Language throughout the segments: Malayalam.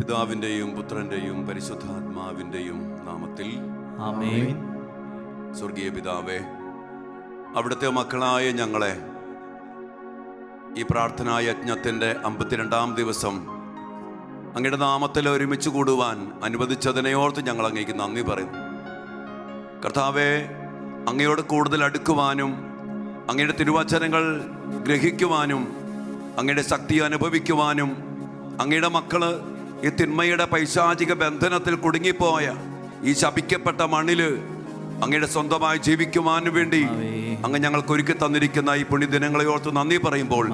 പിതാവിന്റെയും പുത്രന്റെയും പരിശുദ്ധാത്മാവിന്റെയും നാമത്തിൽ ആമേൻ. സ്വർഗീയ പിതാവേ, അവിടുത്തെ മക്കളായ ഞങ്ങളെ ഈ പ്രാർത്ഥനാ യജ്ഞത്തിൻ്റെ 52-ാം ദിവസം അങ്ങയുടെ നാമത്തിൽ ഒരുമിച്ച് കൂടുവാൻ അനുവദിച്ചതിനെയോർത്ത് ഞങ്ങൾ അങ്ങേക്ക് നന്ദി പറയുന്നു. കർത്താവേ, അങ്ങയോട് കൂടുതൽ അടുക്കുവാനും അങ്ങയുടെ തിരുവചനങ്ങൾ ഗ്രഹിക്കുവാനും അങ്ങയുടെ ശക്തി അനുഭവിക്കുവാനും അങ്ങയുടെ മക്കള് ഈ തിന്മയുടെ പൈശാചിക ബന്ധനത്തിൽ കുടുങ്ങിപ്പോയ ഈ ശപിക്കപ്പെട്ട മണ്ണില് അങ്ങയുടെ സ്വന്തമായി ജീവിക്കുവാനും വേണ്ടി അങ്ങ് ഞങ്ങൾക്ക് ഒരുക്കി തന്നിരിക്കുന്ന ഈ പുണ്യദിനങ്ങളെ ഓർത്ത് നന്ദി പറയുമ്പോൾ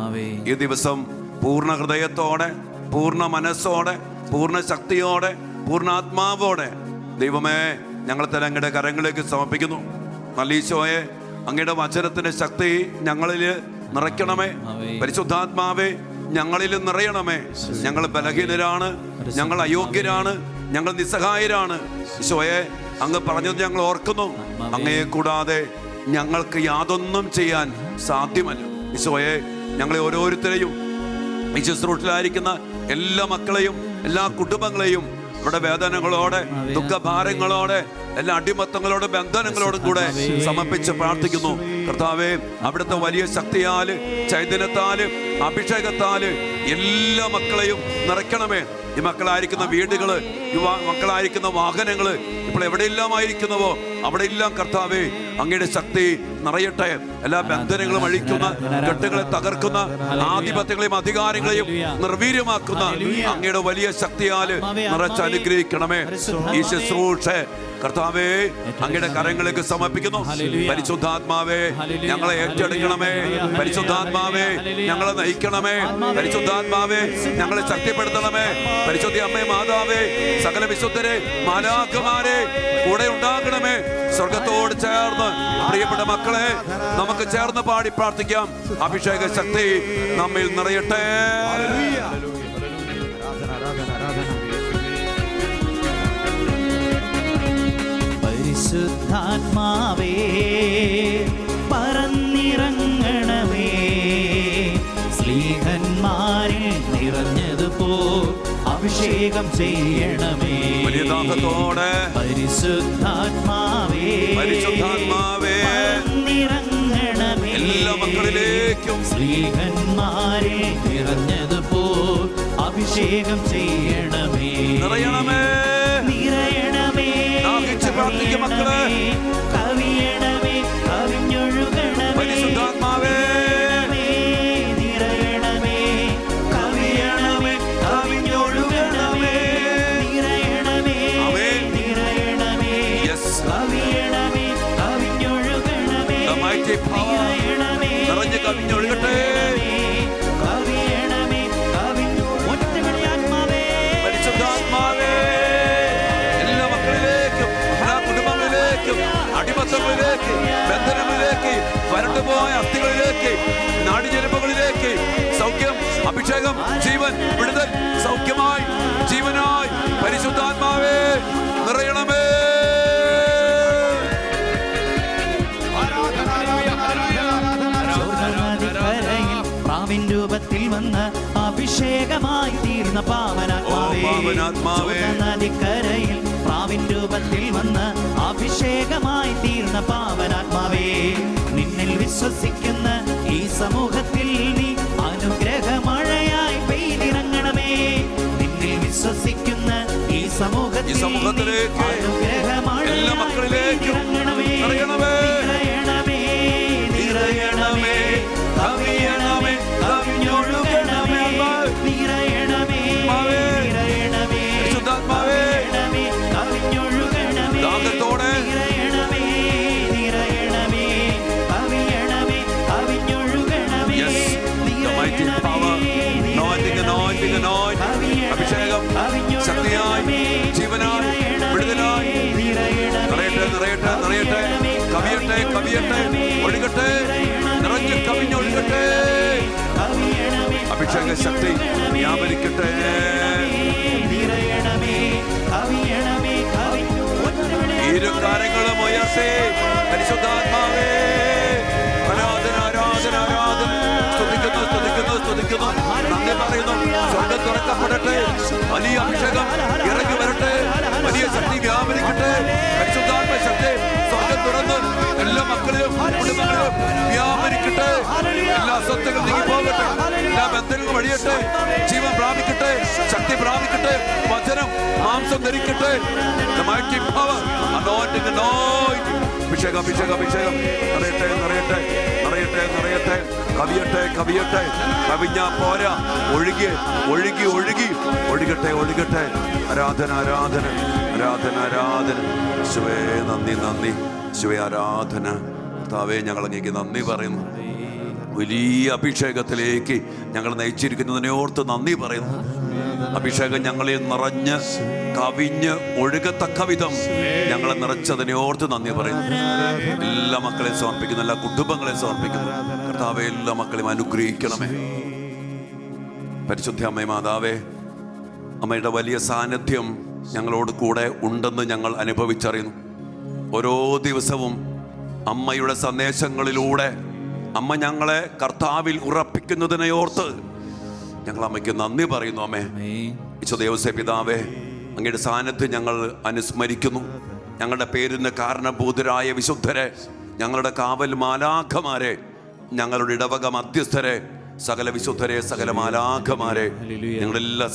ഈ ദിവസം പൂർണ്ണ ഹൃദയത്തോടെ, പൂർണ്ണ മനസ്സോടെ, പൂർണ്ണ ശക്തിയോടെ, പൂർണ്ണാത്മാവോടെ ദൈവമേ ഞങ്ങൾ തന്നെ അങ്ങയുടെ കരങ്ങളിലേക്ക് സമർപ്പിക്കുന്നു. നല്ലീശോയെ, അങ്ങയുടെ വചനത്തിന്റെ ശക്തി ഞങ്ങളിൽ നിറയ്ക്കണമേ. പരിശുദ്ധാത്മാവേ, ഞങ്ങളിൽ നിറയണമേ. ഞങ്ങൾ ബലഹീനരാണ്, ഞങ്ങൾ അയോഗ്യരാണ്, ഞങ്ങൾ നിസ്സഹായരാണ്. ഈശോയെ, അങ്ങ് പറഞ്ഞത് ഞങ്ങൾ ഓർക്കുന്നു. അങ്ങയെ കൂടാതെ ഞങ്ങൾക്ക് യാതൊന്നും ചെയ്യാൻ സാധ്യമല്ല. ഈശോയെ, ഞങ്ങളെ ഓരോരുത്തരെയും ഈ ശുശ്രൂഷയിലായിരിക്കുന്ന എല്ലാ മക്കളെയും എല്ലാ കുടുംബങ്ങളെയും ഇവിടെ വേദനകളോടെ, ദുഃഖഭാരങ്ങളോടെ, എല്ലാ അടിമത്തങ്ങളോടും ബന്ധനങ്ങളോടും കൂടെ സമർപ്പിച്ച് പ്രാർത്ഥിക്കുന്നു. കർത്താവേ, അവിടുത്തെ വലിയ ശക്തിയാല്, ചൈതന്യത്താല്, അഭിഷേകത്താല് എല്ലാ മക്കളെയും നിറയ്ക്കണമേ. ഈ മക്കളായിരിക്കുന്ന വീടുകള്, മക്കളായിരിക്കുന്ന വാഹനങ്ങള്, ഇപ്പോൾ എവിടെയെല്ലാം ആയിരിക്കുന്നവോ അവിടെയെല്ലാം കർത്താവേ അങ്ങയുടെ ശക്തി നിറയട്ടെ. എല്ലാ ബന്ധനങ്ങളും അഴിക്കുന്ന, കെട്ടുകളെ തകർക്കുന്ന, ആധിപത്യങ്ങളെയും അധികാരങ്ങളെയും നിർവീര്യമാക്കുന്ന അങ്ങയുടെ വലിയ ശക്തിയാല് നിറച്ച് അനുഗ്രഹിക്കണമേ. ഈ ശുശ്രൂഷ കർത്താവേ അങ്ങയുടെ കരങ്ങളിലേക്ക് സമർപ്പിക്കുന്നു. പരിശുദ്ധാത്മാവേ, ഞങ്ങളെ ഏറ്റെടുക്കണമേ. പരിശുദ്ധാത്മാവേ, ഞങ്ങളെ നയിക്കണമേ. പരിശുദ്ധാത്മാവേ, ഞങ്ങളെ ശക്തിപ്പെടുത്തണമേ. പരിശുദ്ധ അമ്മേ, മാതാവേ, സകല വിശുദ്ധരെ, മാലാഖമാരെ കൂടെ ഉണ്ടാകണമേ. സ്വർഗത്തോട് ചേർന്ന് പ്രിയപ്പെട്ട മക്കളെ നമുക്ക് ചേർന്ന് പാടി പ്രാർത്ഥിക്കാം. അഭിഷേക ശക്തി നമ്മിൽ നിറയട്ടെ. പരിശുദ്ധാത്മാവേ, പറന്നിറങ്ങണമേ. സ്ലീഹന്മാരിൽ നിറഞ്ഞതുപോ അഭിഷേകം ചെയ്യണമേ. പരിശുദ്ധാത്മാവേ, പറന്നിറങ്ങണമേ. എല്ലാ മക്കളിലേക്കും സ്ലീഹന്മാരിൽ നിറഞ്ഞതുപോ അഭിഷേകം ചെയ്യണമേ. നിറയണമേ, നിറയണമേ. മക്കളെ കവിയണമേ, കവിഞ്ഞൊഴുകണമേ. പരിശുദ്ധാത്മാവേ, നിറയണമേ, കവിയണമേ, കവിഞ്ഞൊഴുകണമേ. നിറയണമേ, നിറയണമേ, കവിയണമേ, കവിഞ്ഞൊഴുകണമേ. നിറയണമേ, നിറഞ്ഞ് കവിഞ്ഞൊഴുകട്ടെ. കവിയണമേ, കവിഞ്ഞു ഒറ്റവിളി ആത്മാവേ. പരിശുദ്ധാത്മാവേ, എല്ലാ മക്കളിലേക്കും, എല്ലാ കുടുംബങ്ങളിലേക്കും, അടിമത്തങ്ങളിലേക്ക്, ബന്ധനങ്ങളിലേക്ക്, വരണ്ടുപോയ അസ്ഥികളിലേക്ക്, നാടിഞരമ്പുകളിലേക്ക് സൗഖ്യം, അഭിഷേകം, ജീവൻ, വിടുതൽ, സൗഖ്യമായി, ജീവനായി പരിശുദ്ധാത്മാവേ നിറയണമേ. പ്രാവിൻ രൂപത്തിൽ വന്ന് അഭിഷേകമായി തീർന്ന പാവനാത്മാവേ, നദിക്കരയിൽ പ്രാവിൻ രൂപത്തിൽ വന്ന് അഭിഷേകമായി തീർന്ന പാവനാത്മാവേ, നിന്നിൽ വിശ്വസിക്കുന്ന ഈ സമൂഹത്തിൽ നീ അനുഗ്രഹമഴയായി പെയ്തിറങ്ങണമേ. നിന്നിൽ വിശ്വസിക്കുന്ന ഈ സമൂഹത്തിൽ അനുഗ്രഹമഴയായി എല്ലാ മക്കളിലേക്കും നിറയണമേ. നിറയണമേ, കവിയണമേ, കവിഞ്ഞൊഴുകണമേ. നിറയണമേ, നിറയണമേ, പരിശുദ്ധാത്മാവേ, കവിഞ്ഞൊഴുകണമേ. ദാഹത്തോടെ നിറയണമേ, നിറയണമേ, കവിയണമേ, കവിഞ്ഞൊഴുകണമേ. അഭിഷേകം, ശക്തിയായി, ജീവനായി, വിടുതലായി നിറയട്ടെ, നിറയട്ടെ, നിറയട്ടെ. കവിയട്ടെ, കവിയട്ടെ, ഒഴുകട്ടെ, നിറഞ്ഞ് കവിഞ്ഞൊഴുകട്ടെ. അഭിഷേക ശക്തി വ്യാപരിക്കട്ടെ. ഇരുകാരങ്ങളും ഉയർത്തി പരിശുദ്ധാത്മാവേ, ആരാധന, ആരാധന, ആരാധന. സ്തുതിക്കുന്നു, സ്തുതിക്കുന്നു, സ്തുതിക്കുന്നു, നന്ദി പറയുന്നു. സ്വർഗ്ഗം തുറക്കപ്പെടട്ടെ, വലിയ അഭിഷേകം ഇറങ്ങി വരട്ടെ, വലിയ ശക്തി വ്യാപരിക്കട്ടെ. പരിശുദ്ധാത്മ ശക്തി സ്വർഗ്ഗം തുറന്ന് എല്ലാ മക്കളിലും കുടുംബങ്ങളിലും വ്യാപരിക്കട്ടെ. എല്ലാ സ്വത്തുകളും നീങ്ങിപ്പോകട്ടെ, എല്ലാ ബന്ധങ്ങളും വഴിയട്ടെ, ജീവൻ പ്രാപിക്കട്ടെ, ശക്തി പ്രാപിക്കട്ടെ, വചനം മാംസം ധരിക്കട്ടെ. The mighty power, anointing, anointing. അഭിഷേകം, അഭിഷേകം, അഭിഷേകം നിറയട്ടെ, നിറയട്ടെ, നിറയട്ടെ, നിറയട്ടെ. കവിയട്ടെ, കവിയട്ടെ. കവിഞ്ഞാ പോരാ, ഒഴുകി ഒഴുകി ഒഴുകി ഒഴുകട്ടെ, ഒഴുകട്ടെ. ആരാധന, ആരാധന, ആരാധന, ആരാധന. ശിവേ നന്ദി, നന്ദി. ശിവേ ആരാധന. കർത്താവേ, ഞങ്ങൾ അങ്ങേക്ക് നന്ദി പറയുന്നു. വലിയ അഭിഷേകത്തിലേക്ക് ഞങ്ങൾ നയിച്ചിരിക്കുന്നതിനെ ഓർത്ത് നന്ദി പറയുന്നു. അഭിഷേകം ഞങ്ങളെ നിറഞ്ഞ് കവിഞ്ഞ് ഒഴുകത്തക്ക വിധം ഞങ്ങളെ നിറച്ചതിനെ ഓർത്ത് നന്ദി പറയുന്നു. എല്ലാ മക്കളെയും സമർപ്പിക്കുന്നു, എല്ലാ കുടുംബങ്ങളെയും സമർപ്പിക്കുന്നു. കർത്താവേ, എല്ലാ മക്കളെയും അനുഗ്രഹിക്കണമേ. പരിശുദ്ധ അമ്മേ മാതാവേ, അമ്മയുടെ വലിയ സാന്നിധ്യം ഞങ്ങളോട് കൂടെ ഉണ്ടെന്ന് ഞങ്ങൾ അനുഭവിച്ചറിയുന്നു. ഓരോ ദിവസവും അമ്മയുടെ സന്ദേശങ്ങളിലൂടെ അമ്മ ഞങ്ങളെ കർത്താവിൽ ഉറപ്പിക്കുന്നതിനെ ഓർത്ത് ഞങ്ങൾ അമ്മയ്ക്ക് നന്ദി പറയുന്നു. അമ്മേ, ഈശോ ദേവസ്വ പിതാവേ, അങ്ങയുടെ സാന്നിധ്യം ഞങ്ങൾ അനുസ്മരിക്കുന്നു. ഞങ്ങളുടെ പേരിന് കാരണഭൂതരായ വിശുദ്ധരെ, ഞങ്ങളുടെ കാവൽ മാലാഖമാരെ, ഞങ്ങളുടെ ഇടവക മധ്യസ്ഥരെ, സകല വിശുദ്ധരെ, സകല മാലാഖമാരെ, ഞങ്ങളെല്ലാ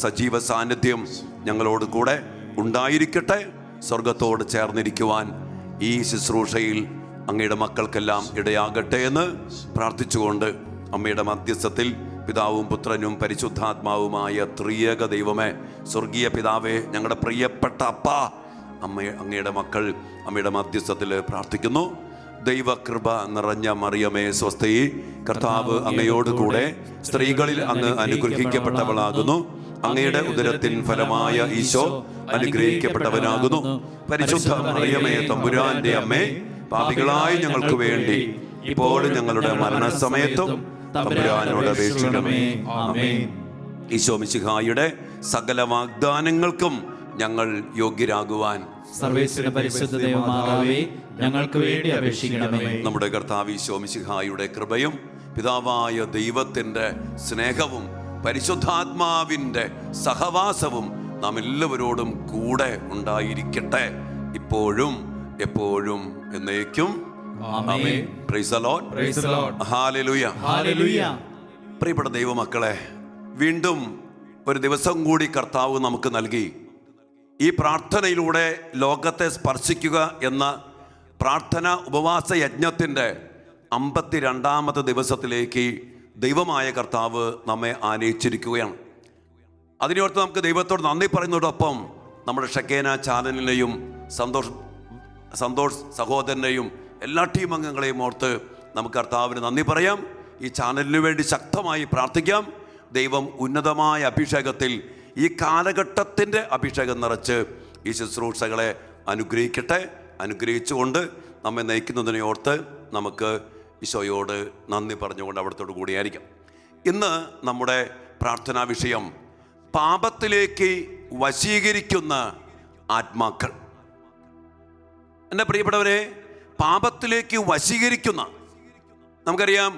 സജീവ സാന്നിധ്യം ഞങ്ങളോട് കൂടെ ഉണ്ടായിരിക്കട്ടെ. സ്വർഗത്തോട് ചേർന്നിരിക്കുവാൻ ഈ ശുശ്രൂഷയിൽ അങ്ങയുടെ മക്കൾക്കെല്ലാം ഇടയാകട്ടെ എന്ന് പ്രാർത്ഥിച്ചുകൊണ്ട് അമ്മയുടെ മധ്യസ്ഥത്തിൽ പിതാവും പുത്രനും പരിശുദ്ധാത്മാവുമായ ത്രിയേക ദൈവമേ, സ്വർഗീയ പിതാവേ, ഞങ്ങളുടെ പ്രിയപ്പെട്ട അപ്പ, അങ്ങയുടെ മക്കൾ അമ്മയുടെ മധ്യസ്ഥത്തിൽ പ്രാർത്ഥിക്കുന്നു. ദൈവകൃപ നിറഞ്ഞ മറിയമേ സ്വസ്തി, കർത്താവ് അങ്ങയോട് കൂടെ സ്ത്രീകളിൽ അങ്ങ് അനുഗ്രഹിക്കപ്പെട്ടവളാകുന്നു. അങ്ങയുടെ ഉദരത്തിൻ ഫലമായ ഈശോ അനുഗ്രഹിക്കപ്പെട്ടവനാകുന്നു. പരിശുദ്ധ മറിയമേ തമ്പുരാന്റെ അമ്മേ, പാപികളായ ഞങ്ങൾക്ക് വേണ്ടി ഇപ്പോഴും ഞങ്ങളുടെ മരണസമയത്തും തമ്പുരാനോട് അപേക്ഷിക്കണമേ. ആമേൻ. ഈശോ മിശിഹായുടെ സകല വാഗ്ദാനങ്ങൾക്കും ഞങ്ങൾ യോഗ്യരാകുവാൻ സർവേശ്വര പരിശുദ്ധ ദൈവമാതാവേ, ഞങ്ങൾക്ക് വേണ്ടി അപേക്ഷിക്കണമേ. നമ്മുടെ കർത്താവ് ഈശോ മിശിഹായുടെ കൃപയും പിതാവായ ദൈവത്തിന്റെ സ്നേഹവും പരിശുദ്ധാത്മാവിന്റെ സഹവാസവും നാം എല്ലാവരോടും കൂടെ ഉണ്ടായിരിക്കട്ടെ, ഇപ്പോഴും എപ്പോഴും എന്നേക്കും. ആമേൻ. Praise the Lord. Praise the Lord. ഹല്ലേലൂയ. ഹല്ലേലൂയ. പ്രിയപ്പെട്ട ദൈവമക്കളെ, വീണ്ടും ഒരു ദിവസം കൂടി കർത്താവ് നമുക്ക് നൽകി. ഈ പ്രാർത്ഥനയിലൂടെ ലോകത്തെ സ്പർശിക്കുക എന്ന പ്രാർത്ഥന ഉപവാസ യജ്ഞത്തിൻ്റെ 52ാമത്തെ ദിവസത്തിലേക്ക് ദൈവമായ കർത്താവ് നമ്മെ ആനയിച്ചിരിക്കുകയാണ്. അതിനോർത്ത് നമുക്ക് ദൈവത്തോട് നന്ദി പറയുന്നതോടൊപ്പം നമ്മുടെ ഷക്കേന ചാനലിനെയും സന്തോഷ് സഹോദരനെയും എല്ലാ ടീം അംഗങ്ങളെയും ഓർത്ത് നമുക്ക് കർത്താവിന് നന്ദി പറയാം. ഈ ചാനലിന് വേണ്ടി ശക്തമായി പ്രാർത്ഥിക്കാം. ദൈവം ഉന്നതമായ അഭിഷേകത്തിൽ ഈ കാലഘട്ടത്തിൻ്റെ അഭിഷേകം നിറച്ച് ഈ ശുശ്രൂഷകളെ അനുഗ്രഹിക്കട്ടെ. അനുഗ്രഹിച്ചുകൊണ്ട് നമ്മെ നയിക്കുന്നതിനെ ഓർത്ത് നമുക്ക് ഈശോയോട് നന്ദി പറഞ്ഞുകൊണ്ട് അവിടത്തോടു കൂടിയായിരിക്കാം. ഇന്ന് നമ്മുടെ പ്രാർത്ഥനാ വിഷയം പാപത്തിലേക്ക് വശീകരിക്കുന്ന ആത്മാക്കൾ. എൻ്റെ പ്രിയപ്പെട്ടവരെ, പാപത്തിലേക്ക് വശീകരിക്കുന്ന, നമുക്കറിയാം,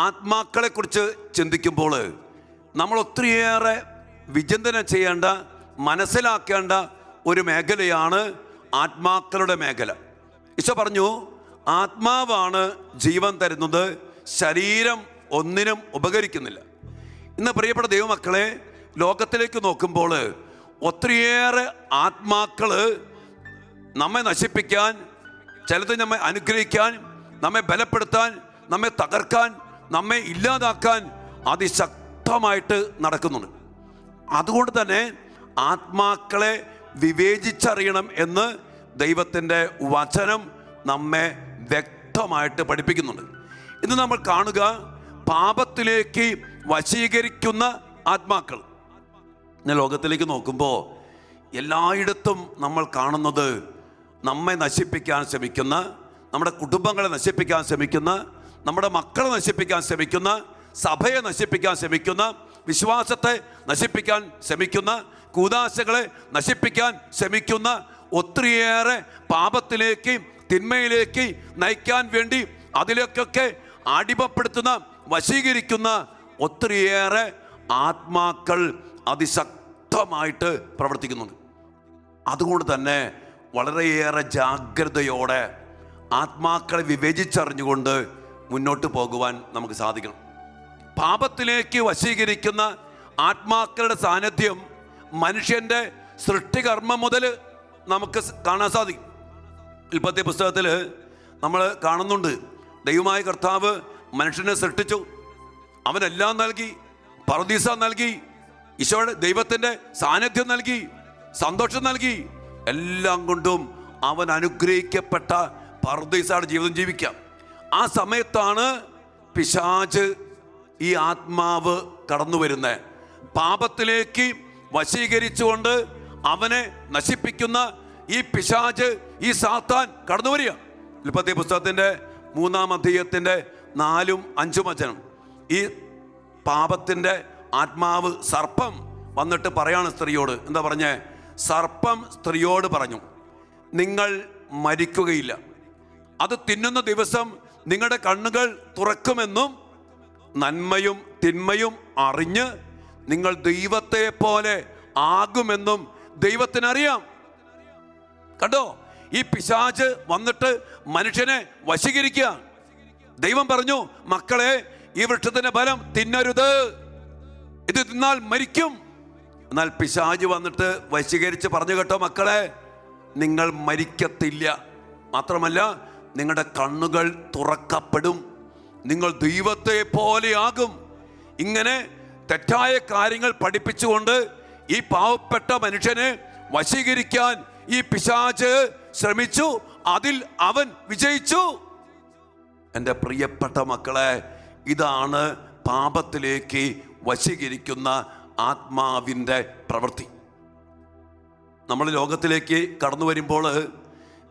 ആത്മാക്കളെക്കുറിച്ച് ചിന്തിക്കുമ്പോൾ നമ്മൾ ഒത്തിരിയേറെ വിചിന്തനം ചെയ്യേണ്ട, മനസ്സിലാക്കേണ്ട ഒരു മേഖലയാണ് ആത്മാക്കളുടെ മേഖല. ഈശോ പറഞ്ഞു, ആത്മാവാണ് ജീവൻ തരുന്നത്, ശരീരം ഒന്നിനും ഉപകരിക്കുന്നില്ല. ഇന്ന് പ്രിയപ്പെട്ട ദൈവമക്കളെ, ലോകത്തിലേക്ക് നോക്കുമ്പോൾ ഒത്തിരിയേറെ ആത്മാക്കൾ നമ്മെ നശിപ്പിക്കാൻ, ചിലത് നമ്മെ അനുഗ്രഹിക്കാൻ, നമ്മെ ബലപ്പെടുത്താൻ, നമ്മെ തകർക്കാൻ, നമ്മെ ഇല്ലാതാക്കാൻ അതിശക്തമായിട്ട് നടക്കുന്നുണ്ട്. അതുകൊണ്ട് തന്നെ ആത്മാക്കളെ വിവേചിച്ചറിയണം എന്ന് ദൈവത്തിൻ്റെ വചനം നമ്മെ വ്യക്തമായിട്ട് പഠിപ്പിക്കുന്നുണ്ട്. ഇന്ന് നമ്മൾ കാണുക പാപത്തിലേക്ക് വശീകരിക്കുന്ന ആത്മാക്കൾ. ഇന്ന് ലോകത്തിലേക്ക് നോക്കുമ്പോൾ എല്ലായിടത്തും നമ്മൾ കാണുന്നത് നമ്മെ നശിപ്പിക്കാൻ ശ്രമിക്കുന്ന, നമ്മുടെ കുടുംബങ്ങളെ നശിപ്പിക്കാൻ ശ്രമിക്കുന്ന, നമ്മുടെ മക്കളെ നശിപ്പിക്കാൻ ശ്രമിക്കുന്ന, സഭയെ നശിപ്പിക്കാൻ ശ്രമിക്കുന്ന, വിശ്വാസത്തെ നശിപ്പിക്കാൻ ശ്രമിക്കുന്ന, കൂദാശകളെ നശിപ്പിക്കാൻ ശ്രമിക്കുന്ന, ഒത്തിരിയേറെ പാപത്തിലേക്ക്, തിന്മയിലേക്ക് നയിക്കാൻ വേണ്ടി അതിലേക്കൊക്കെ അടിമപ്പെടുത്തുന്ന, വശീകരിക്കുന്ന ഒത്തിരിയേറെ ആത്മാക്കൾ അതിശക്തമായിട്ട് പ്രവർത്തിക്കുന്നുണ്ട്. അതുകൊണ്ട് തന്നെ വളരെയേറെ ജാഗ്രതയോടെ ആത്മാക്കളെ വിവേചിച്ചറിഞ്ഞുകൊണ്ട് മുന്നോട്ട് പോകുവാൻ നമുക്ക് സാധിക്കണം. പാപത്തിലേക്ക് വശീകരിക്കുന്ന ആത്മാക്കളുടെ സാന്നിധ്യം മനുഷ്യൻ്റെ സൃഷ്ടികർമ്മം മുതൽ നമുക്ക് കാണാൻ സാധിക്കും. ഉൽപ്പത്തി പുസ്തകത്തിൽ നമ്മൾ കാണുന്നുണ്ട്, ദൈവമായ കർത്താവ് മനുഷ്യനെ സൃഷ്ടിച്ചു, അവനെല്ലാം നൽകി, പറുദീസ നൽകി, ഈശോയുടെ ദൈവത്തിൻ്റെ സാന്നിധ്യം നൽകി, സന്തോഷം നൽകി. എല്ലാം കൊണ്ടും അവൻ അനുഗ്രഹിക്കപ്പെട്ട പറുദീസയുടെ ജീവിതം ജീവിക്കാം. ആ സമയത്താണ് പിശാച്, ഈ ആത്മാവ് കടന്നു വരുന്നത്. പാപത്തിലേക്ക് വശീകരിച്ചുകൊണ്ട് അവനെ നശിപ്പിക്കുന്ന ഈ പിശാച്, ഈ സാത്താൻ കടന്നു വരിക. ഉൽപ്പത്തി പുസ്തകത്തിൻ്റെ 3-ാം അധ്യായത്തിൻ്റെ 4-5 വചനം. ഈ പാപത്തിൻ്റെ ആത്മാവ് സർപ്പം വന്നിട്ട് പറയാണ് സ്ത്രീയോട്. എന്താ പറഞ്ഞേ? സർപ്പം സ്ത്രീയോട് പറഞ്ഞു, നിങ്ങൾ മരിക്കുകയില്ല, അത് തിന്നുന്ന ദിവസം നിങ്ങളുടെ കണ്ണുകൾ തുറക്കുമെന്നും നന്മയും തിന്മയും അറിഞ്ഞ് നിങ്ങൾ ദൈവത്തെ പോലെ ആകുമെന്നും ദൈവത്തിനറിയാം. കണ്ടോ, ഈ പിശാച് വന്നിട്ട് മനുഷ്യനെ വശീകരിക്കുക. ദൈവം പറഞ്ഞു, മക്കളെ, ഈ വൃക്ഷത്തിന്റെ ഫലം തിന്നരുത്, ഇത് തിന്നാൽ മരിക്കും. എന്നാൽ പിശാച് വന്നിട്ട് വശീകരിച്ച് പറഞ്ഞു, കേട്ടോ മക്കളെ, നിങ്ങൾ മരിക്കത്തില്ല, മാത്രമല്ല നിങ്ങളുടെ കണ്ണുകൾ തുറക്കപ്പെടും, നിങ്ങൾ ദൈവത്തെ പോലെയാകും. ഇങ്ങനെ തെറ്റായ കാര്യങ്ങൾ പഠിപ്പിച്ചുകൊണ്ട് ഈ പാവപ്പെട്ട മനുഷ്യനെ വശീകരിക്കാൻ ഈ പിശാച് ശ്രമിച്ചു. അതിൽ അവൻ വിജയിച്ചു. എൻ്റെ പ്രിയപ്പെട്ട മക്കളെ, ഇതാണ് പാപത്തിലേക്ക് വശീകരിക്കുന്ന ആത്മാവിൻ്റെ പ്രവൃത്തി. നമ്മൾ ലോകത്തിലേക്ക് കടന്നു വരുമ്പോൾ,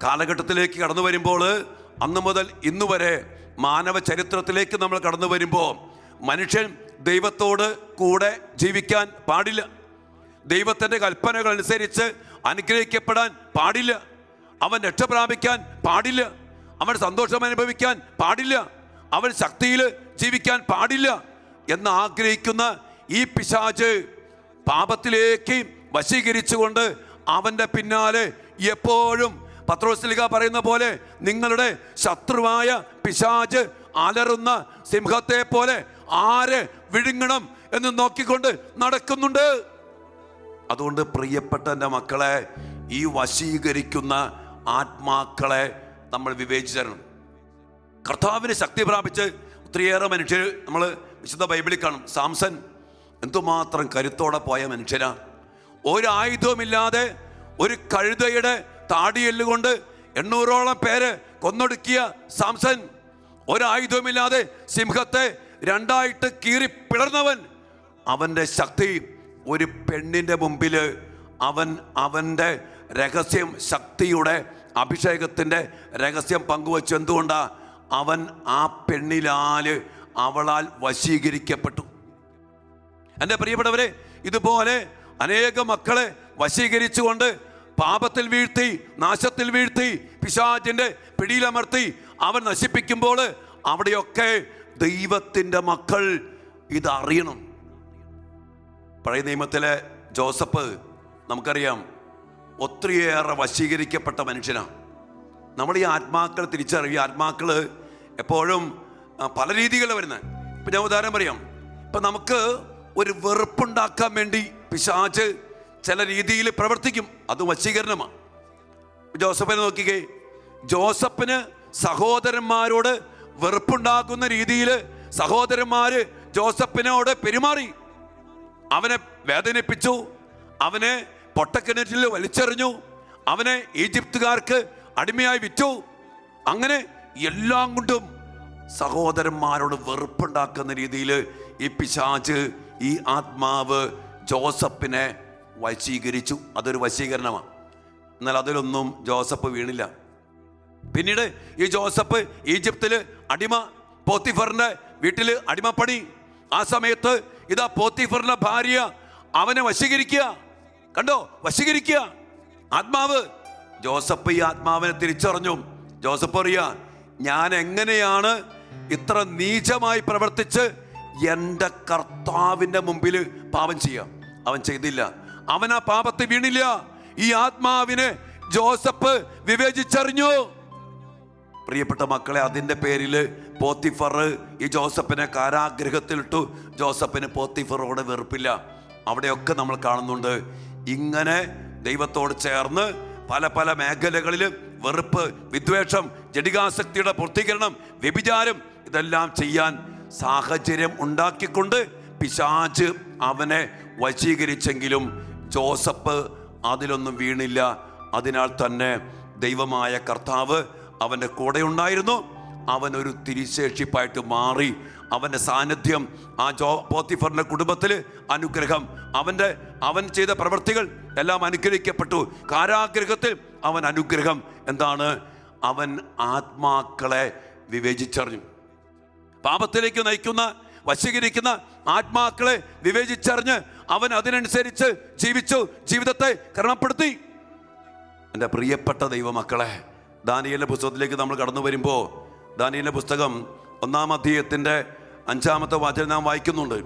കാലഘട്ടത്തിലേക്ക് കടന്നു വരുമ്പോൾ, അന്ന് മുതൽ ഇന്നു വരെ മാനവ ചരിത്രത്തിലേക്ക് നമ്മൾ കടന്നു വരുമ്പോൾ, മനുഷ്യൻ ദൈവത്തോട് കൂടെ ജീവിക്കാൻ പാടില്ല, ദൈവത്തിൻ്റെ കൽപ്പനകൾ അനുസരിച്ച് അനുഗ്രഹിക്കപ്പെടാൻ പാടില്ല, അവൻ രക്ഷ പ്രാപിക്കാൻ പാടില്ല, അവൻ സന്തോഷം അനുഭവിക്കാൻ പാടില്ല, അവൻ ശക്തിയിൽ ജീവിക്കാൻ പാടില്ല എന്ന് ആഗ്രഹിക്കുന്ന ഈ പിശാച് പാപത്തിലേക്ക് വശീകരിച്ചുകൊണ്ട് അവൻ്റെ പിന്നാലെ എപ്പോഴും പത്രോസ്ലീഹ പറയുന്ന പോലെ നിങ്ങളുടെ ശത്രുവായ പിശാച് അലറുന്ന സിംഹത്തെ പോലെ ആരെ വിഴുങ്ങണം എന്ന് നോക്കിക്കൊണ്ട് നടക്കുന്നുണ്ട്. അതുകൊണ്ട് പ്രിയപ്പെട്ട എൻ്റെ മക്കളെ, ഈ വശീകരിക്കുന്ന ആത്മാക്കളെ നമ്മൾ വിവേചിച്ചരണം. കർത്താവിന് ശക്തി പ്രാപിച്ച് ഒത്തിരിയേറെ മനുഷ്യർ നമ്മൾ വിശുദ്ധ ബൈബിളിൽ കാണും. സാംസൺ എന്തുമാത്രം കരുത്തോടെ പോയ മനുഷ്യനാ. ഒരായുധവുമില്ലാതെ ഒരു കഴുതയുടെ താടിയെല്ലുകൊണ്ട് 800ഓളം പേര് കൊന്നൊടുക്കിയ സാംസൺ, ഒരായുധവുമില്ലാതെ സിംഹത്തെ 2ആയിട്ട് കീറി പിളർന്നവൻ. അവൻ്റെ ശക്തി ഒരു പെണ്ണിൻ്റെ മുമ്പിൽ അവൻ്റെ രഹസ്യം, ശക്തിയുടെ അഭിഷേകത്തിൻ്റെ രഹസ്യം പങ്കുവച്ചു. എന്തുകൊണ്ടാ? അവൻ ആ അവളാൽ വശീകരിക്കപ്പെട്ടു. എൻ്റെ പ്രിയപ്പെട്ടവരെ, ഇതുപോലെ അനേക മക്കളെ വശീകരിച്ചുകൊണ്ട് പാപത്തിൽ വീഴ്ത്തി, നാശത്തിൽ വീഴ്ത്തി, പിശാചിൻ്റെ പിടിയിലമർത്തി അവൻ നശിപ്പിക്കുമ്പോൾ അവിടെയൊക്കെ ദൈവത്തിൻ്റെ മക്കൾ ഇതറിയണം. പഴയ നിയമത്തിലെ ജോസഫ് നമുക്കറിയാം, ഒത്തിരിയേറെ വശീകരിക്കപ്പെട്ട മനുഷ്യനാണ്. നമ്മൾ ഈ ആത്മാക്കൾ തിരിച്ചറിയുക. ആത്മാക്കൾ എപ്പോഴും പല രീതികളിൽ വരുന്നത്. ഇപ്പം ഞാൻ ഉദാഹരണം പറയാം. ഇപ്പം നമുക്ക് ഒരു വെറുപ്പുണ്ടാക്കാൻ വേണ്ടി പിശാച് ചില രീതിയിൽ പ്രവർത്തിക്കും. അത് വശീകരണമാണ്. ജോസഫിനെ നോക്കിക്കേ. ജോസഫിന് സഹോദരന്മാരോട് വെറുപ്പുണ്ടാക്കുന്ന രീതിയിൽ സഹോദരന്മാര് ജോസഫിനോട് പെരുമാറി. അവനെ വേദനിപ്പിച്ചു, അവനെ പൊട്ടക്കിണറ്റിൽ വലിച്ചെറിഞ്ഞു, അവനെ ഈജിപ്തുകാർക്ക് അടിമയായി വിറ്റു. അങ്ങനെ എല്ലാം കൊണ്ടും സഹോദരന്മാരോട് വെറുപ്പുണ്ടാക്കുന്ന രീതിയിൽ ഈ പിശാച്, ഈ ആത്മാവ് ജോസഫിനെ വശീകരിച്ചു. അതൊരു വശീകരണമാണ്. എന്നാൽ അതിലൊന്നും ജോസഫ് വീണില്ല. പിന്നീട് ഈ ജോസഫ് ഈജിപ്തിൽ അടിമ, പോത്തിഫറിന്റെ വീട്ടിൽ അടിമപ്പണി. ആ സമയത്ത് ഇതാ പോത്തിഫറിന്റെ ഭാര്യ അവനെ വശീകരിക്കുക. കണ്ടോ, വശീകരിക്കുക ആത്മാവ്. ജോസഫ് ഈ ആത്മാവിനെ തിരിച്ചറിഞ്ഞു. ജോസഫ് അറിയാ, ഞാൻ എങ്ങനെയാണ് ഇത്ര നീചമായി പ്രവർത്തിച്ച് എൻ്റെ കർത്താവിൻ്റെ മുമ്പിൽ പാപം ചെയ്യാം. അവൻ ചെയ്തില്ല, അവൻ ആ പാപത്തിൽ വീണില്ല. ഈ ആത്മാവിനെ ജോസഫ് വിവേചിച്ചറിഞ്ഞു. പ്രിയപ്പെട്ട മക്കളെ, അതിൻ്റെ പേരിൽ പോത്തിഫർ ഈ ജോസഫിനെ കാരാഗ്രഹത്തിലിട്ടു. ജോസഫിന് പോത്തിഫറോട് വെറുപ്പില്ല. അവിടെയൊക്കെ നമ്മൾ കാണുന്നുണ്ട് ഇങ്ങനെ ദൈവത്തോട് ചേർന്ന് പല പല മേഖലകളിൽ വെറുപ്പ്, വിദ്വേഷം, ജഡികാസക്തിയുടെ പൂർത്തീകരണം, വ്യഭിചാരം, ഇതെല്ലാം ചെയ്യാൻ സാഹചര്യം ഉണ്ടാക്കിക്കൊണ്ട് പിശാച് അവനെ വശീകരിച്ചെങ്കിലും ജോസഫ് അതിലൊന്നും വീണില്ല. അതിനാൽ തന്നെ ദൈവമായ കർത്താവ് അവൻ്റെ കൂടെ ഉണ്ടായിരുന്നു. അവനൊരു തിരിശേഷിപ്പായിട്ട് മാറി. അവൻ്റെ സാന്നിധ്യം ആ പോത്തിഫറിന്റെ കുടുംബത്തിൽ അനുഗ്രഹം. അവൻ ചെയ്ത പ്രവൃത്തികൾ എല്ലാം അനുഗ്രഹിക്കപ്പെട്ടു. കാരാഗ്രഹത്തിൽ അവൻ അനുഗ്രഹം. എന്താണ്? അവൻ ആത്മാക്കളെ വിവേചിച്ചറിഞ്ഞു. പാപത്തിലേക്ക് നയിക്കുന്ന, വശീകരിക്കുന്ന ആത്മാക്കളെ വിവേചിച്ചറിഞ്ഞ് അവൻ അതിനനുസരിച്ച് ജീവിച്ചു, ജീവിതത്തെ ക്രമപ്പെടുത്തി. എൻ്റെ പ്രിയപ്പെട്ട ദൈവമക്കളെ, ദാനിയേലിന്റെ പുസ്തകത്തിലേക്ക് നമ്മൾ കടന്നു വരുമ്പോൾ, ദാനിയേലിന്റെ പുസ്തകം 1-ാം അധ്യായത്തിൻ്റെ 5-ാമത്തെ വചനം നാം വായിക്കുന്നുണ്ട്.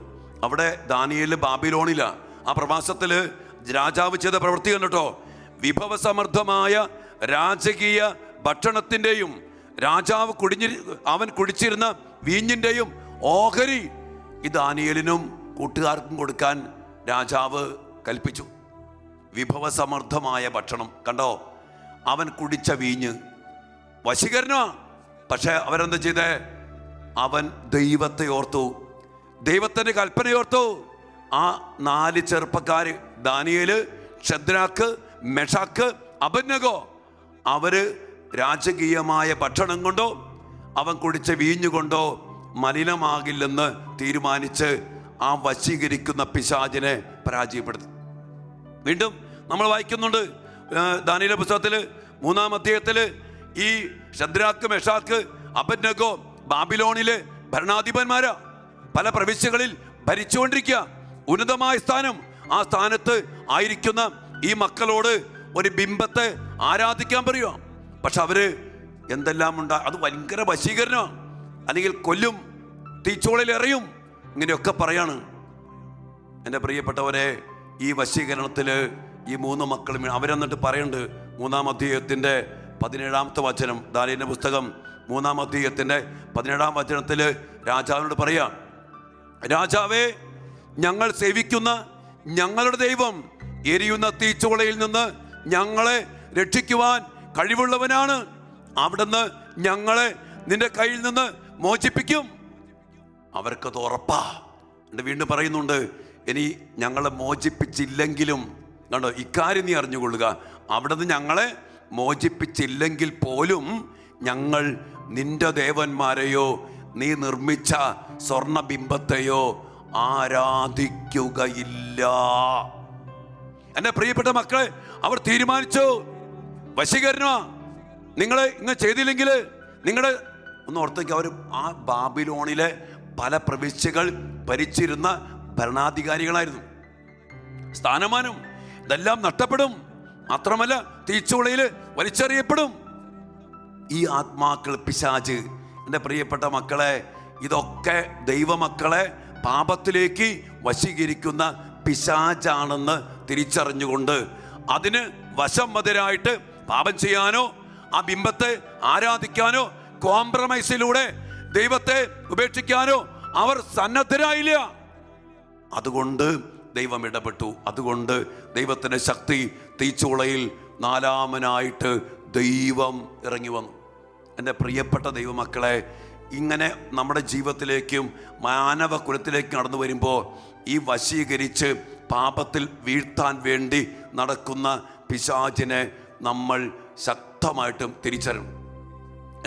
അവിടെ ദാനിയേൽ ബാബിലോണില. ആ പ്രവാസത്തിൽ രാജാവ് ചെയ്ത പ്രവൃത്തി കണ്ടിട്ടോ. വിഭവസമൃദ്ധമായ രാജകീയ ഭക്ഷണത്തിൻ്റെയും രാജാവ് അവൻ കുടിച്ചിരുന്ന വീഞ്ഞിൻ്റെയും ഓഹരി ഈ ദാനിയേലിനും കൂട്ടുകാർക്കും കൊടുക്കാൻ രാജാവ് കൽപ്പിച്ചു. വിഭവസമൃദ്ധമായ ഭക്ഷണം കണ്ടോ. അവൻ കുടിച്ച വീഞ്ഞ് വശീകരണ. പക്ഷെ അവരെന്താ ചെയ്തേ? അവൻ ദൈവത്തെ ഓർത്തു, ദൈവത്തിൻ്റെ കൽപ്പനയോർത്തു. ആ 4 ചെറുപ്പക്കാര്, ദാനിയേല്, ശദ്രാക്ക്, മെഷാക്ക്, അബദ്നഗോ, അവര് രാജകീയമായ ഭക്ഷണം കൊണ്ടോ അവൻ കുടിച്ച വീഞ്ഞുകൊണ്ടോ മലിനമാകില്ലെന്ന് തീരുമാനിച്ച് ആ വശീകരിക്കുന്ന പിശാചിനെ പരാജയപ്പെടുത്തി. വീണ്ടും നമ്മൾ വായിക്കുന്നുണ്ട് ദാനിയേലിന്റെ പുസ്തകത്തിൽ 3-ാം അധ്യായത്തിൽ ഈ ശദ്രാക്ക്, മെഷാക്ക്, അബദ്നഗോ ബാബിലോണിലെ ഭരണാധിപന്മാരാ. പല പ്രവിശ്യകളിൽ ഭരിച്ചുകൊണ്ടിരിക്കുക. ഉന്നതമായ സ്ഥാനം. ആ സ്ഥാനത്ത് ആയിരിക്കുന്ന ഈ മക്കളോട് ഒരു ബിംബത്തെ ആരാധിക്കാൻ പറയുക. പക്ഷെ അവര് എന്തെല്ലാം അത് ഭയങ്കര വശീകരണമാണ്. അല്ലെങ്കിൽ കൊല്ലും, തീച്ചോളിൽ എറിയും, ഇങ്ങനെയൊക്കെ പറയാണ്. എൻ്റെ പ്രിയപ്പെട്ടവരെ, ഈ വശീകരണത്തിൽ ഈ 3 മക്കളും അവരെന്നിട്ട് പറയുന്നുണ്ട്. 3-ാം അധ്യായത്തിൻ്റെ 17-ാമത്തെ വചനം, ദാനിയേലിന്റെ പുസ്തകം 3-ാം അധ്യായത്തിൻ്റെ 17-ാം വചനത്തിൽ രാജാവിനോട് പറയാം, രാജാവേ, ഞങ്ങൾ സേവിക്കുന്ന ഞങ്ങളുടെ ദൈവം എരിയുന്ന തീച്ചോളയിൽ നിന്ന് ഞങ്ങളെ രക്ഷിക്കുവാൻ കഴിവുള്ളവനാണ്. അവിടുന്ന് ഞങ്ങളെ നിന്റെ കയ്യിൽ നിന്ന് മോചിപ്പിക്കും. അവർക്കത് ഉറപ്പാ. വീണ്ടും പറയുന്നുണ്ട്, ഇനി ഞങ്ങളെ മോചിപ്പിച്ചില്ലെങ്കിലും കണ്ടോ, ഇക്കാര്യം നീ അറിഞ്ഞുകൊള്ളുക, അവിടുന്ന് ഞങ്ങളെ മോചിപ്പിച്ചില്ലെങ്കിൽ പോലും ഞങ്ങൾ നിന്റെ ദേവന്മാരെയോ നീ നിർമ്മിച്ച സ്വർണബിംബത്തെയോ ആരാധിക്കുകയില്ല. എൻ്റെ പ്രിയപ്പെട്ട മക്കളെ, അവർ തീരുമാനിച്ചു. വശീകരണ. നിങ്ങൾ ഇങ്ങനെ ചെയ്തില്ലെങ്കിൽ നിങ്ങളുടെ ഒന്ന് ഓർത്തേക്ക്, അവർ ആ ബാബിലോണിലെ പല പ്രവിശ്യകൾ ഭരിച്ചിരുന്ന ഭരണാധികാരികളായിരുന്നു. സ്ഥാനമാനം ഇതെല്ലാം നഷ്ടപ്പെടും. മാത്രമല്ല തീച്ചുളയിൽ വലിച്ചെറിയപ്പെടും. ഈ ആത്മാക്കൾ, പിശാച്, എൻ്റെ പ്രിയപ്പെട്ട മക്കളെ, ഇതൊക്കെ ദൈവമക്കളെ പാപത്തിലേക്ക് വശീകരിക്കുന്ന പിശാചാണെന്ന് തിരിച്ചറിഞ്ഞുകൊണ്ട് അതിന് വശംവദരായിട്ട് പാപം ചെയ്യാനോ ആ ബിംബത്തെ ആരാധിക്കാനോ കോംപ്രമൈസിലൂടെ ദൈവത്തെ ഉപേക്ഷിക്കാനോ അവർ സന്നദ്ധരായില്ല. അതുകൊണ്ട് ദൈവം ഇടപെട്ടു. അതുകൊണ്ട് ദൈവത്തിൻ്റെ ശക്തി തീച്ചൂളയിൽ 4-മനായിട്ട് ദൈവം ഇറങ്ങി വന്നു. എൻ്റെ പ്രിയപ്പെട്ട ദൈവമക്കളെ, ഇങ്ങനെ നമ്മുടെ ജീവിതത്തിലേക്കും മാനവകുലത്തിലേക്കും കടന്നു വരുമ്പോൾ ഈ വശീകരിച്ച് പാപത്തിൽ വീഴ്ത്താൻ വേണ്ടി നടക്കുന്ന പിശാചിനെ നമ്മൾ ശക്തമായിട്ടും തിരിച്ചറിയണം.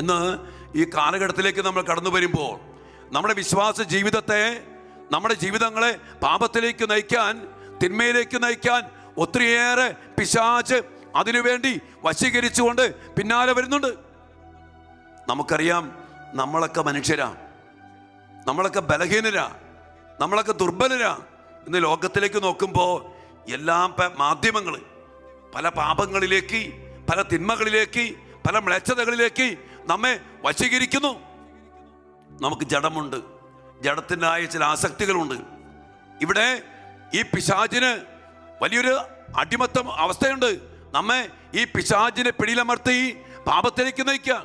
ഇന്ന് ഈ കാലഘട്ടത്തിലേക്ക് നമ്മൾ കടന്നു വരുമ്പോൾ നമ്മുടെ വിശ്വാസ ജീവിതത്തെ, നമ്മുടെ ജീവിതങ്ങളെ പാപത്തിലേക്ക് നയിക്കാൻ, തിന്മയിലേക്ക് നയിക്കാൻ ഒത്തിരിയേറെ പിശാച് അതിനുവേണ്ടി വശീകരിച്ചുകൊണ്ട് പിന്നാലെ വരുന്നുണ്ട്. നമുക്കറിയാം, നമ്മളൊക്കെ മനുഷ്യരാ, നമ്മളൊക്കെ ബലഹീനരാ, നമ്മളൊക്കെ ദുർബലരാ. ഇന്ന് ലോകത്തിലേക്ക് നോക്കുമ്പോൾ എല്ലാം മാധ്യമങ്ങൾ പല പാപങ്ങളിലേക്ക്, പല തിന്മകളിലേക്ക്, പല മ്ലേച്ഛതകളിലേക്ക് നമ്മെ വശീകരിക്കുന്നു. നമുക്ക് ജഡമുണ്ട്, ജഡത്തിനായ ചില ആസക്തികളുണ്ട്. ഇവിടെ ഈ പിശാചിന് വലിയൊരു അടിമത്തം അവസ്ഥയുണ്ട്. നമ്മെ ഈ പിശാചിനെ പിടിയിലമർത്തി പാപത്തിലേക്ക് നയിക്കുക.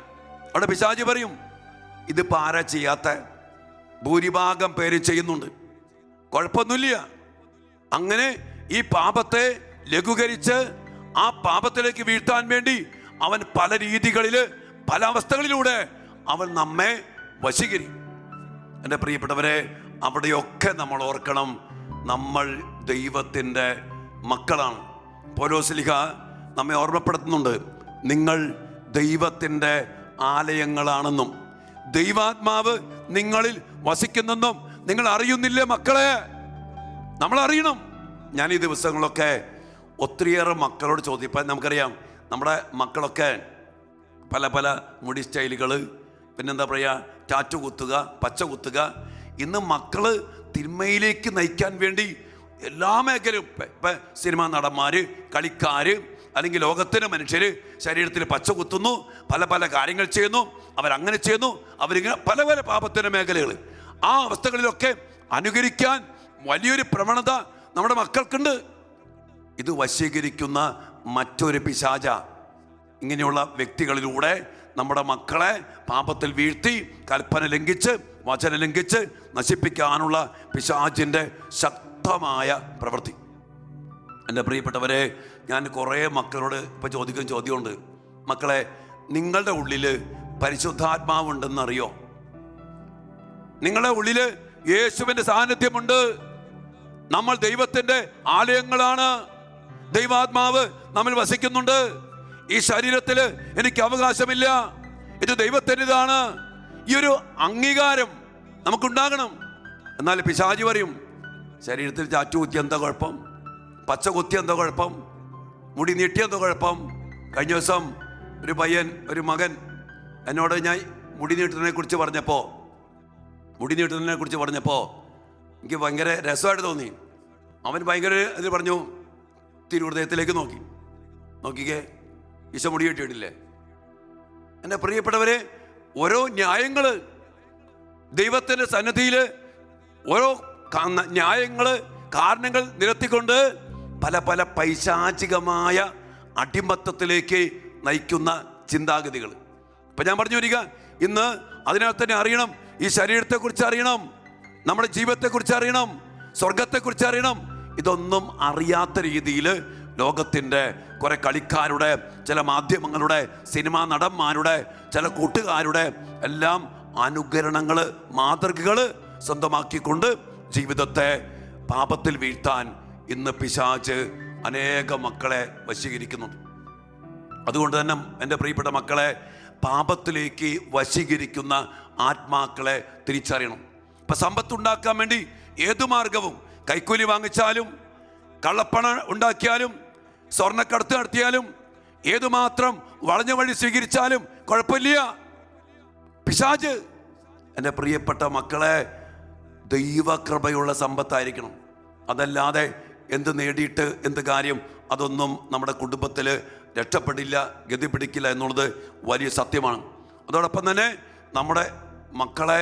അവിടെ പിശാച് പറയും, ഇതിപ്പോൾ ആരാ ചെയ്യാത്ത? ഭൂരിഭാഗം പേര് ചെയ്യുന്നുണ്ട്, കുഴപ്പമൊന്നുമില്ല. അങ്ങനെ ഈ പാപത്തെ ലഘൂകരിച്ച് ആ പാപത്തിലേക്ക് വീഴ്ത്താൻ വേണ്ടി അവൻ പല രീതികളിൽ, പല അവസ്ഥകളിലൂടെ അവൻ നമ്മെ വശീകരിക്കും. എൻ്റെ പ്രിയപ്പെട്ടവരെ, അവിടെയൊക്കെ നമ്മൾ ഓർക്കണം, നമ്മൾ ദൈവത്തിൻ്റെ മക്കളാണ്. പൗലോസ്ലീഹ നമ്മെ ഓർമ്മപ്പെടുത്തുന്നുണ്ട്, നിങ്ങൾ ദൈവത്തിൻ്റെ ആലയങ്ങളാണെന്നും ദൈവാത്മാവ് നിങ്ങളിൽ വസിക്കുന്നെന്നും നിങ്ങൾ അറിയുന്നില്ലേ മക്കളെ? നമ്മൾ അറിയണം. ഞാൻ ഈ ദിവസങ്ങളൊക്കെ ഒത്തിരിയേറെ മക്കളോട് ചോദിപ്പം, നമുക്കറിയാം നമ്മുടെ മക്കളൊക്കെ പല പല മുടി സ്റ്റൈലുകൾ, പിന്നെന്താ പറയുക, ടാറ്റു കുത്തുക, പച്ച കുത്തുക. ഇന്ന് മക്കൾ തിന്മയിലേക്ക് നയിക്കാൻ വേണ്ടി എല്ലാ മേഖലയും, ഇപ്പം സിനിമാ നടന്മാർ, കളിക്കാർ, അല്ലെങ്കിൽ ലോകത്തിന് മനുഷ്യർ ശരീരത്തിൽ പച്ച കുത്തുന്നു, പല പല കാര്യങ്ങൾ ചെയ്യുന്നു, അവരങ്ങനെ ചെയ്യുന്നു, അവരിങ്ങനെ പല പല പാപത്തിൻ്റെ മേഖലകൾ. ആ അവസ്ഥകളിലൊക്കെ അനുകരിക്കാൻ വലിയൊരു പ്രവണത നമ്മുടെ മക്കൾക്കുണ്ട്. ഇത് വശീകരിക്കുന്ന മറ്റൊരു പിശാച. ഇങ്ങനെയുള്ള വ്യക്തികളിലൂടെ നമ്മുടെ മക്കളെ പാപത്തിൽ വീഴ്ത്തി, കൽപ്പന ലംഘിച്ച്, വചനം ലംഘിച്ച് നശിപ്പിക്കാനുള്ള പിശാചിൻ്റെ ശക്തമായ പ്രവൃത്തി. എൻ്റെ പ്രിയപ്പെട്ടവരെ, ഞാൻ കുറേ മക്കളോട് ഇപ്പോൾ ചോദിക്കുന്ന ചോദ്യമുണ്ട്, മക്കളെ നിങ്ങളുടെ ഉള്ളിൽ പരിശുദ്ധാത്മാവുണ്ടെന്നറിയോ? നിങ്ങളുടെ ഉള്ളിൽ യേശുവിൻ്റെ സാന്നിധ്യമുണ്ട്. നമ്മൾ ദൈവത്തിൻ്റെ ആലയങ്ങളാണ്. ദൈവാത്മാവ് നമ്മിൽ വസിക്കുന്നുണ്ട്. ഈ ശരീരത്തിൽ എനിക്ക് അവകാശമില്ല, ഇത് ദൈവത്തിൻ്റെതാണ്. ഈ ഒരു അംഗീകാരം നമുക്കുണ്ടാകണം. എന്നാൽ പിശാചി പറയും, ശരീരത്തിൽ ചാറ്റു കുത്തി എന്താ കുഴപ്പം? പച്ച കുത്തി എന്താ കുഴപ്പം? മുടി നീട്ടി എന്താ കുഴപ്പം? കഴിഞ്ഞ ദിവസം ഒരു മകൻ എന്നോട് ഞാൻ മുടി നീട്ടുന്നതിനെ കുറിച്ച് പറഞ്ഞപ്പോൾ എനിക്ക് ഭയങ്കര രസമായിട്ട് തോന്നി. അവൻ ഭയങ്കര ഇത് പറഞ്ഞു, തിരുഹൃദയത്തിലേക്ക് നോക്കിക്കേ, ഈശോ മുടി കെട്ടിയിട്ടില്ലേ? എൻ്റെ പ്രിയപ്പെട്ടവരെ, ഓരോ ന്യായങ്ങൾ ദൈവത്തിൻ്റെ സന്നിധിയിൽ, ഓരോ ന്യായങ്ങൾ, കാരണങ്ങൾ നിരത്തിക്കൊണ്ട് പല പല പൈശാചികമായ അടിമത്തത്തിലേക്ക് നയിക്കുന്ന ചിന്താഗതികൾ. ഇപ്പം ഞാൻ പറഞ്ഞു വരിക, ഇന്ന് അതിനകത്ത് തന്നെ അറിയണം, ഈ ശരീരത്തെക്കുറിച്ച് അറിയണം, നമ്മുടെ ജീവിതത്തെക്കുറിച്ച് അറിയണം, സ്വർഗത്തെക്കുറിച്ച് അറിയണം. ഇതൊന്നും അറിയാത്ത രീതിയിൽ ലോകത്തിൻ്റെ കുറെ കളിക്കാരുടെ, ചില മാധ്യമങ്ങളുടെ, സിനിമാ നടന്മാരുടെ, ചില കൂട്ടുകാരുടെ എല്ലാം അനുകരണങ്ങൾ, മാതൃകകൾ സ്വന്തമാക്കിക്കൊണ്ട് ജീവിതത്തെ പാപത്തിൽ വീഴ്ത്താൻ ഇന്ന് പിശാച് അനേക മക്കളെ വശീകരിക്കുന്നുണ്ട്. അതുകൊണ്ട് തന്നെ എൻ്റെ പ്രിയപ്പെട്ട മക്കളെ, പാപത്തിലേക്ക് വശീകരിക്കുന്ന ആത്മാക്കളെ തിരിച്ചറിയണം. ഇപ്പം സമ്പത്തുണ്ടാക്കാൻ വേണ്ടി ഏതു മാർഗവും, കൈക്കൂലി വാങ്ങിച്ചാലും, കള്ളപ്പണം ഉണ്ടാക്കിയാലും, സ്വർണ്ണക്കടത്ത് നടത്തിയാലും, ഏതുമാത്രം വളഞ്ഞ വഴി സ്വീകരിച്ചാലും കുഴപ്പമില്ല. പിശാച്, എൻ്റെ പ്രിയപ്പെട്ട മക്കളെ, ദൈവകൃപയുള്ള സമ്പത്തായിരിക്കണം. അതല്ലാതെ എന്ത് നേടിയിട്ട് എന്ത് കാര്യം? അതൊന്നും നമ്മുടെ കുടുംബത്തിൽ രക്ഷപ്പെടില്ല, ഗതി പിടിക്കില്ല എന്നുള്ളത് വലിയ സത്യമാണ്. അതോടൊപ്പം തന്നെ നമ്മുടെ മക്കളെ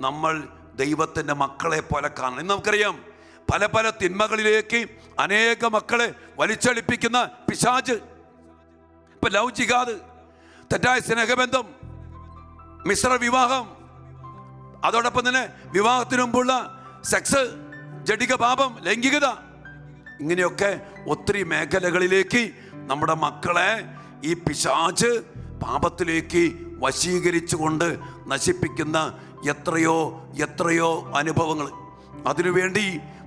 നമ്മൾ ദൈവത്തിൻ്റെ മക്കളെ പോലെ കാണണം. ഇന്ന് നമുക്കറിയാം, പല പല തിന്മകളിലേക്ക് അനേക മക്കളെ വലിച്ചടിപ്പിക്കുന്ന പിശാച്. ഇപ്പം ലവ് ജിഹാദ്, തെറ്റായ സ്നേഹബന്ധം, മിശ്ര വിവാഹം, അതോടൊപ്പം തന്നെ വിവാഹത്തിന് മുമ്പുള്ള സെക്സ്, ജഡിക പാപം, ലൈംഗികത, ഇങ്ങനെയൊക്കെ ഒത്തിരി മേഖലകളിലേക്ക് നമ്മുടെ മക്കളെ ഈ പിശാച് പാപത്തിലേക്ക് വശീകരിച്ചുകൊണ്ട് നശിപ്പിക്കുന്ന എത്രയോ അനുഭവങ്ങൾ. അതിനുവേണ്ടി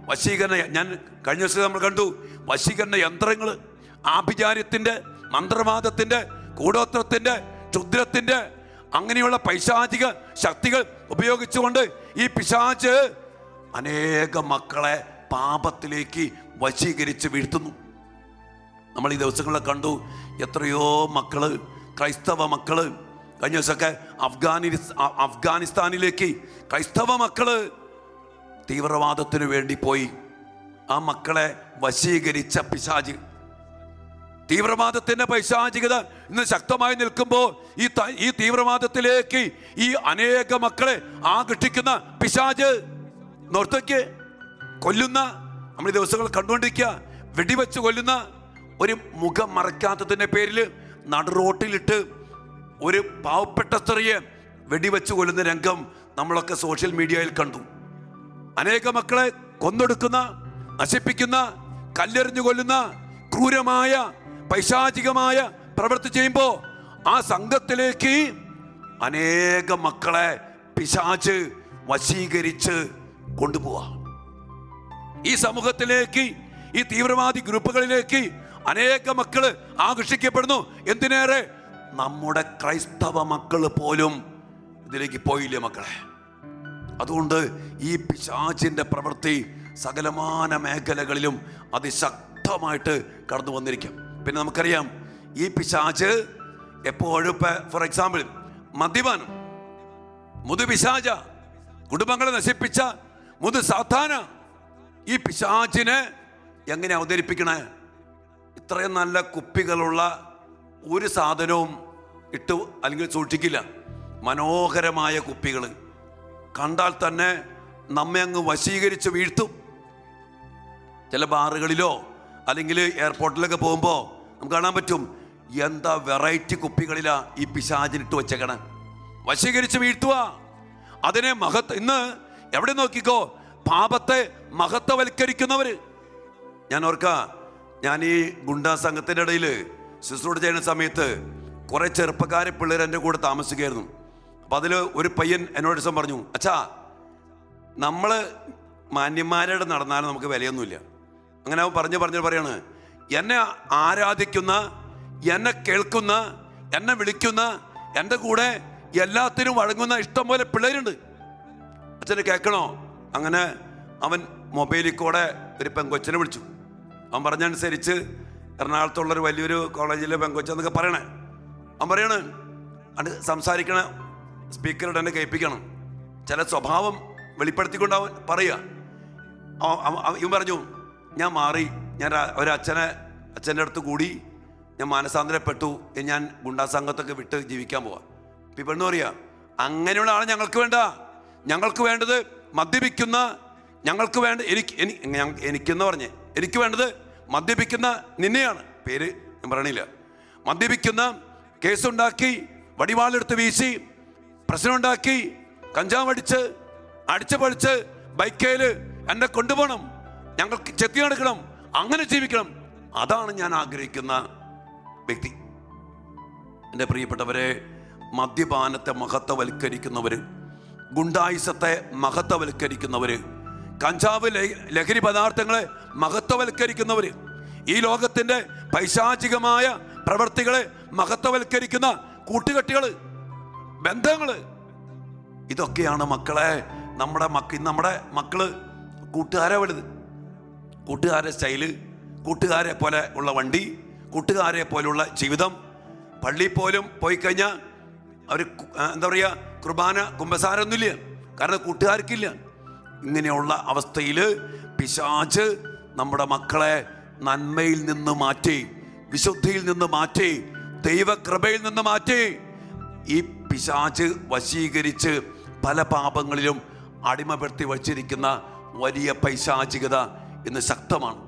വശീകരണ, ഞാൻ കഴിഞ്ഞ ദിവസം നമ്മൾ കണ്ടു, വശീകരണ യന്ത്രങ്ങൾ, ആഭിചാര്യത്തിൻ്റെ, മന്ത്രവാദത്തിൻ്റെ, കൂടോത്രത്തിൻ്റെ, ക്ഷുദ്രത്തിൻ്റെ, അങ്ങനെയുള്ള പൈശാചിക ശക്തികൾ ഉപയോഗിച്ചുകൊണ്ട് ഈ പിശാച് അനേക മക്കളെ പാപത്തിലേക്ക് വശീകരിച്ച് വീഴ്ത്തുന്നു. നമ്മൾ ഈ ദിവസങ്ങളിൽ കണ്ടു, എത്രയോ മക്കള്, ക്രൈസ്തവ മക്കള്, കഴിഞ്ഞ ദിവസമൊക്കെ അഫ്ഗാനിസ്ഥാനിലേക്ക് ക്രൈസ്തവ മക്കള് തീവ്രവാദത്തിന് വേണ്ടി പോയി. ആ മക്കളെ വശീകരിച്ച പിശാച് തീവ്രവാദത്തിന്റെ പൈശാചികത ഇന്ന് ശക്തമായി നിൽക്കുമ്പോൾ ഈ തീവ്രവാദത്തിലേക്ക് ഈ അനേക മക്കളെ ആകർഷിക്കുന്ന പിശാച് നോർത്തേക്ക് കൊല്ലുന്ന, നമ്മൾ ഈ ദിവസങ്ങൾ കണ്ടുകൊണ്ടിരിക്കുക, വെടിവെച്ച് കൊല്ലുന്ന, ഒരു മുഖം മറയ്ക്കാത്തതിന്റെ പേരിൽ നടുറോട്ടിലിട്ട് ഒരു പാവപ്പെട്ട സ്ത്രീയെ വെടിവെച്ച് കൊല്ലുന്ന രംഗം നമ്മളൊക്കെ സോഷ്യൽ മീഡിയയിൽ കണ്ടു. അനേക മക്കളെ കൊന്നൊടുക്കുന്ന, നശിപ്പിക്കുന്ന, കല്ലെറിഞ്ഞു കൊല്ലുന്ന ക്രൂരമായ പൈശാചികമായ പ്രവൃത്തി ചെയ്യുമ്പോൾ ആ സംഘത്തിലേക്ക് അനേക മക്കളെ പിശാച് വശീകരിച്ച് കൊണ്ടുപോവാ. ഈ സമൂഹത്തിലേക്ക്, ഈ തീവ്രവാദി ഗ്രൂപ്പുകളിലേക്ക് അനേക മക്കള് ആകർഷിക്കപ്പെടുന്നു. എന്തിനേറെ നമ്മുടെ ക്രൈസ്തവ മക്കള് പോലും ഇതിലേക്ക് പോയില്ലേ മക്കളെ? അതുകൊണ്ട് ഈ പിശാചിന്റെ പ്രവൃത്തി സകലമാന മേഖലകളിലും അതിശക്തമായിട്ട് കടന്നു വന്നിരിക്കും. പിന്നെ നമുക്കറിയാം, ഈ പിശാച് എപ്പോഴും, ഫോർ എക്സാമ്പിൾ മദ്യപാനം, മുതുപിശാച, കുടുംബങ്ങളെ നശിപ്പിച്ച സാത്താന. ഈ പിശാചിനെ എങ്ങനെ അവതരിപ്പിക്കണേ? ഇത്രയും നല്ല കുപ്പികളുള്ള ഒരു സാധനവും ഇട്ട് അല്ലെങ്കിൽ സൂക്ഷിക്കില്ല. മനോഹരമായ കുപ്പികൾ കണ്ടാൽ തന്നെ നമ്മെ അങ്ങ് വശീകരിച്ച് വീഴ്ത്തും. ചില ബാറുകളിലോ അല്ലെങ്കിൽ എയർപോർട്ടിലൊക്കെ പോകുമ്പോൾ നമുക്ക് കാണാൻ പറ്റും, എന്താ വെറൈറ്റി കുപ്പികളിലാ ഈ പിശാചിനിട്ട് വെച്ചേക്കണേ, വശീകരിച്ച് വീഴ്ത്തുക. അതിനെ ഇന്ന് എവിടെ നോക്കിക്കോ, പാപത്തെ മഹത്വവൽക്കരിക്കുന്നവര്. ഞാൻ ഞാൻ ഈ ഗുണ്ടാ സംഘത്തിൻ്റെ ഇടയിൽ ശുശ്രൂഷ ചെയ്യുന്ന സമയത്ത് കുറെ ചെറുപ്പക്കാരെ പിള്ളേർ എൻ്റെ കൂടെ താമസിക്കുകയായിരുന്നു. അപ്പം അതിൽ ഒരു പയ്യൻ എന്നോട് ദിവസം പറഞ്ഞു, അച്ഛാ, നമ്മൾ മാന്യന്മാരുടെ നടന്നാലും നമുക്ക് വിലയൊന്നുമില്ല. അങ്ങനെ അവൻ പറഞ്ഞു പറയാണ്, എന്നെ ആരാധിക്കുന്ന, എന്നെ കേൾക്കുന്ന, എന്നെ വിളിക്കുന്ന, എൻ്റെ കൂടെ എല്ലാത്തിനും വഴങ്ങുന്ന ഇഷ്ടം പോലെ പിള്ളേരുണ്ട്. അച്ഛനെ കേൾക്കണോ? അങ്ങനെ അവൻ മൊബൈലിൽ കൂടെ ഒരു പെങ്കൊച്ചിനെ വിളിച്ചു. അവൻ പറഞ്ഞനുസരിച്ച് എറണാകുളത്തുള്ളൊരു വലിയൊരു കോളേജിലെ പെങ്കൊച്ചെന്നൊക്കെ പറയണേ. അവൻ പറയണ്, അത് സംസാരിക്കണ സ്പീക്കറുടെ എന്നെ കേൾപ്പിക്കണം. ചില സ്വഭാവം വെളിപ്പെടുത്തിക്കൊണ്ട് അവൻ പറയുക. ഇവൻ പറഞ്ഞു, ഞാൻ മാറി, ഞാൻ അച്ഛൻ്റെ അടുത്ത് കൂടി, ഞാൻ മാനസാന്തരപ്പെട്ടു, ഞാൻ ഗുണ്ടാ സംഘത്തൊക്കെ വിട്ട് ജീവിക്കാൻ പോവാം. ഇപ്പം പെണ്ണ് പറയാ, അങ്ങനെയുള്ള ആളെ ഞങ്ങൾക്ക് വേണ്ട. ഞങ്ങൾക്ക് വേണ്ടത് മദ്യപിക്കുന്ന, ഞങ്ങൾക്ക് വേണ്ട എനിക്കെന്ന് പറഞ്ഞേ, എനിക്ക് വേണ്ടത് മദ്യപിക്കുന്ന നിന്നെയാണ്. പേര് ഞാൻ പറയണില്ല. മദ്യപിക്കുന്ന, കേസുണ്ടാക്കി, വടിവാളെടുത്ത് വീശി, പ്രശ്നമുണ്ടാക്കി, കഞ്ചാവ് അടിച്ച് പഴിച്ച് ബൈക്കേല് എന്നെ കൊണ്ടുപോകണം, ഞങ്ങൾക്ക് ചെത്തി നടക്കണം, അങ്ങനെ ജീവിക്കണം. അതാണ് ഞാൻ ആഗ്രഹിക്കുന്ന വ്യക്തി. എൻ്റെ പ്രിയപ്പെട്ടവരെ, മദ്യപാനത്തെ മഹത്വവൽക്കരിക്കുന്നവര്, ഗുണ്ടായുസത്തെ മഹത്വവൽക്കരിക്കുന്നവര്, കഞ്ചാവ് ലഹരി പദാർത്ഥങ്ങളെ മഹത്വവൽക്കരിക്കുന്നവര്, ഈ ലോകത്തിന്റെ പൈശാചികമായ പ്രവൃത്തികളെ മഹത്വവൽക്കരിക്കുന്ന കൂട്ടുകെട്ടുകള്, ബന്ധങ്ങള്, ഇതൊക്കെയാണ് മക്കളെ നമ്മുടെ മക്കള്. കൂട്ടുകാരെ വലുത്, കൂട്ടുകാരെ സ്റ്റൈല്, കൂട്ടുകാരെ പോലെ ഉള്ള വണ്ടി, കൂട്ടുകാരെ പോലുള്ള ജീവിതം. പള്ളിയിൽ പോലും പോയി കഴിഞ്ഞാൽ അവർ എന്താ പറയുക, കുർബാന കുമ്പസാരമൊന്നുമില്ല, കാരണം കൂട്ടുകാർക്കില്ല. ഇങ്ങനെയുള്ള അവസ്ഥയിൽ പിശാച് നമ്മുടെ മക്കളെ നന്മയിൽ നിന്ന് മാറ്റി, വിശുദ്ധിയിൽ നിന്ന് മാറ്റി, ദൈവകൃപയിൽ നിന്ന് മാറ്റി ഈ പിശാച് വശീകരിച്ച് പല പാപങ്ങളിലും അടിമപ്പെടുത്തി വച്ചിരിക്കുന്ന വലിയ പൈശാചികത ഇന്ന് ശക്തമാണ്.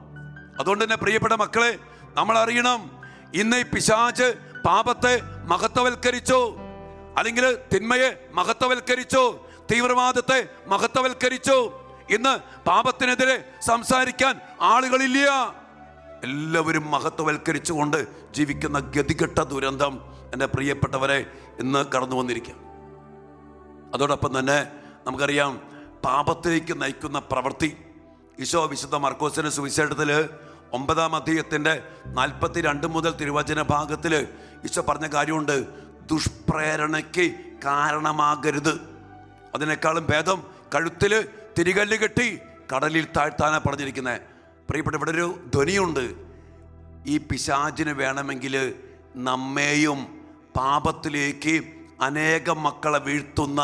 അതുകൊണ്ട് തന്നെ പ്രിയപ്പെട്ട മക്കളെ, നമ്മൾ അറിയണം, ഇന്ന് ഈ പിശാച് പാപത്തെ മഹത്വവൽക്കരിച്ചു, അല്ലെങ്കിൽ തിന്മയെ മഹത്വവൽക്കരിച്ചു, തീവ്രവാദത്തെ മഹത്വവൽക്കരിച്ചു. ഇന്ന് പാപത്തിനെതിരെ സംസാരിക്കാൻ ആളുകളില്ല. എല്ലാവരും മഹത്വവൽക്കരിച്ചുകൊണ്ട് ജീവിക്കുന്ന ഗതികെട്ട ദുരന്തം എൻ്റെ പ്രിയപ്പെട്ടവരെ ഇന്ന് കടന്നു വന്നിരിക്കുക. അതോടൊപ്പം തന്നെ നമുക്കറിയാം, പാപത്തിലേക്ക് നയിക്കുന്ന പ്രവൃത്തി. ഈശോ വിശുദ്ധ മർക്കോസിന്റെ സുവിശേഷത്തിൽ 9-ാം അധ്യായത്തിന്റെ 42 മുതൽ തിരുവചന ഭാഗത്തിൽ ഈശോ പറഞ്ഞ കാര്യമുണ്ട്, ദുഷ്പ്രേരണയ്ക്ക് കാരണമാകരുത്. അതിനേക്കാളും ഭേദം കഴുത്തിൽ തിരികല്ല് കെട്ടി കടലിൽ താഴ്ത്താനാ പറഞ്ഞിരിക്കുന്നത്. പ്രിയപ്പെട്ട, ഇവിടെ ഒരു ധ്വനിയുണ്ട്. ഈ പിശാചിന് വേണമെങ്കിൽ നമ്മെയും പാപത്തിലേക്ക് അനേകം മക്കളെ വീഴ്ത്തുന്ന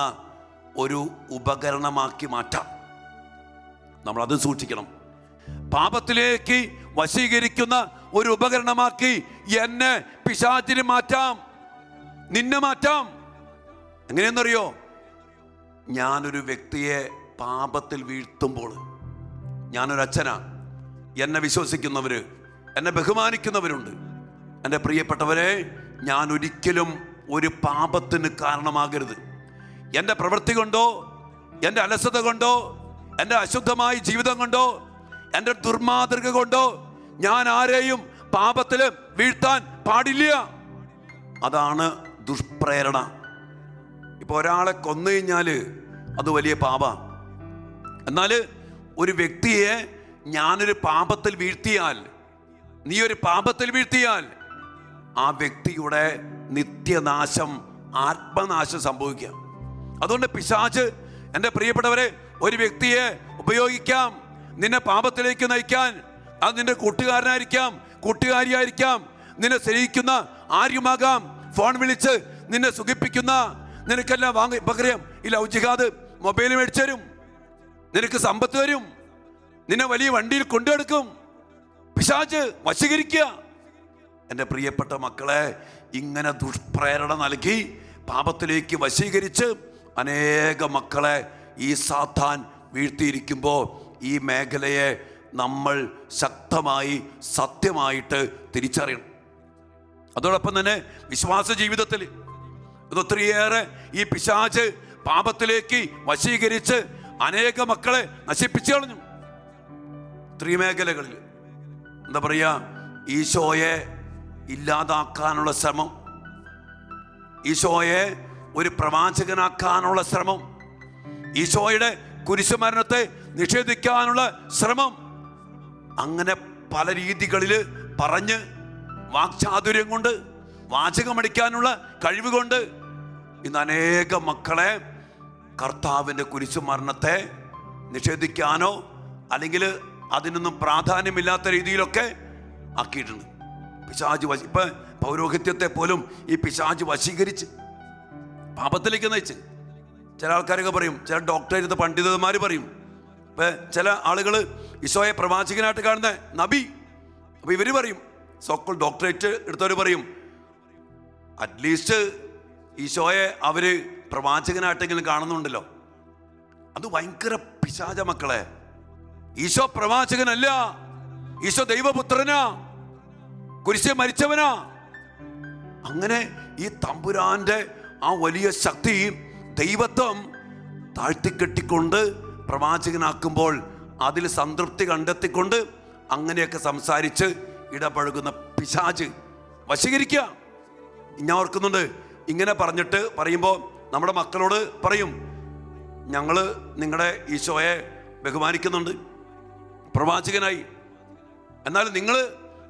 ഒരു ഉപകരണമാക്കി മാറ്റാം. നമ്മളത് സൂക്ഷിക്കണം. പാപത്തിലേക്ക് വശീകരിക്കുന്ന ഒരു ഉപകരണമാക്കി എന്നെ പിശാചിന് മാറ്റാം, നിന്നെ മാറ്റാം. എങ്ങനെയെന്നറിയോ? ഞാനൊരു വ്യക്തിയെ പാപത്തിൽ വീഴ്ത്തുമ്പോൾ, ഞാനൊരു അച്ഛനാ, എന്നെ വിശ്വസിക്കുന്നവര്, എന്നെ ബഹുമാനിക്കുന്നവരുണ്ട്. എൻ്റെ പ്രിയപ്പെട്ടവരെ, ഞാൻ ഒരിക്കലും ഒരു പാപത്തിന് കാരണമാകരുത്. എൻ്റെ പ്രവൃത്തി കൊണ്ടോ, എൻ്റെ അലസത കൊണ്ടോ, എൻ്റെ അശുദ്ധമായ ജീവിതം കൊണ്ടോ, എൻ്റെ ദുർമാതൃക കൊണ്ടോ ഞാൻ ആരെയും പാപത്തിൽ വീഴ്ത്താൻ പാടില്ല. അതാണ് ദുഷ്പ്രേരണ. ഇപ്പോൾ ഒരാളെ കൊന്നു കഴിഞ്ഞാൽ അത് വലിയ പാപം. എന്നാൽ ഒരു വ്യക്തിയെ ഞാനൊരു പാപത്തിൽ വീഴ്ത്തിയാൽ, നീ ഒരു പാപത്തിൽ വീഴ്ത്തിയാൽ, ആ വ്യക്തിയുടെ നിത്യനാശം, ആത്മനാശം സംഭവിക്കാം. അതുകൊണ്ട് പിശാച്, എൻ്റെ പ്രിയപ്പെട്ടവരെ, ഒരു വ്യക്തിയെ ഉപയോഗിക്കാം നിന്നെ പാപത്തിലേക്ക് നയിക്കാൻ. അത് നിന്റെ കൂട്ടുകാരനായിരിക്കാം, കൂട്ടുകാരിയായിരിക്കാം, നിന്നെ സ്നേഹിക്കുന്ന ആരുമാകാം, ഫോൺ വിളിച്ച് നിന്നെ സുഖിപ്പിക്കുന്ന, നിനക്കെല്ലാം പകരം ഈ ലവ് ജിഹാദ് മൊബൈൽ മേടിച്ചു തരും, നിനക്ക് സമ്പത്ത് തരും, നിന്നെ വലിയ വണ്ടിയിൽ കൊണ്ടുനടക്കും. പിശാച് വശീകരിക്കുക. എൻ്റെ പ്രിയപ്പെട്ട മക്കളെ, ഇങ്ങനെ ദുഷ്പ്രേരണ നൽകി പാപത്തിലേക്ക് വശീകരിച്ച് അനേക മക്കളെ ഈ സാത്താൻ വീഴ്ത്തിയിരിക്കുമ്പോൾ ഈ മേഖലയെ നമ്മൾ ശക്തമായി സത്യമായിട്ട് തിരിച്ചറിയണം. അതോടൊപ്പം തന്നെ വിശ്വാസ ജീവിതത്തിൽ ഇതൊത്തിരിയേറെ ഈ പിശാച് പാപത്തിലേക്ക് വശീകരിച്ച് അനേക മക്കളെ നശിപ്പിച്ചു കളഞ്ഞു. മേഖലകളിൽ എന്താ പറയുക, ഈശോയെ ഇല്ലാതാക്കാനുള്ള ശ്രമം, ഈശോയെ ഒരു പ്രവാചകനാക്കാനുള്ള ശ്രമം, ഈശോയുടെ കുരിശുമരണത്തെ നിഷേധിക്കാനുള്ള ശ്രമം, അങ്ങനെ പല രീതികളിൽ പറഞ്ഞ് വാക്ചാതുര്യം കൊണ്ട്, വാചകമടിക്കാനുള്ള കഴിവ് കൊണ്ട് ഇന്ന് അനേക മക്കളെ കർത്താവിൻ്റെ കുരിശുമരണത്തെ നിഷേധിക്കാനോ അല്ലെങ്കിൽ അതിനൊന്നും പ്രാധാന്യമില്ലാത്ത രീതിയിലൊക്കെ ആക്കിയിട്ടുണ്ട്. പിശാച് ഇപ്പൊ പൗരോഹിത്യത്തെ പോലും ഈ പിശാച് വശീകരിച്ച് പാപത്തിലേക്ക് നയിച്ച്. ചില ആൾക്കാരൊക്കെ പറയും, ചില ഡോക്ടറേറ്റ് പണ്ഡിതന്മാർ പറയും, ഇപ്പൊ ചില ആളുകൾ ഈശോയെ പ്രവാചകനായിട്ട് കാണുന്ന നബി. അപ്പൊ ഇവര് പറയും, സോക്കോൾ ഡോക്ടറേറ്റ് എടുത്തവർ പറയും, അറ്റ്ലീസ്റ്റ് ഈശോയെ അവര് പ്രവാചകനായിട്ടെങ്കിലും കാണുന്നുണ്ടല്ലോ. അത് ഭയങ്കര പിശാച മക്കളെ. ഈശോ പ്രവാചകനല്ല, ഈശോ ദൈവപുത്രനാ, കുരിശിൽ മരിച്ചവനാ. അങ്ങനെ ഈ തമ്പുരാന്റെ ആ വലിയ ശക്തി, ദൈവത്വം താഴ്ത്തിക്കെട്ടിക്കൊണ്ട് പ്രവാചകനാക്കുമ്പോൾ അതിൽ സംതൃപ്തി കണ്ടെത്തിക്കൊണ്ട് അങ്ങനെയൊക്കെ സംസാരിച്ച് ഇടപഴകുന്ന പിശാച് വശീകരിക്കുക. ഞാൻ ഓർക്കുന്നുണ്ട്, ഇങ്ങനെ പറയുമ്പോൾ നമ്മുടെ മക്കളോട് പറയും, ഞങ്ങൾ നിങ്ങളുടെ ഈശോയെ ബഹുമാനിക്കുന്നുണ്ട് പ്രവാചകനായി, എന്നാൽ നിങ്ങൾ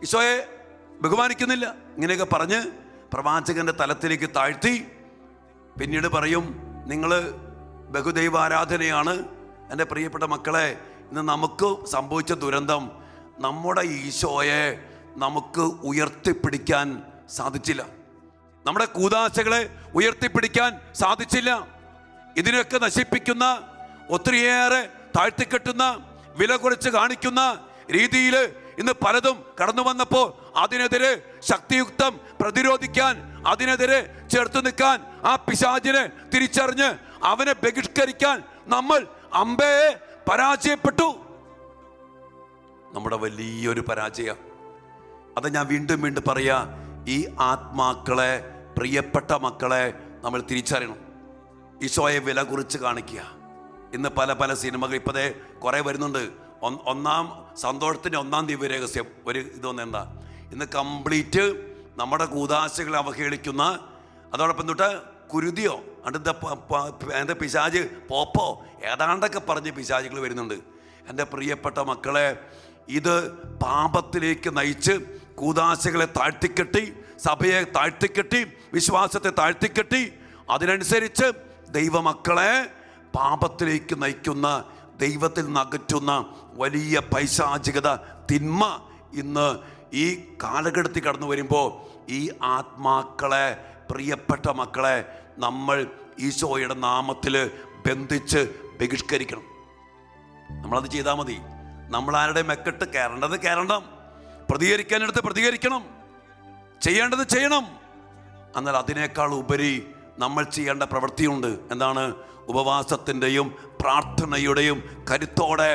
ഈശോയെ ബഹുമാനിക്കുന്നില്ല. ഇങ്ങനെയൊക്കെ പറഞ്ഞ് പ്രവാചകന്റെ തലത്തിലേക്ക് താഴ്ത്തി പിന്നീട് പറയും, നിങ്ങൾ ബഹുദൈവാരാധനയാണ്. എൻ്റെ പ്രിയപ്പെട്ട മക്കളെ, ഇന്ന് നമുക്ക് സംഭവിച്ച ദുരന്തം, നമ്മുടെ ഈശോയെ നമുക്ക് ഉയർത്തിപ്പിടിക്കാൻ സാധിച്ചില്ല, നമ്മുടെ കൂദാശകളെ ഉയർത്തിപ്പിടിക്കാൻ സാധിച്ചില്ല. ഇതിനൊക്കെ നശിപ്പിക്കുന്ന, ഒത്തിരിയേറെ താഴ്ത്തിക്കെട്ടുന്ന, വില കുറച്ച് കാണിക്കുന്ന രീതിയിൽ ഇന്ന് പലതും കടന്നു വന്നപ്പോൾ അതിനെതിരെ ശക്തിയുക്തം പ്രതിരോധിക്കാൻ, അതിനെതിരെ ചേർത്ത് നിൽക്കാൻ, ആ പിശാചിനെ തിരിച്ചറിഞ്ഞ് അവനെ ബഹിഷ്കരിക്കാൻ നമ്മൾ അമ്പേ പരാജയപ്പെട്ടു. നമ്മുടെ വലിയൊരു പരാജയം. അത് ഞാൻ വീണ്ടും വീണ്ടും പറയാ, ഈ ആത്മാക്കളെ, പ്രിയപ്പെട്ട മക്കളെ നമ്മൾ തിരിച്ചറിയണം. ഈശോയെ വില കുറിച്ച് കാണിക്കുക. ഇന്ന് പല പല സിനിമകൾ ഇപ്പോഴേ കുറേ വരുന്നുണ്ട്. ഒന്നാം സന്തോഷത്തിൻ്റെ ഒന്നാം ദിവ്യരഹസ്യം ഒരു ഇതൊന്നും എന്താ, ഇന്ന് കംപ്ലീറ്റ് നമ്മുടെ കൂദാശകളെ അവഹേളിക്കുന്ന, അതോടൊപ്പം തൊട്ട് കുരുതിയോ എൻ്റെ പിശാച് പോപ്പോ ഏതാണ്ടൊക്കെ പറഞ്ഞ് പിശാചുകൾ വരുന്നുണ്ട്. എൻ്റെ പ്രിയപ്പെട്ട മക്കളെ, ഇത് പാപത്തിലേക്ക് നയിച്ച് കൂദാശകളെ താഴ്ത്തിക്കെട്ടി, സഭയെ താഴ്ത്തിക്കെട്ടി, വിശ്വാസത്തെ താഴ്ത്തിക്കെട്ടി, അതിനനുസരിച്ച് ദൈവമക്കളെ പാപത്തിലേക്ക് നയിക്കുന്ന, ദൈവത്തിൽ നിന്ന് അകറ്റുന്ന വലിയ പൈശാചികത, തിന്മ ഇന്ന് ഈ കാലഘട്ടത്തിൽ കടന്നു വരുമ്പോൾ ഈ ആത്മാക്കളെ, പ്രിയപ്പെട്ട മക്കളെ നമ്മൾ ഈശോയുടെ നാമത്തിൽ ബന്ധിച്ച് ബഹിഷ്കരിക്കണം. നമ്മളത് ചെയ്താൽ മതി. നമ്മളാരുടെ മെക്കെട്ട് കയറേണ്ടത് കയറണം. പ്രതികരിക്കാനെടുത്ത് പ്രതികരിക്കണം, ചെയ്യേണ്ടത് ചെയ്യണം. എന്നാൽ അതിനേക്കാൾ ഉപരി നമ്മൾ ചെയ്യേണ്ട പ്രവൃത്തിയുണ്ട്. എന്താണ്? ഉപവാസത്തിൻ്റെയും പ്രാർത്ഥനയുടെയും കരുത്തോടെ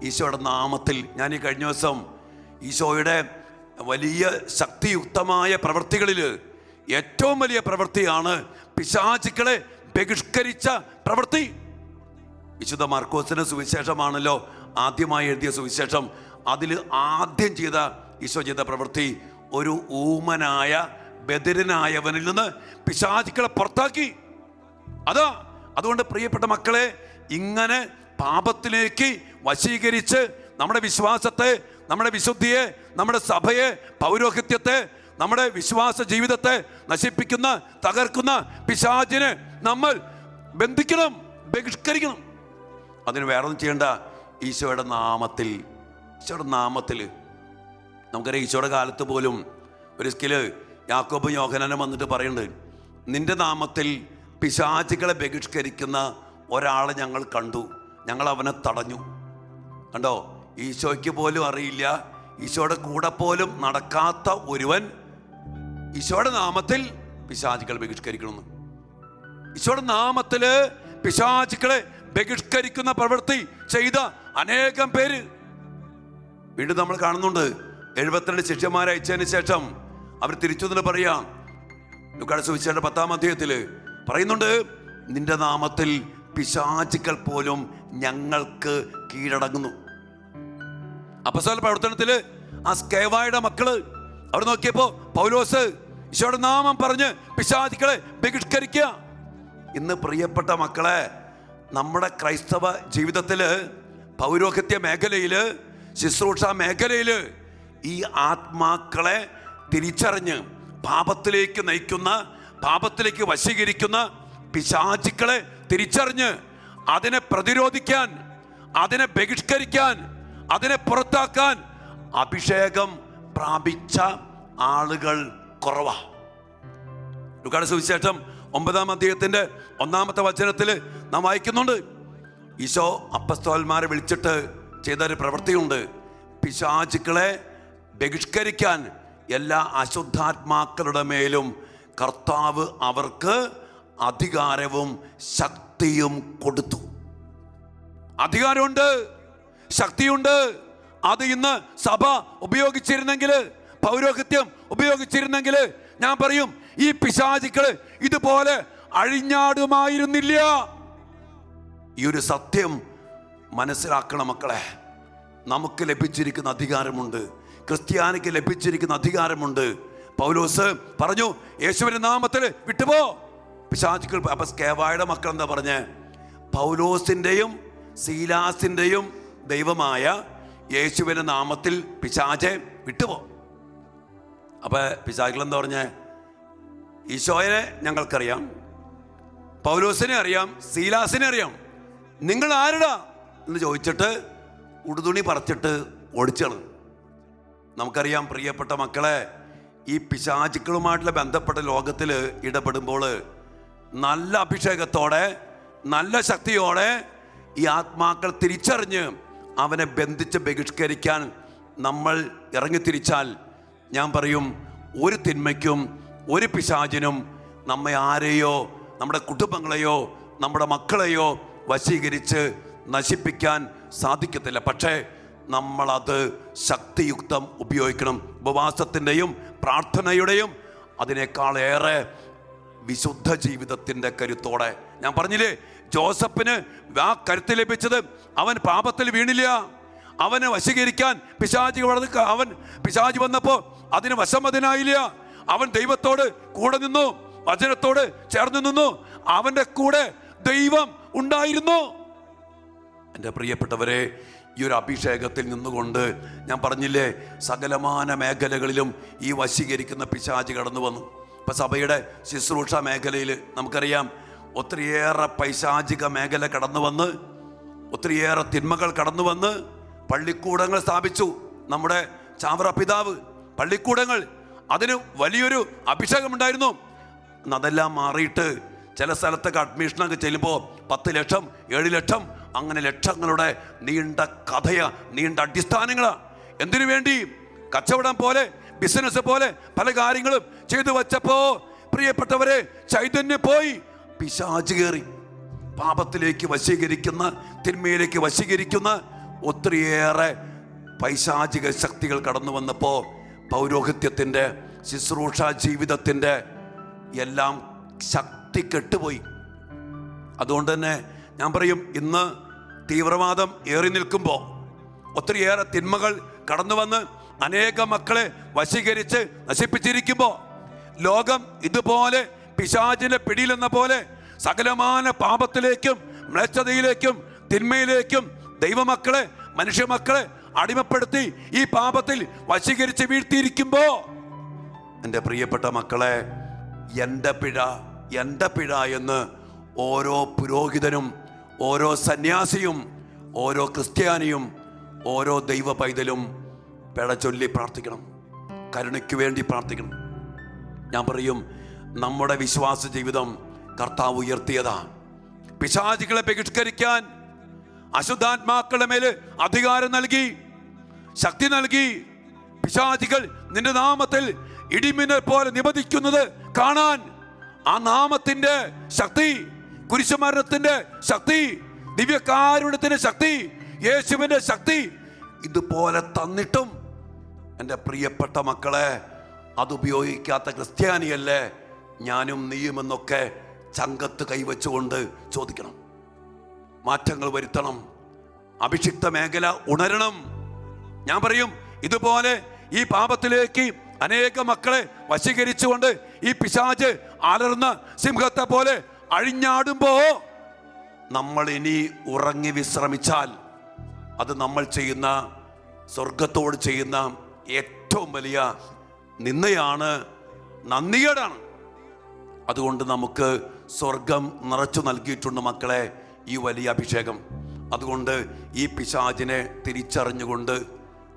ഈശോയുടെ നാമത്തിൽ. ഞാൻ ഈ കഴിഞ്ഞ ദിവസം ഈശോയുടെ വലിയ ശക്തിയുക്തമായ പ്രവൃത്തികളിൽ ഏറ്റവും വലിയ പ്രവൃത്തിയാണ് പിശാചുക്കളെ ബഹിഷ്കരിച്ച പ്രവൃത്തി. വിശുദ്ധ മാർക്കോസിന്റെ സുവിശേഷമാണല്ലോ ആദ്യമായി എഴുതിയ സുവിശേഷം. അതിൽ ആദ്യം ഈശോ ചെയ്ത പ്രവൃത്തി ഒരു ഊമനായ ബധിരനായവനിൽ നിന്ന് പിശാചുക്കളെ പുറത്താക്കി. അതുകൊണ്ട് പ്രിയപ്പെട്ട മക്കളെ, ഇങ്ങനെ പാപത്തിലേക്ക് വശീകരിച്ച് നമ്മുടെ വിശ്വാസത്തെ, നമ്മുടെ വിശുദ്ധിയെ, നമ്മുടെ സഭയെ, പൗരോഹിത്യത്തെ, നമ്മുടെ വിശ്വാസ ജീവിതത്തെ നശിപ്പിക്കുന്ന, തകർക്കുന്ന പിശാചിനെ നമ്മൾ ബന്ധിക്കണം, ബഹിഷ്കരിക്കണം. അതിന് വേറൊന്നും ചെയ്യേണ്ട. ഈശോയുടെ നാമത്തിൽ നമുക്കറിയാം. ഈശോയുടെ കാലത്ത് പോലും ഒരു സ്കില് യാക്കോബും യോഹന്നാനും വന്നിട്ട് പറയുന്നുണ്ട്, നിന്റെ നാമത്തിൽ പിശാചുകളെ ബഹിഷ്കരിക്കുന്ന ഒരാളെ ഞങ്ങൾ കണ്ടു, ഞങ്ങൾ അവനെ തടഞ്ഞു. കണ്ടോ? ഈശോയ്ക്ക് പോലും അറിയില്ല, ഈശോയുടെ കൂടെ പോലും നടക്കാത്ത ഒരുവൻ ഈശോയുടെ നാമത്തിൽ പിശാചുകളെ ബഹിഷ്കരിക്കണമെന്ന്. ഈശോയുടെ നാമത്തില് പിശാചുക്കളെ ബഹിഷ്കരിക്കുന്ന പ്രവൃത്തി ചെയ്ത അനേകം പേര് വീണ്ടും നമ്മൾ കാണുന്നുണ്ട്. 72 ശിഷ്യന്മാരെ അയച്ചതിന് ശേഷം അവർ തിരിച്ചു നിന്ന് പറയാം. ലൂക്കായുടെ സുവിശേഷം 10-ാം അധ്യായത്തില് പറയുന്നുണ്ട്, നിന്റെ നാമത്തിൽ പിശാചുക്കൾ പോലും ഞങ്ങൾക്ക് കീഴടങ്ങുന്നു. അപ്പോസ്തല പ്രവർത്തനത്തില് ആ സ്കേവായുടെ മക്കള് അവർ നോക്കിയപ്പോ പൗലോസ് ഈശോയുടെ നാമം പറഞ്ഞ് പിശാചുക്കളെ ബഹിഷ്കരിക്കുക. ഇന്ന് പ്രിയപ്പെട്ട മക്കളെ, നമ്മുടെ ക്രൈസ്തവ ജീവിതത്തില്, പൗരോഹിത്യ മേഖലയില്, ശുശ്രൂഷ മേഖലയില് ഈ ആത്മാക്കളെ തിരിച്ചറിഞ്ഞ് പാപത്തിലേക്ക് നയിക്കുന്ന, പാപത്തിലേക്ക് വശീകരിക്കുന്ന പിശാചുക്കളെ തിരിച്ചറിഞ്ഞ് അതിനെ പ്രതിരോധിക്കാൻ, അതിനെ ബഹിഷ്കരിക്കാൻ, അതിനെ പുറത്താക്കാൻ അഭിഷേകം പ്രാപിച്ച ആളുകൾ കുറവാ. ലൂക്കായുടെ സുവിശേഷം 9-ാം അധ്യായത്തിന്റെ 1-ാമത്തെ വചനത്തിൽ നാം വായിക്കുന്നുണ്ട്, ഈശോ അപ്പസ്തോലന്മാരെ വിളിച്ചിട്ട് ചെയ്തൊരു പ്രവൃത്തിയുണ്ട്. പിശാചുക്കളെ ബഹിഷ്കരിക്കാൻ എല്ലാ അശുദ്ധാത്മാക്കളുടെ മേലും കർത്താവ് അവർക്ക് അധികാരവും ശക്തിയും കൊടുത്തു. അധികാരമുണ്ട്, ശക്തിയുണ്ട്. അത് ഇന്ന് സഭ ഉപയോഗിച്ചിരുന്നെങ്കിൽ, പൗരോഹിത്യം ഉപയോഗിച്ചിരുന്നെങ്കിൽ, ഞാൻ പറയും ഈ പിശാചുക്കള് ഇതുപോലെ അഴിഞ്ഞാടുമായിരുന്നില്ല. ഈ ഒരു സത്യം മനസ്സിലാക്കണം മക്കളെ. നമുക്ക് ലഭിച്ചിരിക്കുന്ന അധികാരമുണ്ട്, ക്രിസ്ത്യാനിക്ക് ലഭിച്ചിരിക്കുന്ന അധികാരമുണ്ട്. പൗലോസ് പറഞ്ഞു, യേശുവിന്റെ നാമത്തിൽ വിട്ടുപോ പിശാചുക്കൾ. അപ്പൊ സ്കേവായുടെ മക്കൾ എന്താ പറഞ്ഞേ? പൗലോസിന്റെയും സീലാസിന്റെയും ദൈവമായ യേശുവിന്റെ നാമത്തിൽ പിശാചെ വിട്ടുപോ. അപ്പൊ പിശാചുക്കൾ എന്താ പറഞ്ഞേ? ഈശോയെ ഞങ്ങൾക്കറിയാം, പൗലോസിനെ അറിയാം, സീലാസിനെ അറിയാം, നിങ്ങൾ ആരുടാ എന്ന് ചോദിച്ചിട്ട് ഉടുതുണി പറിച്ചിട്ട് ഓടിച്ചത്. നമുക്കറിയാം പ്രിയപ്പെട്ട മക്കളെ, ഈ പിശാചുക്കളുമായിട്ടുള്ള ബന്ധപ്പെട്ട ലോകത്തിൽ ഇടപെടുമ്പോൾ നല്ല അഭിഷേകത്തോടെ, നല്ല ശക്തിയോടെ ഈ ആത്മാക്കൾ തിരിച്ചറിഞ്ഞ് അവനെ ബന്ധിച്ച് ബഹിഷ്കരിക്കാൻ നമ്മൾ ഇറങ്ങിത്തിരിച്ചാൽ, ഞാൻ പറയും ഒരു തിന്മയ്ക്കും ഒരു പിശാചിനും നമ്മെ ആരെയോ, നമ്മുടെ കുടുംബങ്ങളെയോ, നമ്മുടെ മക്കളെയോ വശീകരിച്ച് നശിപ്പിക്കാൻ സാധിക്കത്തില്ല. പക്ഷേ നമ്മളത് ശക്തിയുക്തം ഉപയോഗിക്കണം. ഉപവാസത്തിൻ്റെയും പ്രാർത്ഥനയുടെയും അതിനേക്കാളേറെ വിശുദ്ധ ജീവിതത്തിൻ്റെ കരുത്തോടെ. ഞാൻ പറഞ്ഞില്ലേ, ജോസഫിന് ആ കരുത്ത് ലഭിച്ചത് അവൻ പാപത്തിൽ വീണില്ല. അവനെ വശീകരിക്കാൻ പിശാചി വന്നപ്പോൾ അതിന് വശമതിനായില്ല. അവൻ ദൈവത്തോട് കൂടെ നിന്നു, വചനത്തോട് ചേർന്ന് നിന്നു. അവൻ്റെ കൂടെ ദൈവം ഉണ്ടായിരുന്നു. എൻ്റെ പ്രിയപ്പെട്ടവരെ, ഈ ഒരു അഭിഷേകത്തിൽ നിന്നുകൊണ്ട് ഞാൻ പറഞ്ഞില്ലേ, സകലമാന മേഖലകളിലും ഈ വശീകരിക്കുന്ന പിശാച് കടന്നു വന്നു. ഇപ്പം സഭയുടെ ശുശ്രൂഷ മേഖലയിൽ നമുക്കറിയാം ഒത്തിരിയേറെ പൈശാചിക മേഖല കടന്നു വന്ന്, ഒത്തിരിയേറെ തിന്മകൾ കടന്നു വന്ന് പള്ളിക്കൂടങ്ങൾ സ്ഥാപിച്ചു. നമ്മുടെ ചാവറ പിതാവ് പള്ളിക്കൂടങ്ങൾ, അതിന് വലിയൊരു അഭിഷേകമുണ്ടായിരുന്നു. അതെല്ലാം മാറിയിട്ട് ചില സ്ഥലത്തൊക്കെ അഡ്മിഷനൊക്കെ ചെല്ലുമ്പോൾ 10 ലക്ഷം 7 ലക്ഷം അങ്ങനെ ലക്ഷങ്ങളുടെ നീണ്ട കഥയാ, നീണ്ട അടിസ്ഥാനങ്ങളാ. എന്തിനു വേണ്ടി? കച്ചവടം പോലെ, ബിസിനസ് പോലെ പല കാര്യങ്ങളും ചെയ്തു വച്ചപ്പോ പ്രിയപ്പെട്ടവരെ ചൈതന്യം പോയി, പിശാച് കയറി. പാപത്തിലേക്ക് വശീകരിക്കുന്ന, തിന്മയിലേക്ക് വശീകരിക്കുന്ന ഒത്തിരിയേറെ പൈശാചിക ശക്തികൾ കടന്നു വന്നപ്പോ പൗരോഹിത്യത്തിന്റെ, ശുശ്രൂഷ ജീവിതത്തിന്റെ എല്ലാം ശക്തി കെട്ടുപോയി. അതുകൊണ്ട് തന്നെ ഞാൻ പറയും, ഇന്ന് തീവ്രവാദം ഏറി നിൽക്കുമ്പോൾ, ഒത്തിരിയേറെ തിന്മകൾ കടന്നു വന്ന് അനേക മക്കളെ വശീകരിച്ച് നശിപ്പിച്ചിരിക്കുമ്പോൾ, ലോകം ഇതുപോലെ പിശാചിന്റെ പിടിയിലെന്ന പോലെ സകലമാന പാപത്തിലേക്കും മ്ലേച്ഛതയിലേക്കും തിന്മയിലേക്കും ദൈവമക്കളെ, മനുഷ്യമക്കളെ അടിമപ്പെടുത്തി ഈ പാപത്തിൽ വശീകരിച്ച് വീഴ്ത്തിയിരിക്കുമ്പോ, എൻ്റെ പ്രിയപ്പെട്ട മക്കളെ, എൻ്റെ പിഴ എന്ന് ഓരോ പുരോഹിതനും, ഓരോ സന്യാസിയും, ഓരോ ക്രിസ്ത്യാനിയും, ഓരോ ദൈവ പൈതലും പിഴ ചൊല്ലി പ്രാർത്ഥിക്കണം, കരുണയ്ക്ക് വേണ്ടി പ്രാർത്ഥിക്കണം. ഞാൻ പറയും, നമ്മുടെ വിശ്വാസ ജീവിതം കർത്താവ് ഉയർത്തിയതാ. പിശാചുകളെ ബഹിഷ്കരിക്കാൻ അശുദ്ധാത്മാക്കളുടെ മേല് അധികാരം നൽകി, ശക്തി നൽകി. പിശാചുകൾ നിന്റെ നാമത്തിൽ ഇടിമിന്നൽ പോലെ നിബദിക്കുന്നത് കാണാൻ ആ നാമത്തിന്റെ ശക്തി, കുരിശുമരണത്തിന്റെ ശക്തി, ദിവ്യകാരുണ്യത്തിന്റെ ശക്തി, യേശുവിന്റെ ശക്തി ഇതുപോലെ തന്നിട്ടും എൻ്റെ പ്രിയപ്പെട്ട മക്കളെ, അതുപയോഗിക്കാത്ത ക്രിസ്ത്യാനിയല്ലേ ഞാനും നീയുമെന്നൊക്കെ ചങ്കത്ത് കൈവച്ചുകൊണ്ട് ചോദിക്കണം. മാറ്റങ്ങൾ വരുത്തണം. അഭിഷിക്ത മേഖല ഉണരണം. ഞാൻ പറയും, ഇതുപോലെ ഈ പാപത്തിലേക്ക് അനേക മക്കളെ വശീകരിച്ചുകൊണ്ട് ഈ പിശാച് അലർന്ന സിംഹത്തെ പോലെ അഴിഞ്ഞാടുമ്പോ നമ്മൾ ഇനി ഉറങ്ങി വിശ്രമിച്ചാൽ അത് നമ്മൾ ചെയ്യുന്ന, സ്വർഗത്തോട് ചെയ്യുന്ന ഏറ്റവും വലിയ നിന്ദയാണ്, നന്ദികേടാണ്. അതുകൊണ്ട് നമുക്ക് സ്വർഗം നിറച്ചു നൽകിയിട്ടുണ്ട് മക്കളെ ഈ വലിയ അഭിഷേകം. അതുകൊണ്ട് ഈ പിശാചിനെ തിരിച്ചറിഞ്ഞുകൊണ്ട്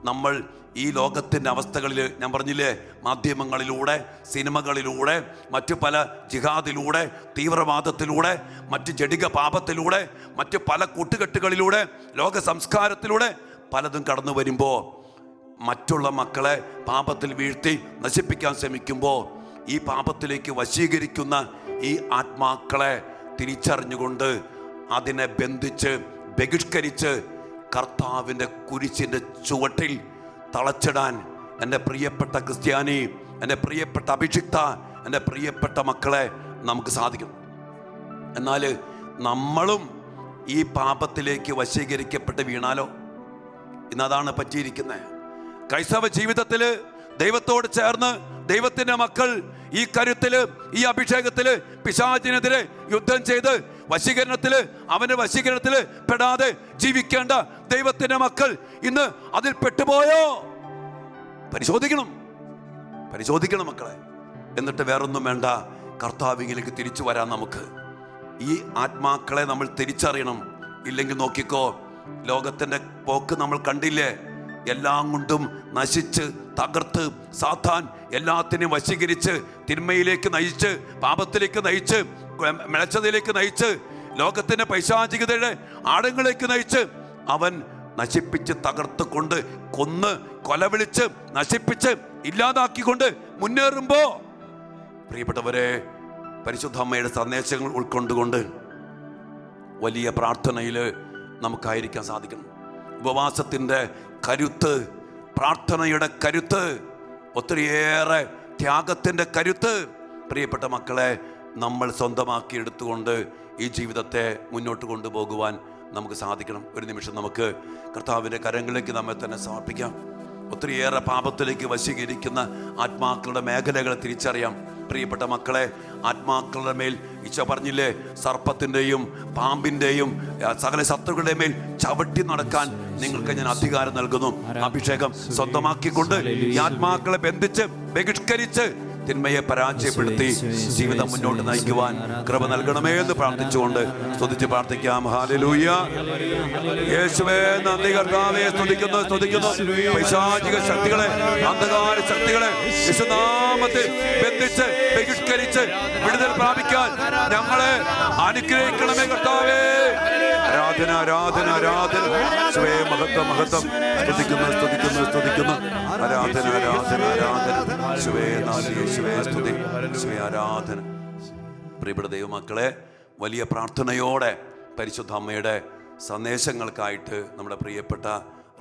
നമ്മൾ ഈ ലോകത്തിൻ്റെ അവസ്ഥകളിൽ, ഞാൻ പറഞ്ഞില്ലേ, മാധ്യമങ്ങളിലൂടെ, സിനിമകളിലൂടെ, മറ്റു പല ജിഹാദിലൂടെ, തീവ്രവാദത്തിലൂടെ, മറ്റ് ജഡിക പാപത്തിലൂടെ, മറ്റ് പല കൂട്ടുകെട്ടുകളിലൂടെ, ലോക സംസ്കാരത്തിലൂടെ പലതും കടന്നു വരുമ്പോൾ, മറ്റുള്ള മക്കളെ പാപത്തിൽ വീഴ്ത്തി നശിപ്പിക്കാൻ ശ്രമിക്കുമ്പോൾ, ഈ പാപത്തിലേക്ക് വശീകരിക്കുന്ന ഈ ആത്മാക്കളെ തിരിച്ചറിഞ്ഞുകൊണ്ട് അതിനെ ബന്ധിച്ച് ബഹിഷ്കരിച്ച് കർത്താവിൻ്റെ കുരിശിൻ്റെ ചുവട്ടിൽ തളച്ചിടാൻ എൻ്റെ പ്രിയപ്പെട്ട ക്രിസ്ത്യാനി, എൻ്റെ പ്രിയപ്പെട്ട അഭിഷിക്ത, എൻ്റെ പ്രിയപ്പെട്ട മക്കളെ നമുക്ക് സാധിക്കും. എന്നാൽ നമ്മളും ഈ പാപത്തിലേക്ക് വശീകരിക്കപ്പെട്ട് വീണാലോ? ഇന്നതാണ് പറ്റിയിരിക്കുന്നത്. ക്രൈസ്തവ ജീവിതത്തിൽ ദൈവത്തോട് ചേർന്ന് ദൈവത്തിൻ്റെ മക്കൾ ഈ കരുത്തില്, ഈ അഭിഷേകത്തില് പിശാചിനെതിരെ യുദ്ധം ചെയ്ത് അവന്റെ വശീകരണത്തില് പെടാതെ ജീവിക്കേണ്ട ദൈവത്തിന്റെ മക്കൾ ഇന്ന് അതിൽ പെട്ടുപോയോ? പരിശോധിക്കണം മക്കളെ. എന്നിട്ട് വേറൊന്നും വേണ്ട, കർത്താവിലേക്ക് തിരിച്ചു വരാൻ നമുക്ക് ഈ ആത്മാക്കളെ നമ്മൾ തിരിച്ചറിയണം. ഇല്ലെങ്കിൽ നോക്കിക്കോ, ലോകത്തിന്റെ പോക്ക് നമ്മൾ കണ്ടില്ലേ? എല്ലാം കൊണ്ടും നശിച്ച് തകർത്ത് സാത്താൻ എല്ലാത്തിനെയും വശീകരിച്ച് തിന്മയിലേക്ക് നയിച്ച്, പാപത്തിലേക്ക് നയിച്ച്, മ്ലേച്ഛതയിലേക്ക് നയിച്ച്, ലോകത്തിന്റെ പൈശാചികതയുടെ ആഴങ്ങളിലേക്ക് നയിച്ച് അവൻ നശിപ്പിച്ച് തകർത്ത് കൊണ്ട് കൊന്ന് കൊലവിളിച്ച് നശിപ്പിച്ച് ഇല്ലാതാക്കിക്കൊണ്ട് മുന്നേറുമ്പോ, പ്രിയപ്പെട്ടവരെ, പരിശുദ്ധ അമ്മയുടെ സന്ദേശങ്ങൾ ഉൾക്കൊണ്ടുകൊണ്ട് വലിയ പ്രാർത്ഥനയിൽ നമുക്കായിരിക്കാൻ സാധിക്കണം. ഉപവാസത്തിൻ്റെ കരുത്ത്, പ്രാർത്ഥനയുടെ കരുത്ത്, ഒത്തിരിയേറെ ത്യാഗത്തിൻ്റെ കരുത്ത് പ്രിയപ്പെട്ട മക്കളെ നമ്മൾ സ്വന്തമാക്കി എടുത്തുകൊണ്ട് ഈ ജീവിതത്തെ മുന്നോട്ട് കൊണ്ടുപോകുവാൻ നമുക്ക് സാധിക്കണം. ഒരു നിമിഷം നമുക്ക് കർത്താവിൻ്റെ കരങ്ങളിലേക്ക് നമ്മെ തന്നെ സമർപ്പിക്കാം. ഒത്തിരിയേറെ പാപത്തിലേക്ക് വശീകരിക്കുന്ന ആത്മാക്കളുടെ മേഖലകളെ തിരിച്ചറിയാം. പ്രിയപ്പെട്ട മക്കളെ, ആത്മാക്കളുടെ മേൽ ഈശോ പറഞ്ഞില്ലേ, സർപ്പത്തിൻ്റെയും പാമ്പിൻ്റെയും സകല ശത്രുക്കളുടെ മേൽ ചവിട്ടി നടക്കാൻ നിങ്ങൾക്ക് ഞാൻ അധികാരം നൽകുന്നു. അഭിഷേകം സ്വന്തമാക്കിക്കൊണ്ട് ഈ ആത്മാക്കളെ ബന്ധിച്ച് ബഹിഷ്കരിച്ച് തിന്മയെ പരാജയപ്പെടുത്തി ജീവിതം മുന്നോട്ട് നയിക്കുവാൻ കൃപ നൽകണമേ എന്ന് പ്രാർത്ഥിച്ചുകൊണ്ട് സ്തുതിച്ച് പ്രാർത്ഥിക്കാം. ഹല്ലേലൂയ. യേശുവേ നന്ദി. കർത്താവേ സ്തുതിക്കുന്നു. പൈശാചിക ശക്തികളെ, അന്ധകാര ശക്തികളെ യേശുനാമത്തിൽ ബന്ധിച്ച് ബഹിഷ്കരിച്ച് വിടുതൽ പ്രാപിക്കാൻ ഞങ്ങളെ അനുഗ്രഹിക്കണമേ കർത്താവേ. ആരാധന ആരാധന ആരാധന. യേശുവേ മഹത്വം മഹത്വം. സ്തുതിക്കുന്നു സ്തുതിക്കുന്നു സ്തുതിക്കുന്നു. ആരാധന ആരാധന ആരാധന. യേശുവേ നന്ദി, യേശുവേ സ്തുതി, യേശുവേ ആരാധന. പ്രിയപ്പെട്ട ദൈവമക്കളെ, വലിയ പ്രാർത്ഥനയോടെ പരിശുദ്ധ അമ്മയുടെ സന്ദേശങ്ങൾക്കായിട്ട് നമ്മുടെ പ്രിയപ്പെട്ട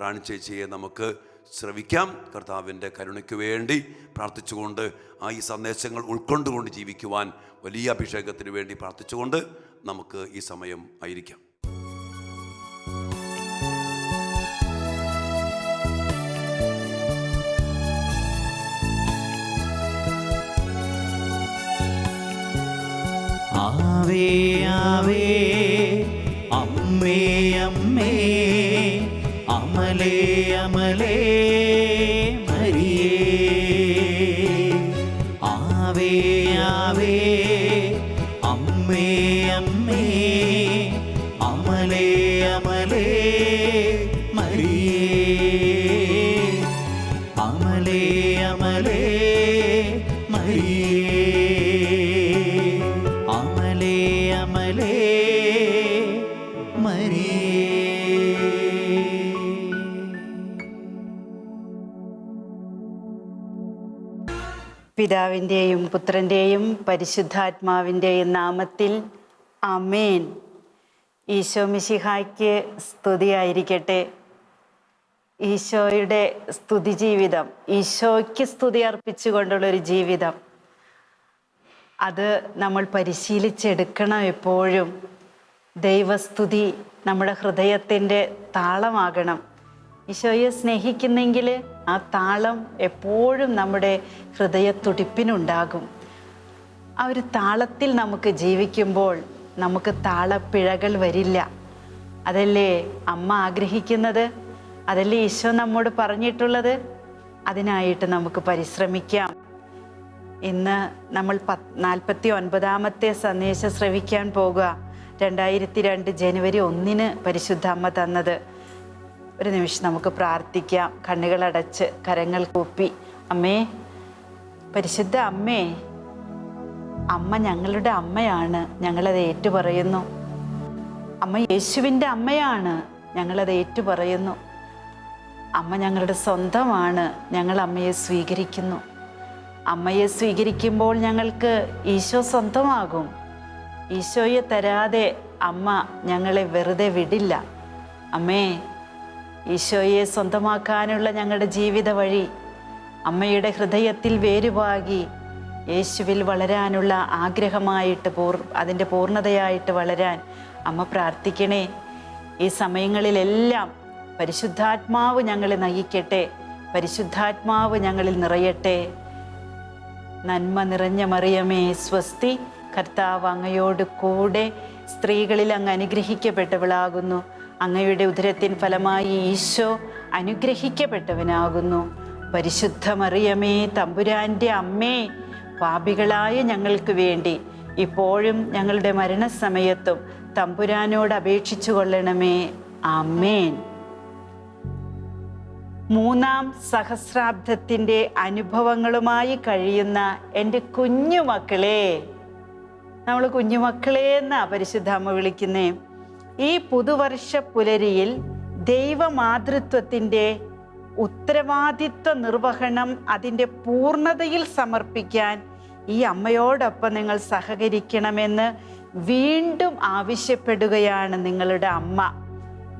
റാണി ചേച്ചിയെ നമുക്ക് ശ്രവിക്കാം. കർത്താവിൻ്റെ കരുണയ്ക്ക് വേണ്ടി പ്രാർത്ഥിച്ചുകൊണ്ട് ഈ സന്ദേശങ്ങൾ ഉൾക്കൊണ്ടുകൊണ്ട് ജീവിക്കുവാൻ വലിയ അഭിഷേകത്തിന് വേണ്ടി പ്രാർത്ഥിച്ചുകൊണ്ട് നമുക്ക് ഈ സമയം ആയിരിക്കാം. ആവേ ആവേ അമ്മേ അമ്മേ അമലേ അമലേ മരിയേ. ആവേ ആവേ അമ്മേ അമ്മേ അമലേ അമലേ മരിയേ. അമലേ അമലേ മരിയേ. അമലേ അമലേ മരിയേ. പിതാവിൻ്റെയും പുത്രൻ്റെയും പരിശുദ്ധാത്മാവിൻ്റെയും നാമത്തിൽ ആമേൻ. ഈശോ മിശിഹായ്ക്ക് സ്തുതിയായിരിക്കട്ടെ. ഈശോയുടെ സ്തുതി ജീവിതം, ഈശോയ്ക്ക് സ്തുതി അർപ്പിച്ചുകൊണ്ടുള്ളൊരു ജീവിതം, അത് നമ്മൾ പരിശീലിച്ചെടുക്കണം. എപ്പോഴും ദൈവസ്തുതി നമ്മുടെ ഹൃദയത്തിൻ്റെ താളമാകണം. ഈശോയെ സ്നേഹിക്കുന്നെങ്കിൽ ആ താളം എപ്പോഴും നമ്മുടെ ഹൃദയത്തുടിപ്പിനുണ്ടാകും. ആ ഒരു താളത്തിൽ നമുക്ക് ജീവിക്കുമ്പോൾ നമുക്ക് താളപ്പിഴകൾ വരില്ല. അതല്ലേ അമ്മ ആഗ്രഹിക്കുന്നത്, അതല്ലേ ഈശോ നമ്മോട് പറഞ്ഞിട്ടുള്ളത്. അതിനായിട്ട് നമുക്ക് പരിശ്രമിക്കാം. ഇന്ന് നമ്മൾ 49ാമത്തെ സന്ദേശം ശ്രവിക്കാൻ പോകുക. 2002 ജനുവരി 1 പരിശുദ്ധ അമ്മ തന്നത്. ഒരു നിമിഷം നമുക്ക് പ്രാർത്ഥിക്കാം, കണ്ണുകളടച്ച് കരങ്ങൾ കൂപ്പി. അമ്മേ, പരിശുദ്ധ അമ്മേ, അമ്മ ഞങ്ങളുടെ അമ്മയാണ്, ഞങ്ങളത് ഏറ്റുപറയുന്നു. അമ്മ യേശുവിൻ്റെ അമ്മയാണ്, ഞങ്ങളത് ഏറ്റുപറയുന്നു. അമ്മ ഞങ്ങളുടെ സ്വന്തമാണ്, ഞങ്ങൾ അമ്മയെ സ്വീകരിക്കുന്നു. അമ്മയെ സ്വീകരിക്കുമ്പോൾ ഞങ്ങൾക്ക് ഈശോ സ്വന്തമാകും. ഈശോയെ തരാതെ അമ്മ ഞങ്ങളെ വെറുതെ വിടില്ല. അമ്മേ, ഈശോയെ സ്വന്തമാക്കാനുള്ള ഞങ്ങളുടെ ജീവിത വഴി അമ്മയുടെ ഹൃദയത്തിൽ വേരുപാകി യേശുവിൽ വളരാനുള്ള ആഗ്രഹമായിട്ട് അതിൻ്റെ പൂർണ്ണതയായിട്ട് വളരാൻ അമ്മ പ്രാർത്ഥിക്കണേ. ഈ സമയങ്ങളിലെല്ലാം പരിശുദ്ധാത്മാവ് ഞങ്ങളെ നയിക്കട്ടെ, പരിശുദ്ധാത്മാവ് ഞങ്ങളിൽ നിറയട്ടെ. നന്മ നിറഞ്ഞ മറിയമേ സ്വസ്തി, കർത്താവ് അങ്ങയോട് കൂടെ സ്ത്രീകളിൽ അങ്ങ് അനുഗ്രഹിക്കപ്പെട്ടവളാകുന്നു. അങ്ങയുടെ ഉദരത്തിൻ ഫലമായി ഈശോ അനുഗ്രഹിക്കപ്പെട്ടവനാകുന്നു. പരിശുദ്ധ മറിയമേ തമ്പുരാൻ്റെ അമ്മേ, പാപികളായ ഞങ്ങൾക്ക് വേണ്ടി ഇപ്പോഴും ഞങ്ങളുടെ മരണസമയത്തും തമ്പുരാനോട് അപേക്ഷിച്ചു കൊള്ളണമേ. ആമേൻ. 3ാം സഹസ്രാബ്ദത്തിൻ്റെ അനുഭവങ്ങളുമായി കഴിയുന്ന എൻ്റെ കുഞ്ഞുമക്കളെ, നമ്മൾ കുഞ്ഞുമക്കളെ എന്നാ പരിശുദ്ധ അമ്മ വിളിക്കുന്നേ. ഈ പുതുവർഷ പുലരിയിൽ ദൈവമാതൃത്വത്തിൻ്റെ ഉത്തരവാദിത്വ നിർവഹണം അതിൻ്റെ പൂർണ്ണതയിൽ സമർപ്പിക്കാൻ ഈ അമ്മയോടൊപ്പം നിങ്ങൾ സഹകരിക്കണമെന്ന് വീണ്ടും ആവശ്യപ്പെടുകയാണ് നിങ്ങളുടെ അമ്മ.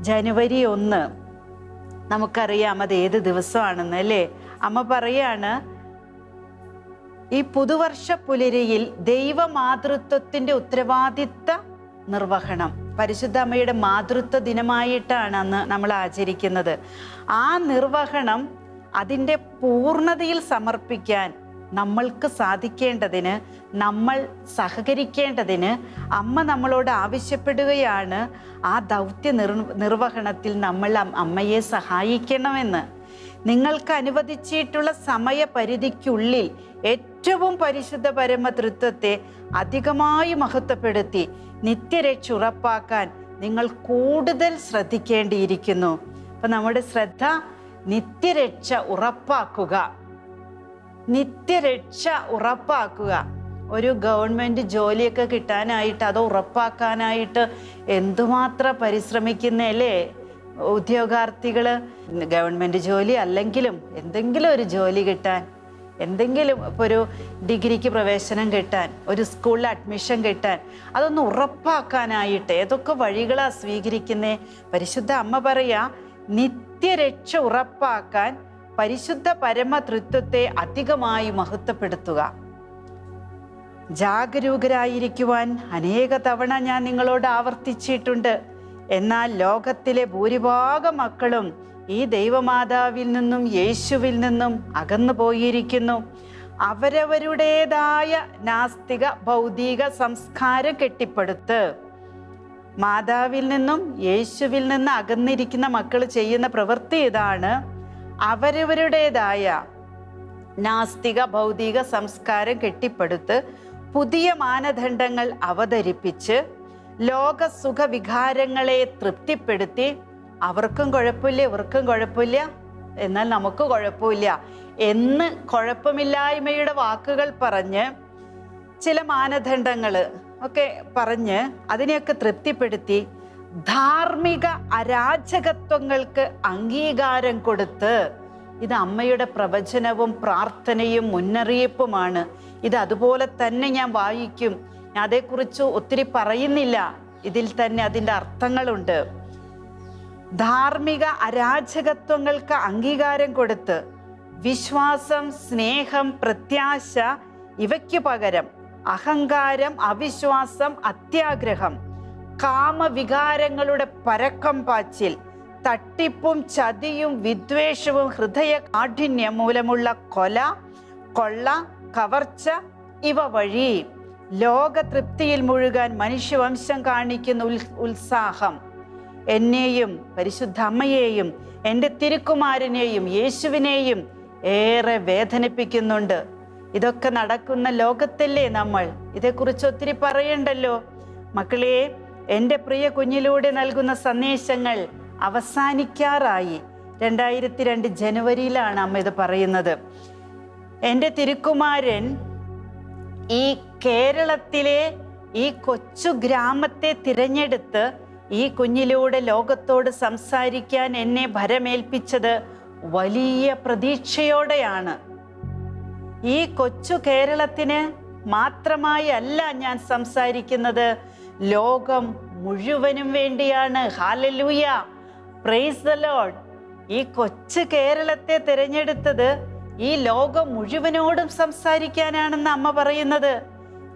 ജനുവരി 1 നമുക്കറിയാം അത് ഏത് ദിവസമാണെന്ന് അല്ലേ. അമ്മ പറയാണ്, ഈ പുതുവർഷ പുലരിയിൽ ദൈവമാതൃത്വത്തിൻ്റെ ഉത്തരവാദിത്വ നിർവഹണം, പരിശുദ്ധ അമ്മയുടെ മാതൃത്വ ദിനമായിട്ടാണ് അന്ന് നമ്മൾ ആചരിക്കുന്നത്. ആ നിർവഹണം അതിൻ്റെ പൂർണ്ണതയിൽ സമർപ്പിക്കാൻ നമ്മൾക്ക് സാധിക്കേണ്ടതിന്, നമ്മൾ സഹകരിക്കേണ്ടതിന് അമ്മ നമ്മളോട് ആവശ്യപ്പെടുകയാണ്. ആ ദൗത്യ നിർവഹണത്തിൽ നമ്മൾ അമ്മയെ സഹായിക്കണമെന്ന്. നിങ്ങൾക്ക് അനുവദിച്ചിട്ടുള്ള സമയപരിധിക്കുള്ളിൽ ഏറ്റവും പരിശുദ്ധ പരമതൃത്വത്തെ അധികമായി മഹത്വപ്പെടുത്തി നിത്യരക്ഷ ഉറപ്പാക്കാൻ നിങ്ങൾ കൂടുതൽ ശ്രദ്ധിക്കേണ്ടിയിരിക്കുന്നു. അപ്പം നമ്മുടെ ശ്രദ്ധ നിത്യരക്ഷ ഉറപ്പാക്കുക, നിത്യരക്ഷ ഉറപ്പാക്കുക. ഒരു ഗവൺമെൻറ് ജോലിയൊക്കെ കിട്ടാനായിട്ട്, അത് ഉറപ്പാക്കാനായിട്ട് എന്തുമാത്രം പരിശ്രമിക്കുന്നല്ലേ ഉദ്യോഗാർത്ഥികൾ. ഗവൺമെൻറ് ജോലി അല്ലെങ്കിലും എന്തെങ്കിലും ഒരു ജോലി കിട്ടാൻ, എന്തെങ്കിലും ഇപ്പോൾ ഒരു ഡിഗ്രിക്ക് പ്രവേശനം കിട്ടാൻ, ഒരു സ്കൂളിൽ അഡ്മിഷൻ കിട്ടാൻ, അതൊന്ന് ഉറപ്പാക്കാനായിട്ട് ഏതൊക്കെ വഴികളാണ് സ്വീകരിക്കുന്നേ. പരിശുദ്ധ അമ്മ പറയാ, നിത്യരക്ഷ ഉറപ്പാക്കാൻ പരിശുദ്ധ പരമതൃത്വത്തെ അധികമായി മഹത്വപ്പെടുത്തുക. ജാഗരൂകരായിരിക്കുവാൻ അനേക തവണ ഞാൻ നിങ്ങളോട് ആവർത്തിച്ചിട്ടുണ്ട്. എന്നാൽ ലോകത്തിലെ ഭൂരിഭാഗം മക്കളും ഈ ദൈവമാതാവിൽ നിന്നും യേശുവിൽ നിന്നും അകന്നു പോയിരിക്കുന്നു. അവരവരുടേതായ നാസ്തിക ഭൗതിക സംസ്കാരം കെട്ടിപ്പടുത്ത് മാതാവിൽ നിന്നും യേശുവിൽ നിന്ന് അകന്നിരിക്കുന്ന മക്കൾ ചെയ്യുന്ന പ്രവൃത്തി ഇതാണ്. അവരവരുടേതായ നാസ്തിക ഭൗതിക സംസ്കാരം കെട്ടിപ്പടുത്ത് പുതിയ മാനദണ്ഡങ്ങൾ അവതരിപ്പിച്ച് ലോക സുഖവികാരങ്ങളെ തൃപ്തിപ്പെടുത്തി അവർക്കും കുഴപ്പമില്ല, ഇവർക്കും കുഴപ്പമില്ല, എന്നാൽ നമുക്ക് കുഴപ്പമില്ല എന്ന് കുഴപ്പമില്ലായ്മയുടെ വാക്കുകൾ പറഞ്ഞ് ചില മാനദണ്ഡങ്ങൾ ഒക്കെ പറഞ്ഞ് അതിനെയൊക്കെ തൃപ്തിപ്പെടുത്തി ധാർമ്മിക അരാജകത്വങ്ങൾക്ക് അംഗീകാരം കൊടുത്ത്, ഇത് അമ്മയുടെ പ്രവചനവും പ്രാർത്ഥനയും മുന്നറിയിപ്പുമാണ്. ഇത് അതുപോലെ തന്നെ ഞാൻ വായിക്കും, അതേക്കുറിച്ച് ഒത്തിരി പറയുന്നില്ല, ഇതിൽ തന്നെ അതിൻ്റെ അർത്ഥങ്ങളുണ്ട്. ധാർമ്മിക അരാജകത്വങ്ങൾക്ക് അംഗീകാരം കൊടുത്ത് വിശ്വാസം, സ്നേഹം, പ്രത്യാശ ഇവയ്ക്ക് പകരം അഹങ്കാരം, അവിശ്വാസം, അത്യാഗ്രഹം, കാമവികാരങ്ങളുടെ പരക്കം പാച്ചിൽ, തട്ടിപ്പും ചതിയും വിദ്വേഷവും ഹൃദയ കാഠിന്യം മൂലമുള്ള കൊല, കൊള്ള, കവർച്ച ഇവ വഴി ലോകതൃപ്തിയിൽ മുഴുകാൻ മനുഷ്യവംശം കാണിക്കുന്ന ഉത്സാഹം എന്നെയും പരിശുദ്ധ അമ്മയെയും എൻ്റെ തിരുക്കുമാരനെയും യേശുവിനെയും ഏറെ വേദനിപ്പിക്കുന്നുണ്ട്. ഇതൊക്കെ നടക്കുന്ന ലോകത്തല്ലേ നമ്മൾ? ഇതേക്കുറിച്ച് ഒത്തിരി പറയണ്ടല്ലോ. മക്കളെ, എൻ്റെ പ്രിയ കുഞ്ഞിലൂടെ നൽകുന്ന സന്ദേശങ്ങൾ അവസാനിക്കാറായി. 2002 ജനുവരിയിലാണ് അമ്മ ഇത് പറയുന്നത്. എൻ്റെ തിരുക്കുമാരൻ ഈ കേരളത്തിലെ ഈ കൊച്ചു ഗ്രാമത്തെ തിരഞ്ഞെടുത്ത് ഈ കുഞ്ഞിലൂടെ ലോകത്തോട് സംസാരിക്കാൻ എന്നെ ഭരമേൽപ്പിച്ചത് വലിയ പ്രതീക്ഷയോടെയാണ്. ഈ കൊച്ചു കേരളത്തിന് മാത്രമായി അല്ല ഞാൻ സംസാരിക്കുന്നത്, ലോകം മുഴുവനും വേണ്ടിയാണ്. Hallelujah, praise the Lord. ഈ കൊച്ചു കേരളത്തെ തിരഞ്ഞെടുത്തത് ഈ ലോകം മുഴുവനോടും സംസാരിക്കാനാണെന്ന് അമ്മ പറയുന്നത്.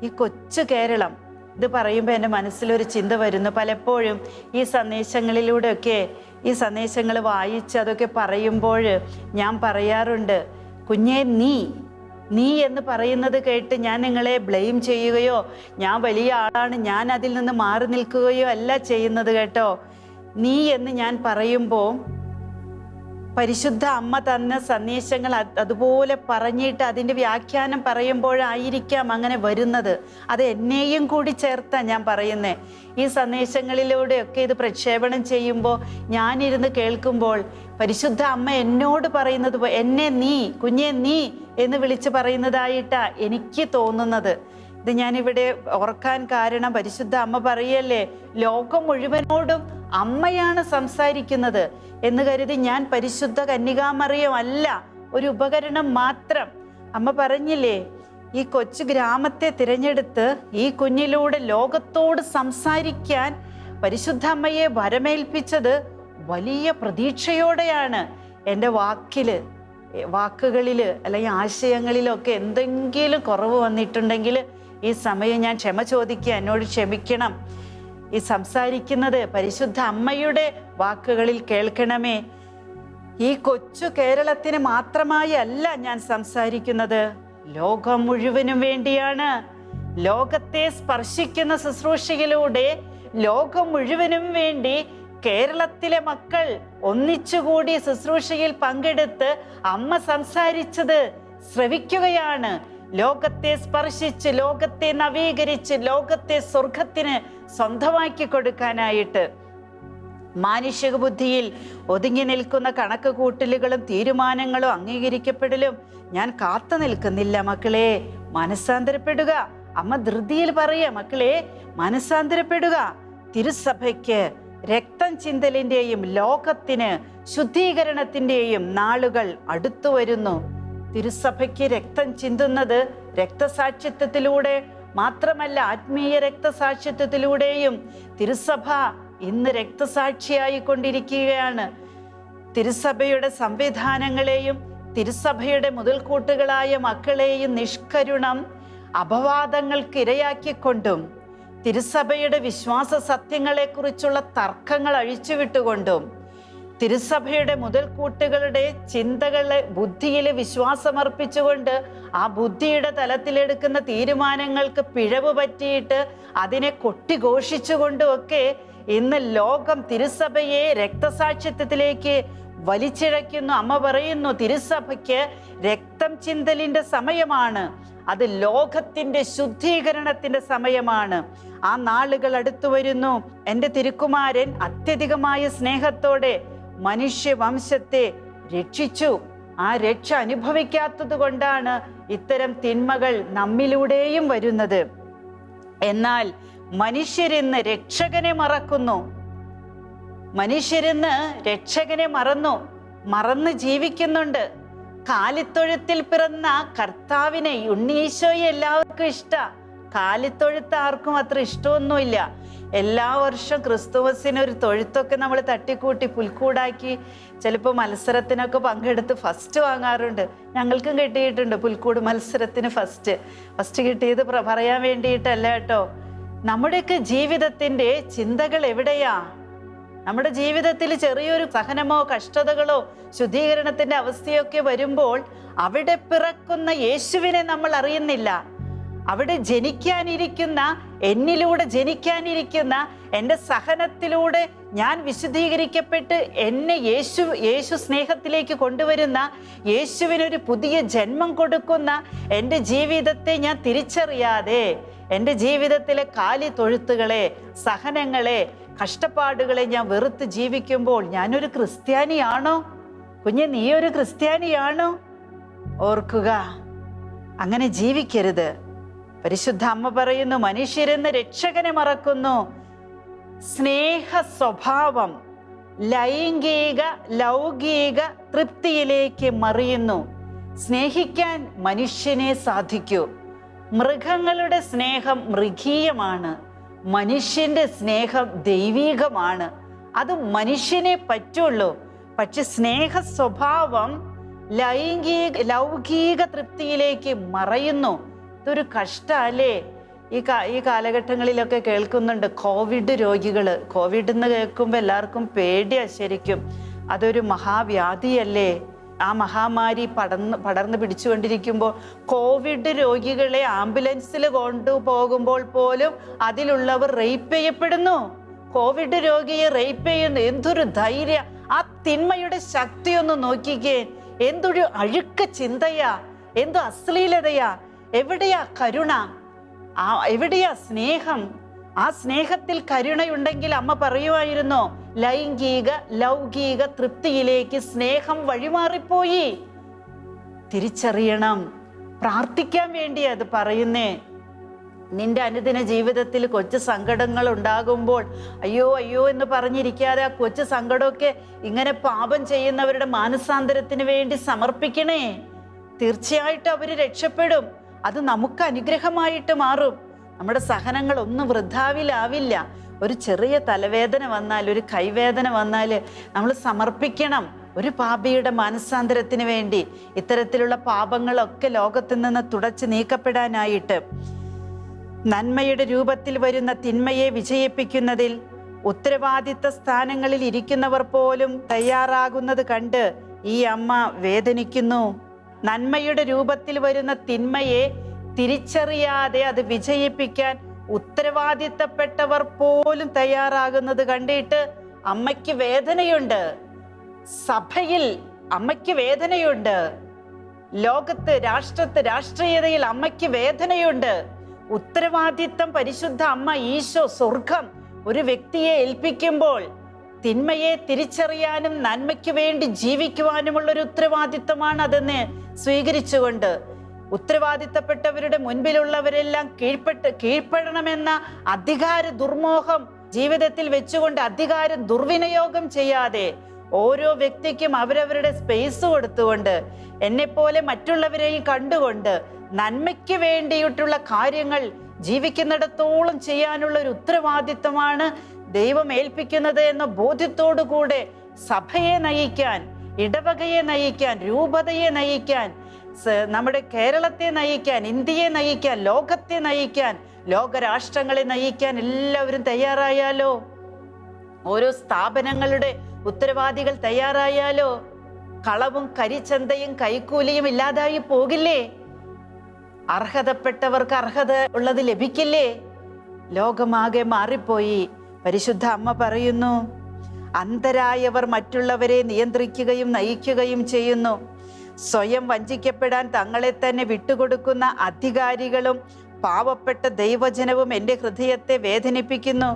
ഈ കൊച്ചു കേരളം, ഇത് പറയുമ്പോൾ എൻ്റെ മനസ്സിലൊരു ചിന്ത വരുന്നു. പലപ്പോഴും ഈ സന്ദേശങ്ങളിലൂടെയൊക്കെ ഈ സന്ദേശങ്ങൾ വായിച്ച് അതൊക്കെ പറയുമ്പോൾ ഞാൻ പറയാറുണ്ട്, കുഞ്ഞേ നീ എന്ന് പറയുന്നത് കേട്ട് ഞാൻ നിങ്ങളെ ബ്ലെയിം ചെയ്യുകയോ ഞാൻ വലിയ ആളാണ് ഞാൻ അതിൽ നിന്ന് മാറി നിൽക്കുകയോ അല്ല ചെയ്യുന്നത് കേട്ടോ. നീ എന്ന് ഞാൻ പറയുമ്പോൾ പരിശുദ്ധ അമ്മ തന്ന സന്ദേശങ്ങൾ അതുപോലെ പറഞ്ഞിട്ട് അതിൻ്റെ വ്യാഖ്യാനം പറയുമ്പോഴായിരിക്കാം അങ്ങനെ വരുന്നത്. അത് എന്നെയും കൂടി ചേർത്താണ് ഞാൻ പറയുന്നത്. ഈ സന്ദേശങ്ങളിലൂടെയൊക്കെ ഇത് പ്രക്ഷേപണം ചെയ്യുമ്പോൾ ഞാനിരുന്ന് കേൾക്കുമ്പോൾ പരിശുദ്ധ അമ്മ എന്നോട് പറയുന്നത് എന്നെ കുഞ്ഞെ നീ എന്ന് വിളിച്ച് പറയുന്നതായിട്ടാണ് എനിക്ക് തോന്നുന്നത്. ഇത് ഞാനിവിടെ ഓർക്കാൻ കാരണം പരിശുദ്ധ അമ്മ പറയല്ലേ, ലോകം മുഴുവനോടും അമ്മയാണ് സംസാരിക്കുന്നത് എന്ന് കരുതി ഞാൻ പരിശുദ്ധ കന്യകാമറിയം അല്ല, ഒരു ഉപകരണം മാത്രം. അമ്മ പറഞ്ഞില്ലേ, ഈ കൊച്ചു ഗ്രാമത്തെ തിരഞ്ഞെടുത്ത് ഈ കുഞ്ഞിലൂടെ ലോകത്തോട് സംസാരിക്കാൻ പരിശുദ്ധ അമ്മയെ വരമേൽപ്പിച്ചത് വലിയ പ്രതീക്ഷയോടെയാണ്. എൻ്റെ വാക്കുകളിൽ അല്ലെങ്കിൽ ആശയങ്ങളിലൊക്കെ എന്തെങ്കിലും കുറവ് വന്നിട്ടുണ്ടെങ്കിൽ ഈ സമയം ഞാൻ ക്ഷമ ചോദിക്കുക, എന്നോട് ക്ഷമിക്കണം. ഈ സംസാരിക്കുന്നത് പരിശുദ്ധ അമ്മയുടെ വാക്കുകളിൽ കേൾക്കണമേ. ഈ കൊച്ചു കേരളത്തിന് മാത്രമായി അല്ല ഞാൻ സംസാരിക്കുന്നത്, ലോകം മുഴുവനും വേണ്ടിയാണ്. ലോകത്തെ സ്പർശിക്കുന്ന ശുശ്രൂഷയിലൂടെ ലോകം മുഴുവനും വേണ്ടി കേരളത്തിലെ മക്കൾ ഒന്നിച്ചുകൂടി ശുശ്രൂഷയിൽ പങ്കെടുത്ത് അമ്മ സംസാരിച്ചത് ശ്രവിക്കുകയാണ്. ലോകത്തെ സ്പർശിച്ച്, ലോകത്തെ നവീകരിച്ച്, ലോകത്തെ സ്വർഗത്തിന് സ്വന്തമാക്കി കൊടുക്കാനായിട്ട്. മാനുഷിക ബുദ്ധിയിൽ ഒതുങ്ങി നിൽക്കുന്ന കണക്ക് കൂട്ടലുകളും തീരുമാനങ്ങളും അംഗീകരിക്കപ്പെടലും ഞാൻ കാത്തു നിൽക്കുന്നില്ല മക്കളെ. മനസ്സാന്തരപ്പെടുക, അമ്മ ധൃതിയിൽ പറയാ, മക്കളെ മനസ്സാന്തരപ്പെടുക. തിരുസഭയ്ക്ക് രക്തം ചിന്തലിന്റെയും ലോകത്തിന് ശുദ്ധീകരണത്തിന്റെയും നാളുകൾ അടുത്തു വരുന്നു. തിരുസഭയ്ക്ക് രക്തം ചിന്തുന്നത് രക്തസാക്ഷിത്വത്തിലൂടെ മാത്രമല്ല, ആത്മീയ രക്തസാക്ഷിത്വത്തിലൂടെയും തിരുസഭ ഇന്ന് രക്തസാക്ഷിയായി കൊണ്ടിരിക്കുകയാണ്. തിരുസഭയുടെ സംവിധാനങ്ങളെയും തിരുസഭയുടെ മുതൽക്കൂട്ടുകളായ മക്കളെയും നിഷ്കരുണം അപവാദങ്ങൾക്ക് ഇരയാക്കിക്കൊണ്ടും തിരുസഭയുടെ വിശ്വാസ സത്യങ്ങളെക്കുറിച്ചുള്ള തർക്കങ്ങൾ അഴിച്ചുവിട്ടുകൊണ്ടും തിരുസഭയുടെ മുതൽക്കൂട്ടുകളുടെ ചിന്തകളെ ബുദ്ധിയിൽ വിശ്വാസമർപ്പിച്ചുകൊണ്ട് ആ ബുദ്ധിയുടെ തലത്തിലെടുക്കുന്ന തീരുമാനങ്ങൾക്ക് പിഴവ് പറ്റിയിട്ട് അതിനെ കൊട്ടിഘോഷിച്ചുകൊണ്ടുമൊക്കെ ഇന്ന് ലോകം തിരുസഭയെ രക്തസാക്ഷിത്വത്തിലേക്ക് വലിച്ചിഴയ്ക്കുന്നു. അമ്മ പറയുന്നു, തിരുസഭയ്ക്ക് രക്തം ചിന്തലിന്റെ സമയമാണ്. അത് ലോകത്തിന്റെ ശുദ്ധീകരണത്തിന്റെ സമയമാണ്. ആ നാളുകൾ അടുത്തു വരുന്നു. എൻ്റെ തിരുക്കുമാരൻ അത്യധികമായ സ്നേഹത്തോടെ മനുഷ്യവംശത്തെ രക്ഷിച്ചു. ആ രക്ഷ അനുഭവിക്കാത്തത് കൊണ്ടാണ് ഇത്തരം തിന്മകൾ നമ്മിലൂടെയും വരുന്നത്. എന്നാൽ മനുഷ്യരിന്ന് രക്ഷകനെ മറക്കുന്നു. മനുഷ്യരിന്ന് രക്ഷകനെ മറന്ന് ജീവിക്കുന്നുണ്ട്. കാലിത്തൊഴുത്തിൽ പിറന്ന കർത്താവിനെ, ഉണ്ണീശോയെ എല്ലാവർക്കും ഇഷ്ടമാണ്. കാലിത്തൊഴുത്ത് ആർക്കും അത്ര ഇഷ്ടമൊന്നുമില്ല. എല്ലാ വർഷവും ക്രിസ്തുമസിന് ഒരു തൊഴുത്തൊക്കെ നമ്മൾ തട്ടിക്കൂട്ടി പുൽക്കൂടാക്കി ചിലപ്പോൾ മത്സരത്തിനൊക്കെ പങ്കെടുത്ത് ഫസ്റ്റ് വാങ്ങാറുണ്ട്. ഞങ്ങൾക്കും കിട്ടിയിട്ടുണ്ട് പുൽക്കൂട് മത്സരത്തിന് ഫസ്റ്റ് കിട്ടിയത് പറയാൻ വേണ്ടിയിട്ടല്ല കേട്ടോ. നമ്മുടെയൊക്കെ ജീവിതത്തിൻ്റെ ചിന്തകൾ എവിടെയാ? നമ്മുടെ ജീവിതത്തിൽ ചെറിയൊരു സഹനമോ കഷ്ടതകളോ ശുദ്ധീകരണത്തിന്റെ അവസ്ഥയൊക്കെ വരുമ്പോൾ അവിടെ പിറക്കുന്ന യേശുവിനെ നമ്മൾ അറിയുന്നില്ല. അവിടെ എന്നിലൂടെ ജനിക്കാനിരിക്കുന്ന എൻ്റെ സഹനത്തിലൂടെ ഞാൻ വിശുദ്ധീകരിക്കപ്പെട്ട് എന്നെ യേശു സ്നേഹത്തിലേക്ക് കൊണ്ടുവരുന്ന യേശുവിനൊരു പുതിയ ജന്മം കൊടുക്കുന്ന എൻ്റെ ജീവിതത്തെ ഞാൻ തിരിച്ചറിയാതെ എൻ്റെ ജീവിതത്തിലെ കാലിത്തൊഴുത്തുകളെ, സഹനങ്ങളെ, കഷ്ടപ്പാടുകളെ ഞാൻ വെറുത്ത് ജീവിക്കുമ്പോൾ ഞാനൊരു ക്രിസ്ത്യാനിയാണോ? കുഞ്ഞെ, നീ ഒരു ക്രിസ്ത്യാനിയാണോ? ഓർക്കുക, അങ്ങനെ ജീവിക്കരുത്. പരിശുദ്ധ അമ്മ പറയുന്നു, മനുഷ്യരെന്ന് രക്ഷകനെ മറക്കുന്നു. സ്നേഹ സ്വഭാവം ലൗകിക തൃപ്തിയിലേക്ക് മറിയുന്നു. സ്നേഹിക്കാൻ മനുഷ്യനെ സാധിക്കൂ. മൃഗങ്ങളുടെ സ്നേഹം മൃഗീയമാണ്, മനുഷ്യന്റെ സ്നേഹം ദൈവീകമാണ്. അത് മനുഷ്യനെ പറ്റുള്ളൂ. പക്ഷെ സ്നേഹ സ്വഭാവം ലൗകിക തൃപ്തിയിലേക്ക് മറയുന്നു. ഇതൊരു കഷ്ടല്ലേ? ഈ കാലഘട്ടങ്ങളിലൊക്കെ കേൾക്കുന്നുണ്ട് കോവിഡ് രോഗികള്. കോവിഡ് എന്ന് കേൾക്കുമ്പോൾ എല്ലാവർക്കും പേടിയാ. ശരിക്കും അതൊരു മഹാവ്യാധിയല്ലേ? ആ മഹാമാരി പടർന്ന് പിടിച്ചുകൊണ്ടിരിക്കുമ്പോൾ കോവിഡ് രോഗികളെ ആംബുലൻസിൽ കൊണ്ടുപോകുമ്പോൾ പോലും അതിലുള്ളവർ റേപ്പ് ചെയ്യപ്പെടുന്നു. കോവിഡ് രോഗിയെ റേപ്പ് ചെയ്യുന്നു. എന്തൊരു ധൈര്യം! ആ തിന്മയുടെ ശക്തി ഒന്ന് നോക്കിക്കേ. എന്തൊരു അഴുക്ക ചിന്തയാ, എന്തോ അശ്ലീലതയാ! എവിടെയാ കരുണ? എവിടെയാ സ്നേഹം? ആ സ്നേഹത്തിൽ കരുണയുണ്ടെങ്കിൽ അമ്മ പറയുമായിരുന്നോ, ലൗകിക തൃപ്തിയിലേക്ക് സ്നേഹം വഴിമാറിപ്പോയി. തിരിച്ചറിയണം. പ്രാർത്ഥിക്കാൻ വേണ്ടി അത് പറയുന്നേ. നിന്റെ അനുദിന ജീവിതത്തിൽ കൊച്ചു സങ്കടങ്ങൾ ഉണ്ടാകുമ്പോൾ അയ്യോ അയ്യോ എന്ന് പറഞ്ഞിരിക്കാതെ ആ കൊച്ചു സങ്കടമൊക്കെ ഇങ്ങനെ പാപം ചെയ്യുന്നവരുടെ മാനസാന്തരത്തിന് വേണ്ടി സമർപ്പിക്കണേ. തീർച്ചയായിട്ടും അവര് രക്ഷപ്പെടും. അത് നമുക്ക് അനുഗ്രഹമായിട്ട് മാറും. നമ്മുടെ സഹനങ്ങൾ ഒന്നും വൃഥാവിലാവില്ല. ഒരു ചെറിയ തലവേദന വന്നാൽ, ഒരു കൈവേദന വന്നാൽ നമ്മൾ സമർപ്പിക്കണം ഒരു പാപിയുടെ മാനസാന്തരത്തിന് വേണ്ടി. ഇത്തരത്തിലുള്ള പാപങ്ങളൊക്കെ ലോകത്തിൽ നിന്ന് തുടച്ചു നീക്കപ്പെടാനായിട്ട് നന്മയുടെ രൂപത്തിൽ വരുന്ന തിന്മയെ വിജയിപ്പിക്കുന്നതിൽ ഉത്തരവാദിത്ത സ്ഥാനങ്ങളിൽ ഇരിക്കുന്നവർ പോലും തയ്യാറാകുന്നത് കണ്ട് ഈ അമ്മ വേദനിക്കുന്നു. നന്മയുടെ രൂപത്തിൽ വരുന്ന തിന്മയെ തിരിച്ചറിയാതെ അത് വിജയിപ്പിക്കാൻ ഉത്തരവാദിത്തപ്പെട്ടവർ പോലും തയ്യാറാകുന്നത് കണ്ടിട്ട് അമ്മയ്ക്ക് വേദനയുണ്ട്. സഭയിൽ അമ്മയ്ക്ക് വേദനയുണ്ട്. ലോകത്ത്, രാഷ്ട്രീയതയിൽ അമ്മയ്ക്ക് വേദനയുണ്ട്. ഉത്തരവാദിത്തം പരിശുദ്ധ അമ്മ ഈശോ സ്വർഗം ഒരു വ്യക്തിയെ ഏൽപ്പിക്കുമ്പോൾ തിന്മയെ തിരിച്ചറിയാനും നന്മയ്ക്ക് വേണ്ടി ജീവിക്കുവാനുമുള്ള ഒരു ഉത്തരവാദിത്തമാണ് അതെന്ന് സ്വീകരിച്ചുകൊണ്ട് ഉത്തരവാദിത്തപ്പെട്ടവരുടെ മുൻപിലുള്ളവരെല്ലാം കീഴ്പ്പെടണമെന്ന അധികാര ദുർമോഹം ജീവിതത്തിൽ വെച്ചുകൊണ്ട് അധികാരം ദുർവിനിയോഗം ചെയ്യാതെ ഓരോ വ്യക്തിക്കും അവരവരുടെ സ്പേസ് കൊടുത്തുകൊണ്ട് എന്നെപ്പോലെ മറ്റുള്ളവരെയും കണ്ടുകൊണ്ട് നന്മയ്ക്ക് വേണ്ടിയിട്ടുള്ള കാര്യങ്ങൾ ജീവിക്കുന്നിടത്തോളം ചെയ്യാനുള്ള ഒരു ഉത്തരവാദിത്തമാണ് ദൈവം ഏൽപ്പിക്കുന്നത് എന്ന ബോധ്യത്തോടു കൂടെ സഭയെ നയിക്കാൻ, ഇടവകയെ നയിക്കാൻ, രൂപതയെ നയിക്കാൻ, നമ്മുടെ കേരളത്തെ നയിക്കാൻ, ഇന്ത്യയെ നയിക്കാൻ, ലോകത്തെ നയിക്കാൻ, ലോകരാഷ്ട്രങ്ങളെ നയിക്കാൻ എല്ലാവരും തയ്യാറായാലോ? ഓരോ സ്ഥാപനങ്ങളുടെ ഉത്തരവാദികൾ തയ്യാറായാലോ? കളവും കരിച്ചന്തയും കൈക്കൂലിയും ഇല്ലാതായി പോകില്ലേ? അർഹതപ്പെട്ടവർക്ക് അർഹത ഉള്ളത് ലഭിക്കില്ലേ? ലോകമാകെ മാറിപ്പോയി. പരിശുദ്ധ അമ്മ പറയുന്നു, അന്ധരായവർ മറ്റുള്ളവരെ നിയന്ത്രിക്കുകയും നയിക്കുകയും ചെയ്യുന്നു. സ്വയം വഞ്ചിക്കപ്പെടാൻ തങ്ങളെ തന്നെ വിട്ടുകൊടുക്കുന്ന അധികാരികളും പാവപ്പെട്ട ദൈവജനവും എൻ്റെ ഹൃദയത്തെ വേദനിപ്പിക്കുന്നു.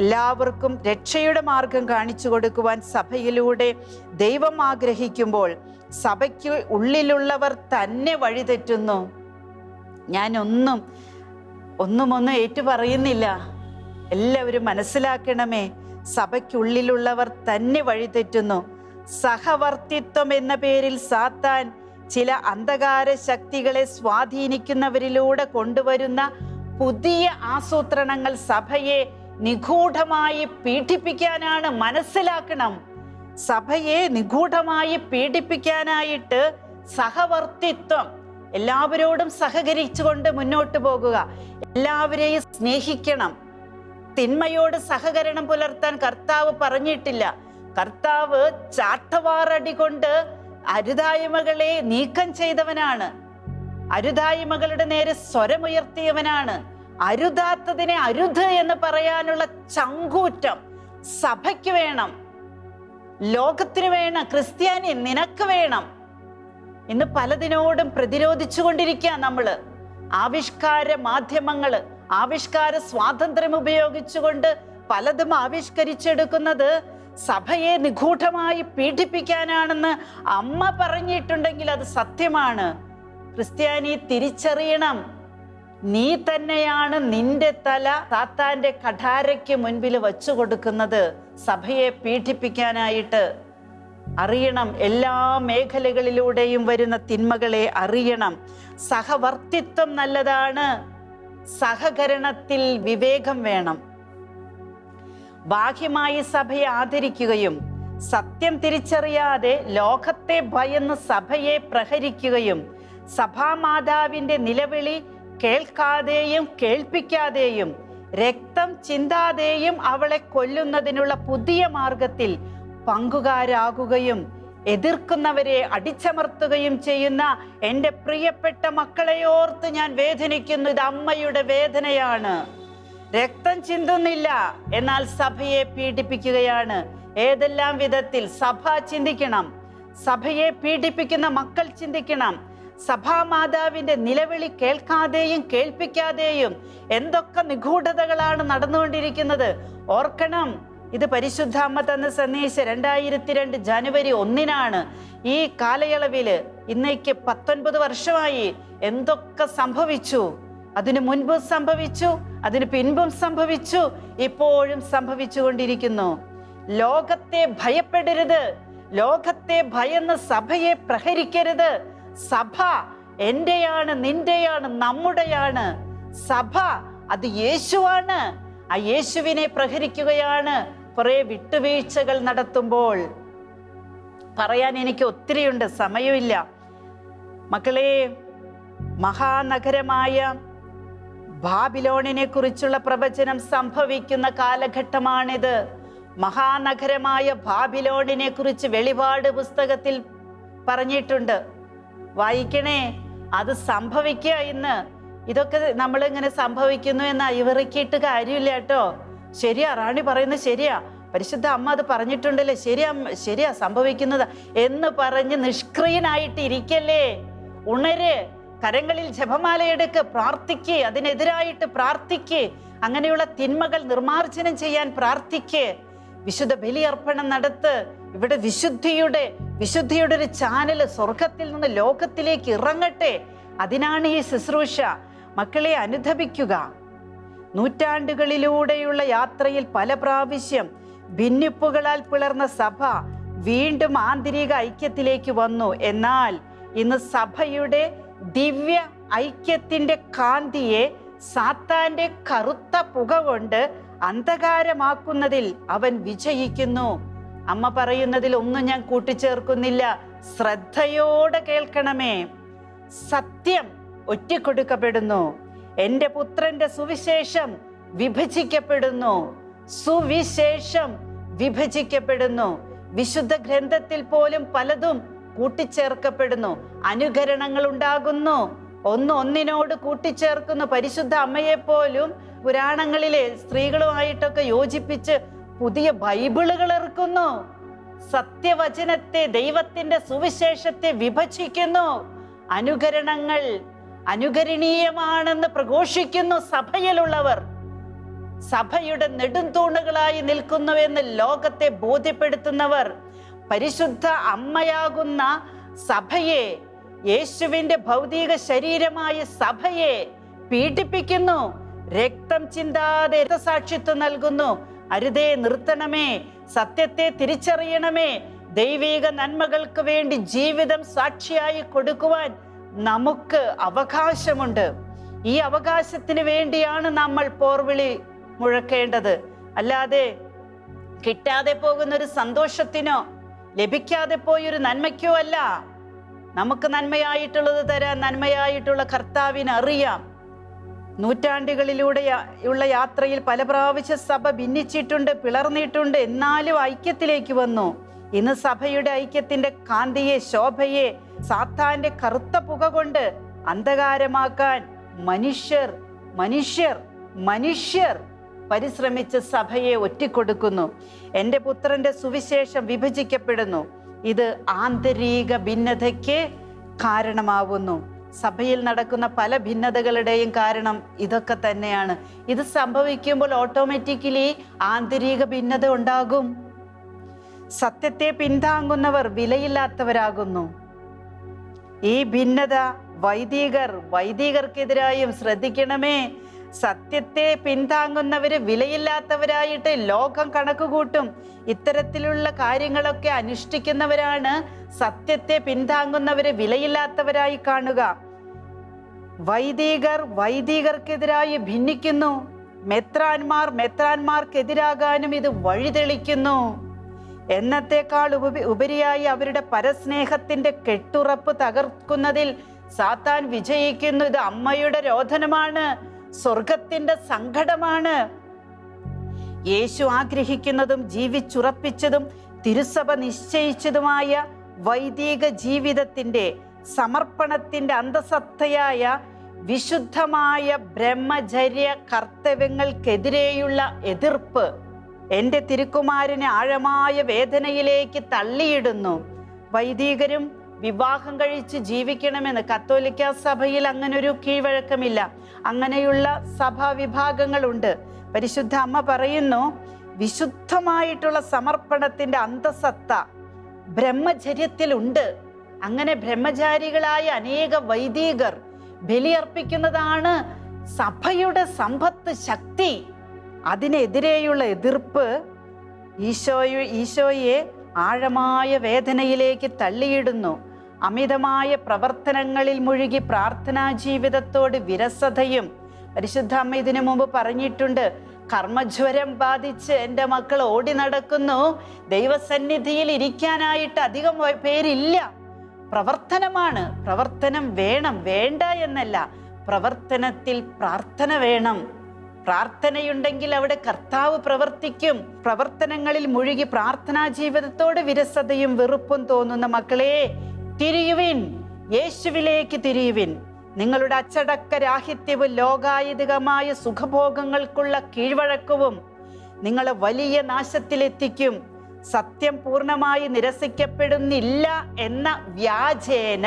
എല്ലാവർക്കും രക്ഷയുടെ മാർഗം കാണിച്ചു കൊടുക്കുവാൻ സഭയിലൂടെ ദൈവം ആഗ്രഹിക്കുമ്പോൾ സഭയ്ക്ക് ഉള്ളിലുള്ളവർ തന്നെ വഴിതെറ്റുന്നു. ഞാൻ ഒന്നും ഏറ്റു പറയുന്നില്ല. എല്ലാവരും മനസ്സിലാക്കണമേ, സഭയ്ക്കുള്ളിലുള്ളവർ തന്നെ വഴിതെറ്റുന്നു. സഹവർത്തിത്വം എന്ന പേരിൽ സാത്താൻ ചില അന്ധകാര ശക്തികളെ സ്വാധീനിക്കുന്നവരിലൂടെ കൊണ്ടുവരുന്ന പുതിയ ആസൂത്രണങ്ങൾ സഭയെ നിഗൂഢമായി പീഡിപ്പിക്കാനാണ്. മനസ്സിലാക്കണം, സഭയെ നിഗൂഢമായി പീഡിപ്പിക്കാനായിട്ട് സഹവർത്തിത്വം, എല്ലാവരോടും സഹകരിച്ചുകൊണ്ട് മുന്നോട്ട് പോകുക, എല്ലാവരെയും സ്നേഹിക്കണം. തിന്മയോട് സഹകരണം പുലർത്താൻ കർത്താവ് പറഞ്ഞിട്ടില്ല. കർത്താവ് ചാട്ടവാറടി കൊണ്ട് അരുതായ്മകളെ നീക്കം ചെയ്തവനാണ്. അരുതായ്മകളുടെ നേരെ സ്വരമുയർത്തിയവനാണ്. അരുതാത്തതിനെ അരുത് എന്ന് പറയാനുള്ള ചങ്കൂറ്റം സഭയ്ക്ക് വേണം, ലോകത്തിന് വേണം, ക്രിസ്ത്യാനി നിനക്ക് വേണം. ഇന്ന് പലതിനോടും പ്രതിരോധിച്ചു കൊണ്ടിരിക്കുക നമ്മള്. ആവിഷ്കാര മാധ്യമങ്ങള്, ആവിഷ്കാര സ്വാതന്ത്ര്യം ഉപയോഗിച്ചുകൊണ്ട് പലതും ആവിഷ്കരിച്ചെടുക്കുന്നത് സഭയെ നിഗൂഢമായി പീഡിപ്പിക്കാനാണെന്ന് അമ്മ പറഞ്ഞിട്ടുണ്ടെങ്കിൽ അത് സത്യമാണ്. ക്രിസ്ത്യാനി തിരിച്ചറിയണം, നീ തന്നെയാണ് നിന്റെ തല സാത്താന്റെ കഠാരയ്ക്ക് മുൻപിൽ വച്ചു കൊടുക്കുന്നത് സഭയെ പീഡിപ്പിക്കാനായിട്ട്. അറിയണം, എല്ലാ മേഖലകളിലൂടെയും വരുന്ന തിന്മകളെ അറിയണം. സഹവർത്തിത്വം നല്ലതാണ്, സഹകരണത്തിൽ വിവേകം വേണം. ബാഹ്യമായി സഭയെ ആദരിക്കുകയും സത്യം തിരിച്ചറിയാതെ ലോകത്തെ ഭയന്ന് സഭയെ പ്രഹരിക്കുകയും സഭാമാതാവിന്റെ നിലവിളി കേൾക്കാതെയും കേൾപ്പിക്കാതെയും രക്തം ചിന്താതെയും അവളെ കൊല്ലുന്നതിനുള്ള പുതിയ മാർഗത്തിൽ പങ്കുകാരാകുകയും എതിർക്കുന്നവരെ അടിച്ചമർത്തുകയും ചെയ്യുന്ന എൻ്റെ പ്രിയപ്പെട്ട മക്കളെ ഓർത്ത് ഞാൻ വേദനിക്കുന്നു. ഇത് അമ്മയുടെ വേദനയാണ്. രക്തം ചിന്തുന്നില്ല, എന്നാൽ സഭയെ പീഡിപ്പിക്കുകയാണ്. ഏതെല്ലാം വിധത്തിൽ സഭ ചിന്തിക്കണം. സഭയെ പീഡിപ്പിക്കുന്ന മക്കൾ ചിന്തിക്കണം. സഭാമാതാവിന്റെ നിലവിളി കേൾക്കാതെയും കേൾപ്പിക്കാതെയും എന്തൊക്കെ നിഗൂഢതകളാണ് നടന്നുകൊണ്ടിരിക്കുന്നത്. ഓർക്കണം, ഇത് പരിശുദ്ധ അമ്മ തന്ന സന്ദേശം 2002 ജനുവരി 1 ഈ കാലയളവില് ഇന്നേക്ക് 19 വർഷമായി. എന്തൊക്കെ സംഭവിച്ചു, അതിനു മുൻപും സംഭവിച്ചു, അതിന് പിൻപും സംഭവിച്ചു, ഇപ്പോഴും സംഭവിച്ചു കൊണ്ടിരിക്കുന്നു. ലോകത്തെ ഭയപ്പെടരുത്, ലോകത്തെ ഭയന്ന് സഭയെ പ്രഹരിക്കരുത്. സഭ എന്റെയാണ്, നിന്റെയാണ്, നമ്മുടെയാണ്. സഭ അത് യേശുവാണ്. ആ യേശുവിനെ പ്രഹരിക്കുകയാണ് കുറെ വിട്ടുവീഴ്ചകൾ നടത്തുമ്പോൾ. പറയാൻ എനിക്ക് ഒത്തിരിയുണ്ട്, സമയമില്ല. മക്കളെ, മഹാനഗരമായ ബാബിലോണിനെ കുറിച്ചുള്ള പ്രവചനം സംഭവിക്കുന്ന കാലഘട്ടമാണിത്. മഹാനഗരമായ ബാബിലോണിനെ കുറിച്ച് വെളിപാട് പുസ്തകത്തിൽ പറഞ്ഞിട്ടുണ്ട്. വായിക്കണേ, അത് സംഭവിക്കുക ഇന്ന്. ഇതൊക്കെ നമ്മളിങ്ങനെ സംഭവിക്കുന്നു എന്ന് ഇവറിക്കിട്ട് കാര്യമില്ല കേട്ടോ. ശരിയാ, റാണി പറയുന്നത് ശരിയാ, പരിശുദ്ധ അമ്മ അത് പറഞ്ഞിട്ടുണ്ടല്ലേ, ശരിയാ സംഭവിക്കുന്നത് എന്ന് പറഞ്ഞ് നിഷ്ക്രിയനായിട്ട് ഇരിക്കല്ലേ. ഉണര്, കരങ്ങളിൽ ജപമാല എടുക്ക്, പ്രാർത്ഥിക്ക്, അതിനെതിരായിട്ട് പ്രാർത്ഥിക്ക്. അങ്ങനെയുള്ള തിന്മകൾ നിർമാർജനം ചെയ്യാൻ പ്രാർത്ഥിക്ക്. വിശുദ്ധ ബലിയർപ്പണം നടത്ത്. ഇവിടെ വിശുദ്ധിയുടെ ഒരു ചാനൽ സ്വർഗത്തിൽ നിന്ന് ലോകത്തിലേക്ക് ഇറങ്ങട്ടെ. അതിനാണ് ഈ ശുശ്രൂഷ. മക്കളെ, അനുദപിക്കുക. നൂറ്റാണ്ടുകളിലൂടെയുള്ള യാത്രയിൽ പല പ്രാവശ്യം ഭിന്നിപ്പുകളാൽ പിളർന്ന സഭ വീണ്ടും ആന്തരിക ഐക്യത്തിലേക്ക് വന്നു. എന്നാൽ ഇന്ന് സഭയുടെ ദിവ്യ ഐക്യത്തിന്റെ കാന്തിയെ സാത്താന്റെ കറുത്ത പുക കൊണ്ട് അന്ധകാരമാക്കുന്നതിൽ അവൻ വിജയിക്കുന്നു. അമ്മ പറയുന്നതിൽ ഒന്നും ഞാൻ കൂട്ടിച്ചേർക്കുന്നില്ല. ശ്രദ്ധയോടെ കേൾക്കണമേ. സത്യം ഒറ്റിക്കൊടുക്കപ്പെടുന്നു. എൻ്റെ പുത്രന്റെ സുവിശേഷം വിഭജിക്കപ്പെടുന്നു. സുവിശേഷം വിഭജിക്കപ്പെടുന്നു. വിശുദ്ധ ഗ്രന്ഥത്തിൽ പോലും പലതും കൂട്ടിച്ചേർക്കപ്പെടുന്നു. അനുകരണങ്ങൾ ഉണ്ടാകുന്നു. ഒന്നിനോട് കൂട്ടിച്ചേർക്കുന്നു. പരിശുദ്ധ അമ്മയെ പോലും പുരാണങ്ങളിലെ സ്ത്രീകളുമായിട്ടൊക്കെ യോജിപ്പിച്ച് പുതിയ ബൈബിളുകൾ ഇറക്കുന്നു. സത്യവചനത്തെ, ദൈവത്തിന്റെ സുവിശേഷത്തെ വിഭജിക്കുന്നു. അനുകരണങ്ങൾ അനുകരണീയമാണെന്ന് പ്രഘോഷിക്കുന്നു സഭയിലുള്ളവർ. സഭയുടെ നെടുംതൂണുകളായി നിൽക്കുന്നുവെന്ന് ലോകത്തെ ബോധ്യപ്പെടുത്തുന്നവർ പരിശുദ്ധ അമ്മയാകുന്ന സഭയെ, യേശുവിന്റെ ഭൗതിക ശരീരമായ സഭയെ പീഡിപ്പിക്കുന്നു. രക്തം ചിന്താതെ രക്തസാക്ഷിത്വം നൽകുന്നു. അരുതേ, നിർത്തണമേ. സത്യത്തെ തിരിച്ചറിയണമേ. ദൈവിക നന്മകൾക്ക് വേണ്ടി ജീവിതം സാക്ഷിയായി കൊടുക്കുവാൻ നമുക്ക് അവകാശമുണ്ട്. ഈ അവകാശത്തിന് വേണ്ടിയാണ് നമ്മൾ പോർവിളി മുഴക്കേണ്ടത്. അല്ലാതെ കിട്ടാതെ പോകുന്ന ഒരു സന്തോഷത്തിനോ ലഭിക്കാതെ പോയൊരു നന്മയ്ക്കോ അല്ല. നമുക്ക് നന്മയായിട്ടുള്ളത് തരാൻ നന്മയായിട്ടുള്ള കർത്താവിന് അറിയാം. നൂറ്റാണ്ടുകളിലൂടെയുള്ള യാത്രയിൽ പല പ്രാവശ്യം സഭ ഭിന്നിച്ചിട്ടുണ്ട്, പിളർന്നിട്ടുണ്ട്. എന്നാലും ഐക്യത്തിലേക്ക് വന്നു. ഇന്ന് സഭയുടെ ഐക്യത്തിന്റെ കാന്തിയെ, ശോഭയെ സാത്താന്റെ കറുത്ത പുക കൊണ്ട് അന്ധകാരമാക്കാൻ മനുഷ്യർ പരിശ്രമിച്ച് സഭയെ ഒറ്റിക്കൊടുക്കുന്നു. എൻ്റെ പുത്രന്റെ സുവിശേഷം വിഭജിക്കപ്പെടുന്നു. ഇത് ആന്തരിക ഭിന്നതയ്ക്ക് കാരണമാവുന്നു. സഭയിൽ നടക്കുന്ന പല ഭിന്നതകളുടെയും കാരണം ഇതൊക്കെ തന്നെയാണ്. ഇത് സംഭവിക്കുമ്പോൾ ഓട്ടോമാറ്റിക്കലി ആന്തരിക ഭിന്നത ഉണ്ടാകും. സത്യത്തെ പിന്താങ്ങുന്നവർ വിലയില്ലാത്തവരാകുന്നു. ഈ ഭിന്നത വൈദികർക്കെതിരായും ശ്രദ്ധിക്കണമേ. സത്യത്തെ പിന്താങ്ങുന്നവര് വിലയില്ലാത്തവരായിട്ട് ലോകം കണക്കുകൂട്ടും. ഇത്തരത്തിലുള്ള കാര്യങ്ങളൊക്കെ അനുഷ്ഠിക്കുന്നവരാണ് സത്യത്തെ പിന്താങ്ങുന്നവരെ വിലയില്ലാത്തവരായി കാണുക. വൈദികർക്കെതിരായി ഭിന്നിക്കുന്നു. മെത്രാന്മാർക്കെതിരാകാനും ഇത് വഴിതെളിക്കുന്നു. എന്നത്തേക്കാൾ ഉപരിയായി അവരുടെ പരസ്നേഹത്തിന്റെ കെട്ടുറപ്പ് തകർക്കുന്നതിൽ സാത്താൻ വിജയിക്കുന്നു. ഇത് അമ്മയുടെ രോദനമാണ്, സ്വർഗത്തിന്റെ സങ്കടമാണ്. യേശു ആഗ്രഹിക്കുന്നതും ജീവിച്ചുറപ്പിച്ചതും തിരുസഭ നിശ്ചയിച്ചതുമായ വൈദിക ജീവിതത്തിന്റെ സമർപ്പണത്തിന്റെ അന്തസത്തയായ വിശുദ്ധമായ ബ്രഹ്മചര്യ കർത്തവ്യങ്ങൾക്കെതിരെയുള്ള എതിർപ്പ് എൻ്റെ തിരുക്കുമാരനെ ആഴമായ വേദനയിലേക്ക് തള്ളിയിടുന്നു. വൈദികരും വിവാഹം കഴിച്ച് ജീവിക്കണമെന്ന് കത്തോലിക്ക സഭയിൽ അങ്ങനൊരു കീഴ്വഴക്കമില്ല. അങ്ങനെയുള്ള സഭാ വിഭാഗങ്ങളുണ്ട്. പരിശുദ്ധ അമ്മ പറയുന്നു, വിശുദ്ധമായിട്ടുള്ള സമർപ്പണത്തിന്റെ അന്തസത്ത ബ്രഹ്മചര്യത്തിലുണ്ട്. അങ്ങനെ ബ്രഹ്മചാരികളായ അനേക വൈദികർ ബലിയർപ്പിക്കുന്നതാണ് സഭയുടെ സമ്പത്ത്, ശക്തി. അതിനെതിരെയുള്ള എതിർപ്പ് ഈശോയെ ആഴമായ വേദനയിലേക്ക് തള്ളിയിടുന്നു. അമിതമായ പ്രവർത്തനങ്ങളിൽ മുഴുകി പ്രാർത്ഥനാ ജീവിതത്തോട് വിരസതയും. പരിശുദ്ധ അമ്മ ഇതിനു മുമ്പ് പറഞ്ഞിട്ടുണ്ട്, കർമ്മജ്വരം ബാധിച്ച് എൻ്റെ മക്കൾ ഓടി നടക്കുന്നു. ദൈവസന്നിധിയിൽ ഇരിക്കാനായിട്ട് അധികം പേരില്ല. പ്രവർത്തനമാണ്. പ്രവർത്തനം വേണം, വേണ്ട എന്നല്ല. പ്രവർത്തനത്തിൽ പ്രാർത്ഥന വേണം. പ്രാർത്ഥനയുണ്ടെങ്കിൽ അവിടെ കർത്താവ് പ്രവർത്തിക്കും. പ്രവർത്തനങ്ങളിൽ മുഴുകി പ്രാർത്ഥനാ ജീവിതത്തോട് വിരസതയും വെറുപ്പും തോന്നുന്ന മക്കളെ, തിരിയുവിൻ, യേശുവിലേക്ക് തിരിയുവിൻ. നിങ്ങളുടെ അച്ചടക്ക രാഹിത്യവും ലോകായുധികമായ സുഖഭോഗങ്ങൾക്കുള്ള കീഴ്വഴക്കവും നിങ്ങളെ വലിയ നാശത്തിലെത്തിക്കും. സത്യം പൂർണ്ണമായി നിരസിക്കപ്പെടുന്നില്ല എന്ന വ്യാജേന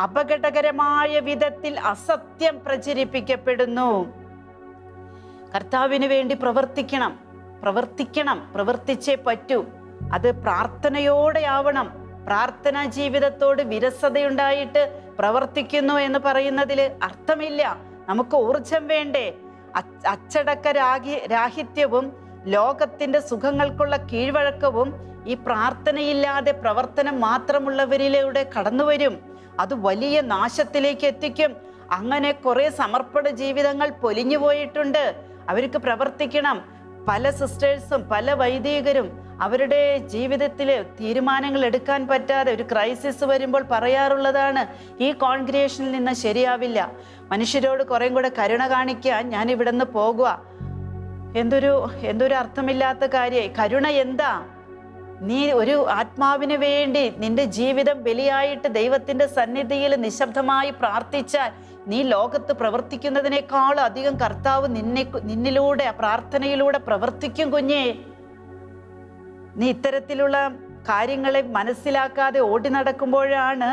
അപകടകരമായ വിധത്തിൽ അസത്യം പ്രചരിപ്പിക്കപ്പെടുന്നു. കർത്താവിന് വേണ്ടി പ്രവർത്തിച്ചേ പറ്റൂ. അത് പ്രാർത്ഥനയോടെ ആവണം. പ്രാർത്ഥനാ ജീവിതത്തോട് വിരസതയുണ്ടായിട്ട് പ്രവർത്തിക്കുന്നു എന്ന് പറയുന്നതിൽ അർത്ഥമില്ല. നമുക്ക് ഊർജം വേണ്ടേ? അച്ചടക്ക രാഹിത്യവും ലോകത്തിന്റെ സുഖങ്ങൾക്കുള്ള കീഴ്വഴക്കവും ഈ പ്രാർത്ഥനയില്ലാതെ പ്രവർത്തനം മാത്രമുള്ളവരിലൂടെ കടന്നു വരും. അത് വലിയ നാശത്തിലേക്ക് എത്തിക്കും. അങ്ങനെ കുറെ സമർപ്പണ ജീവിതങ്ങൾ പൊലിഞ്ഞു പോയിട്ടുണ്ട്. അവർക്ക് പ്രവർത്തിക്കണം. പല സിസ്റ്റേഴ്സും പല വൈദികരും അവരുടെ ജീവിതത്തിൽ തീരുമാനങ്ങൾ എടുക്കാൻ പറ്റാതെ ഒരു ക്രൈസിസ് വരുമ്പോൾ പറയാറുള്ളതാണ്, ഈ കോൺഗ്രിഗേഷനിൽ നിന്ന് ശരിയാവില്ല, മനുഷ്യരോട് കുറേം കൂടെ കരുണ കാണിക്കാൻ ഞാൻ ഇവിടെ നിന്ന് പോകുക. എന്തൊരു അർത്ഥമില്ലാത്ത കാര്യമായി. കരുണ എന്താ? നീ ഒരു ആത്മാവിന് വേണ്ടി നിന്റെ ജീവിതം ബലിയായിട്ട് ദൈവത്തിന്റെ സന്നിധിയിൽ നിശബ്ദമായി പ്രാർത്ഥിച്ചാൽ നീ ലോകത്ത് പ്രവർത്തിക്കുന്നതിനേക്കാൾ അധികം കർത്താവ് നിന്നിലൂടെ പ്രാർത്ഥനയിലൂടെ പ്രവർത്തിക്കും കുഞ്ഞേ. നീ ഇത്തരത്തിലുള്ള കാര്യങ്ങളെ മനസ്സിലാക്കാതെ ഓടി നടക്കുമ്പോഴാണ്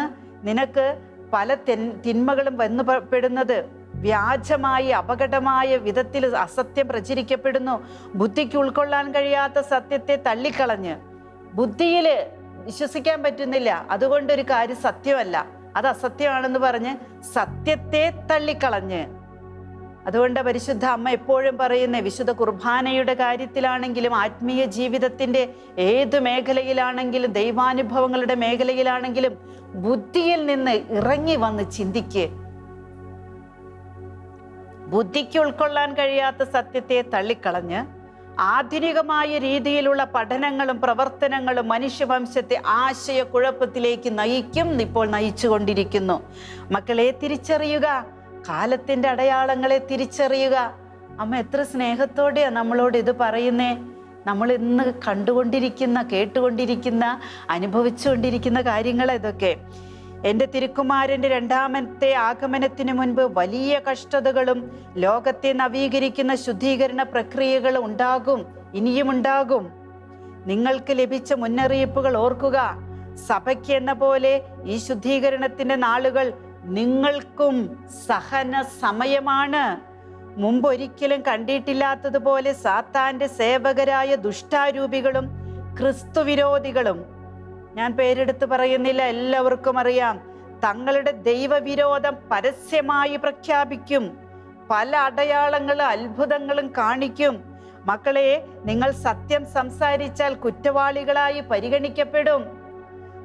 നിനക്ക് പല തിന്മകളും വന്നുപെടുന്നത്. വ്യാജമായി അപകടമായ വിധത്തിൽ അസത്യം പ്രചരിക്കപ്പെടുന്നു. ബുദ്ധിക്ക് ഉൾക്കൊള്ളാൻ കഴിയാത്ത സത്യത്തെ തള്ളിക്കളഞ്ഞ് ബുദ്ധിയിൽ വിശ്വസിക്കാൻ പറ്റുന്നില്ല, അതുകൊണ്ടൊരു കാര്യം സത്യമല്ല, അത് അസത്യമാണെന്ന് പറഞ്ഞ് സത്യത്തെ തള്ളിക്കളഞ്ഞ്. അതുകൊണ്ട് പരിശുദ്ധ അമ്മ എപ്പോഴും പറയുന്നേ, വിശുദ്ധ കുർബാനയുടെ കാര്യത്തിലാണെങ്കിലും ആത്മീയ ജീവിതത്തിന്റെ ഏത് മേഖലയിലാണെങ്കിലും ദൈവാനുഭവങ്ങളുടെ മേഖലയിലാണെങ്കിലും ബുദ്ധിയിൽ നിന്ന് ഇറങ്ങി വന്ന് ചിന്തിക്ക്. ബുദ്ധിക്ക് ഉൾക്കൊള്ളാൻ കഴിയാത്ത സത്യത്തെ തള്ളിക്കളഞ്ഞ് ആധുനികമായ രീതിയിലുള്ള പഠനങ്ങളും പ്രവർത്തനങ്ങളും മനുഷ്യവംശത്തെ ആശയക്കുഴപ്പത്തിലേക്ക് ഇപ്പോൾ നയിച്ചുകൊണ്ടിരിക്കുന്നു. മക്കളെ തിരിച്ചറിയുക, കാലത്തിന്റെ അടയാളങ്ങളെ തിരിച്ചറിയുക. അമ്മ എത്ര സ്നേഹത്തോടെയാ നമ്മളോട് ഇത് പറയുന്നേ. നമ്മൾ ഇന്ന് കണ്ടുകൊണ്ടിരിക്കുന്ന, കേട്ടുകൊണ്ടിരിക്കുന്ന, അനുഭവിച്ചുകൊണ്ടിരിക്കുന്ന കാര്യങ്ങൾ ഇതൊക്കെ. എൻ്റെ തിരുക്കുമാരൻ്റെ രണ്ടാമത്തെ ആഗമനത്തിന് മുൻപ് വലിയ കഷ്ടതകളും ലോകത്തെ നവീകരിക്കുന്ന ശുദ്ധീകരണ പ്രക്രിയകൾ ഉണ്ടാകും, ഇനിയും ഉണ്ടാകും. നിങ്ങൾക്ക് ലഭിച്ച മുന്നറിയിപ്പുകൾ ഓർക്കുക. സഭയ്ക്ക് എന്ന പോലെ ഈ ശുദ്ധീകരണത്തിന്റെ നാളുകൾ നിങ്ങൾക്കും സഹന സമയമാണ്. മുമ്പൊരിക്കലും കണ്ടിട്ടില്ലാത്തതുപോലെ സാത്താന്റെ സേവകരായ ദുഷ്ടാരൂപികളും ക്രിസ്തുവിരോധികളും, ഞാൻ പേരെടുത്ത് പറയുന്നില്ല, എല്ലാവർക്കും അറിയാം, തങ്ങളുടെ ദൈവവിരോധം പരസ്യമായി പ്രഖ്യാപിക്കും. പല അടയാളങ്ങളും അത്ഭുതങ്ങളും കാണിക്കും. മക്കളെ, നിങ്ങൾ സത്യം സംസാരിച്ചാൽ കുറ്റവാളികളായി പരിഗണിക്കപ്പെടും.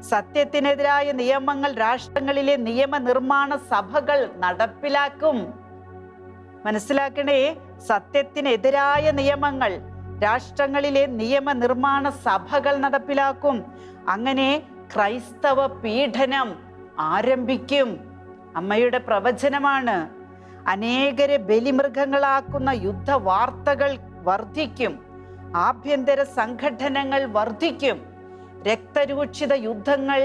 സത്യത്തിനെതിരായ നിയമങ്ങൾ രാഷ്ട്രങ്ങളിലെ നിയമനിർമ്മാണ സഭകൾ നടപ്പിലാക്കും. മനസ്സിലാക്കണേ, സത്യത്തിനെതിരായ നിയമങ്ങൾ രാഷ്ട്രങ്ങളിലെ നിയമനിർമ്മാണ സഭകൾ നടപ്പിലാക്കും. അങ്ങനെ ക്രൈസ്തവ പീഡനം ആരംഭിക്കും. അമ്മയുടെ പ്രവചനമാണ്. അനേകരെ ബലിമൃഗങ്ങളാക്കുന്ന യുദ്ധവാർത്തകൾ വർദ്ധിക്കും. ആഭ്യന്തര സംഘടനകൾ വർദ്ധിക്കും. രക്തരൂക്ഷിത യുദ്ധങ്ങൾ